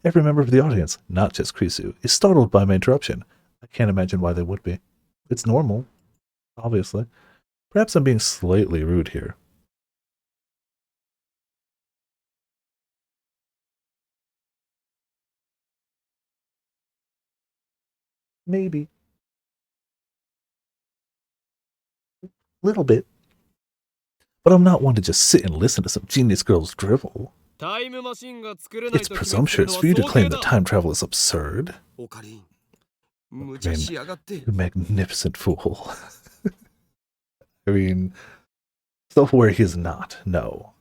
Every member of the audience, not just Krisu, is startled by my interruption. I can't imagine why they would be. It's normal. Obviously. Perhaps I'm being slightly rude here. Maybe. Little bit. But I'm not one to just sit and listen to some genius girl's drivel. It's presumptuous for you to claim that time travel is absurd. You magnificent fool. I mean, somewhere he is not, no.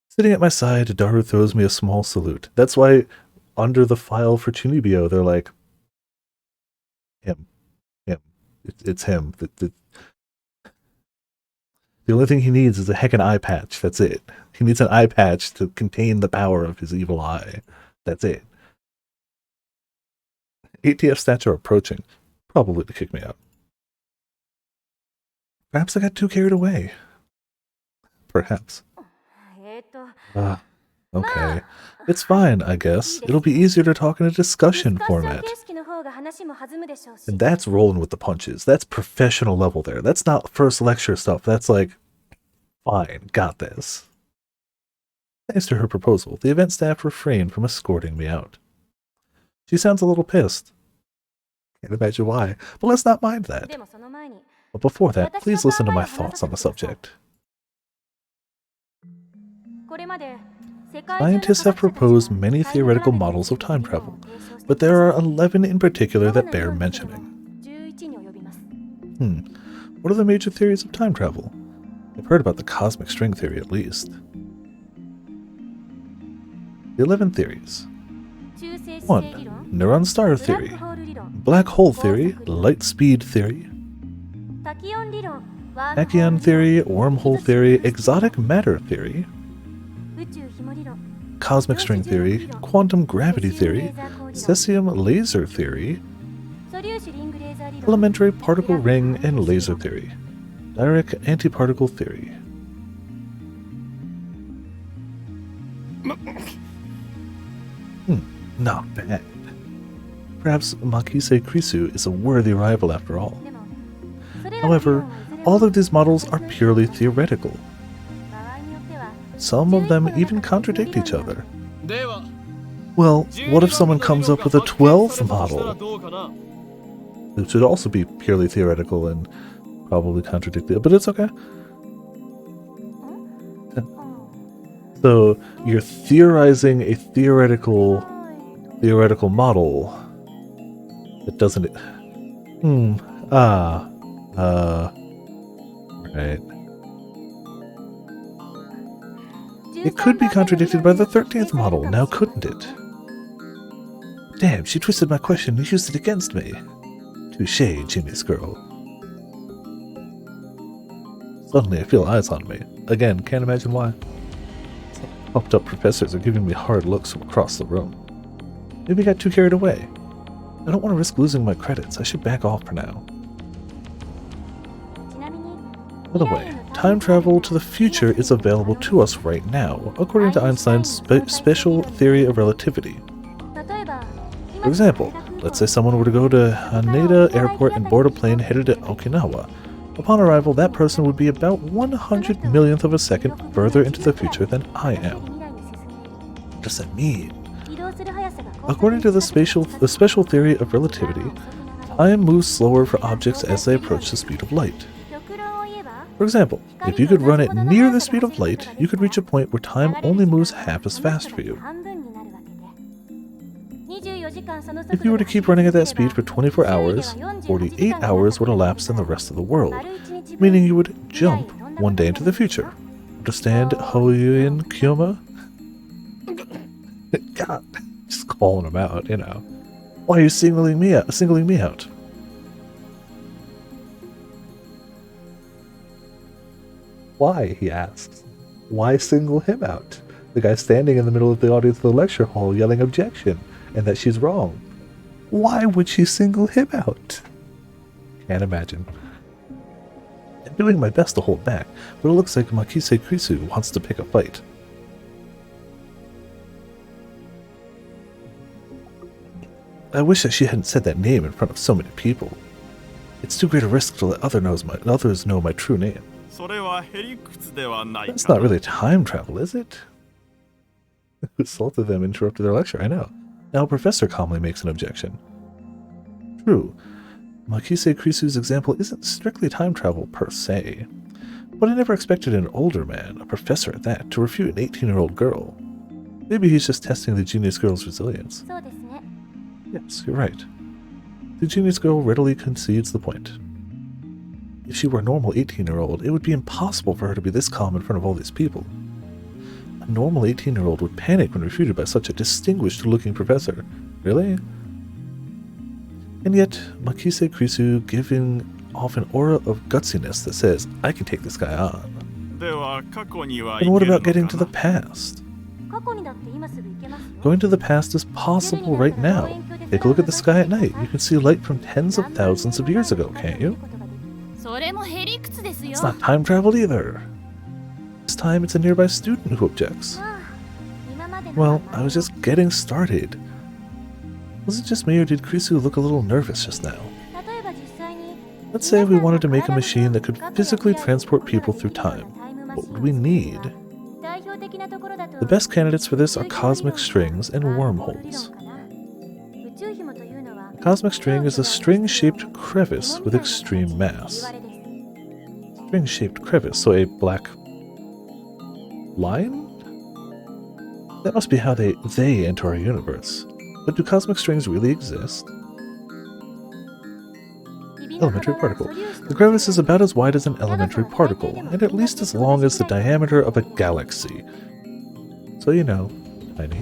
Sitting at my side, Daru throws me a small salute. That's why under the file for Chunibyo, they're like, him. It's him. The only thing he needs is a heckin' eye patch. That's it. He needs an eye patch to contain the power of his evil eye. That's it. ATF stats are approaching. Probably to kick me out. Perhaps I got too carried away. Perhaps. Okay. It's fine, I guess. It'll be easier to talk in a discussion format. And that's rolling with the punches. That's professional level there. That's not first lecture stuff. That's like, fine, got this. Thanks to her proposal, the event staff refrained from escorting me out. She sounds a little pissed. Can't imagine why, but let's not mind that. But before that, please listen to my thoughts on the subject. Scientists have proposed many theoretical models of time travel, but there are 11 in particular that bear mentioning. What are the major theories of time travel? I've heard about the cosmic string theory at least. The 11 theories. 1. Neutron star theory. Black hole theory. Light speed theory. Tachyon theory. Wormhole theory. Exotic matter theory. Cosmic string theory. Quantum gravity theory. Cesium laser theory. Elementary particle ring and laser theory. Dirac antiparticle theory. Not bad. Perhaps Makise Krisu is a worthy rival after all. However, all of these models are purely theoretical. Some of them even contradict each other. Well, what if someone comes up with a 12th model? It should also be purely theoretical and probably contradict it, but it's okay. So, you're theorizing a theoretical model that doesn't... Right. It could be contradicted by the 13th model, now couldn't it? Damn, she twisted my question and used it against me. Touché, genius girl. Suddenly I feel eyes on me. Again, can't imagine why. Pumped up professors are giving me hard looks from across the room. Maybe I got too carried away. I don't want to risk losing my credits. I should back off for now. By the way, time travel to the future is available to us right now, according to Einstein's special theory of relativity. For example, let's say someone were to go to Haneda Airport and board a plane headed to Okinawa. Upon arrival, that person would be about 100 millionth of a second further into the future than I am. What does that mean? According to the special theory of relativity, time moves slower for objects as they approach the speed of light. For example, if you could run at near the speed of light, you could reach a point where time only moves half as fast for you. If you were to keep running at that speed for 24 hours, 48 hours would elapse in the rest of the world, meaning you would jump one day into the future. Understand, Hoyuin Kyoma? God, just calling him out, you know. Why are you singling me out? Why, he asks. Why single him out? The guy standing in the middle of the audience of the lecture hall yelling objection, and that she's wrong. Why would she single him out? Can't imagine. I'm doing my best to hold back, but it looks like Makise Krisu wants to pick a fight. I wish that she hadn't said that name in front of so many people. It's too great a risk to let others know my true name. That's not really time travel, is it? Who assaulted them interrupted their lecture, I know. Now a professor calmly makes an objection. True, Makise Krisu's example isn't strictly time travel per se, but I never expected an older man, a professor at that, to refute an 18-year-old girl. Maybe he's just testing the genius girl's resilience. Yes, you're right. The genius girl readily concedes the point. If she were a normal 18-year-old, it would be impossible for her to be this calm in front of all these people. A normal 18-year-old would panic when refuted by such a distinguished-looking professor. Really? And yet, Makise Krisu giving off an aura of gutsiness that says, I can take this guy on. And what about getting to the past? Going to the past is possible right now. Take a look at the sky at night. You can see light from tens of thousands of years ago, can't you? It's not time travel either. This time it's a nearby student who objects. Well, I was just getting started. Was it just me or did Krisu look a little nervous just now? Let's say we wanted to make a machine that could physically transport people through time. What would we need? The best candidates for this are cosmic strings and wormholes. A cosmic string is a string-shaped crevice with extreme mass. String-shaped crevice, so a black line? That must be how they enter our universe. But do cosmic strings really exist? Elementary particle. The crevice is about as wide as an elementary particle, and at least as long as the diameter of a galaxy. So you know, tiny.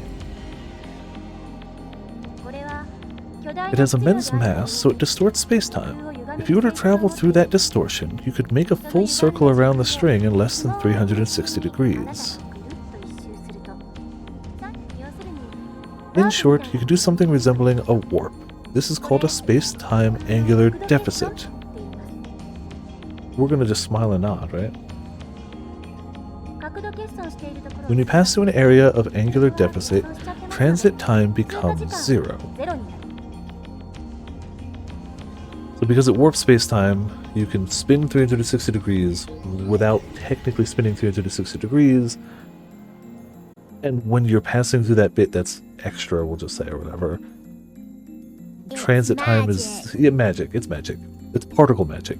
It has immense mass, so it distorts space-time. If you were to travel through that distortion, you could make a full circle around the string in less than 360 degrees. In short, you could do something resembling a warp. This is called a space-time angular deficit. We're gonna just smile and nod, right? When you pass through an area of angular deficit, transit time becomes 0. So because it warps space-time, you can spin 360 degrees without technically spinning 360 degrees. And when you're passing through that bit that's extra, we'll just say, or whatever, transit time is magic. It's magic. It's particle magic.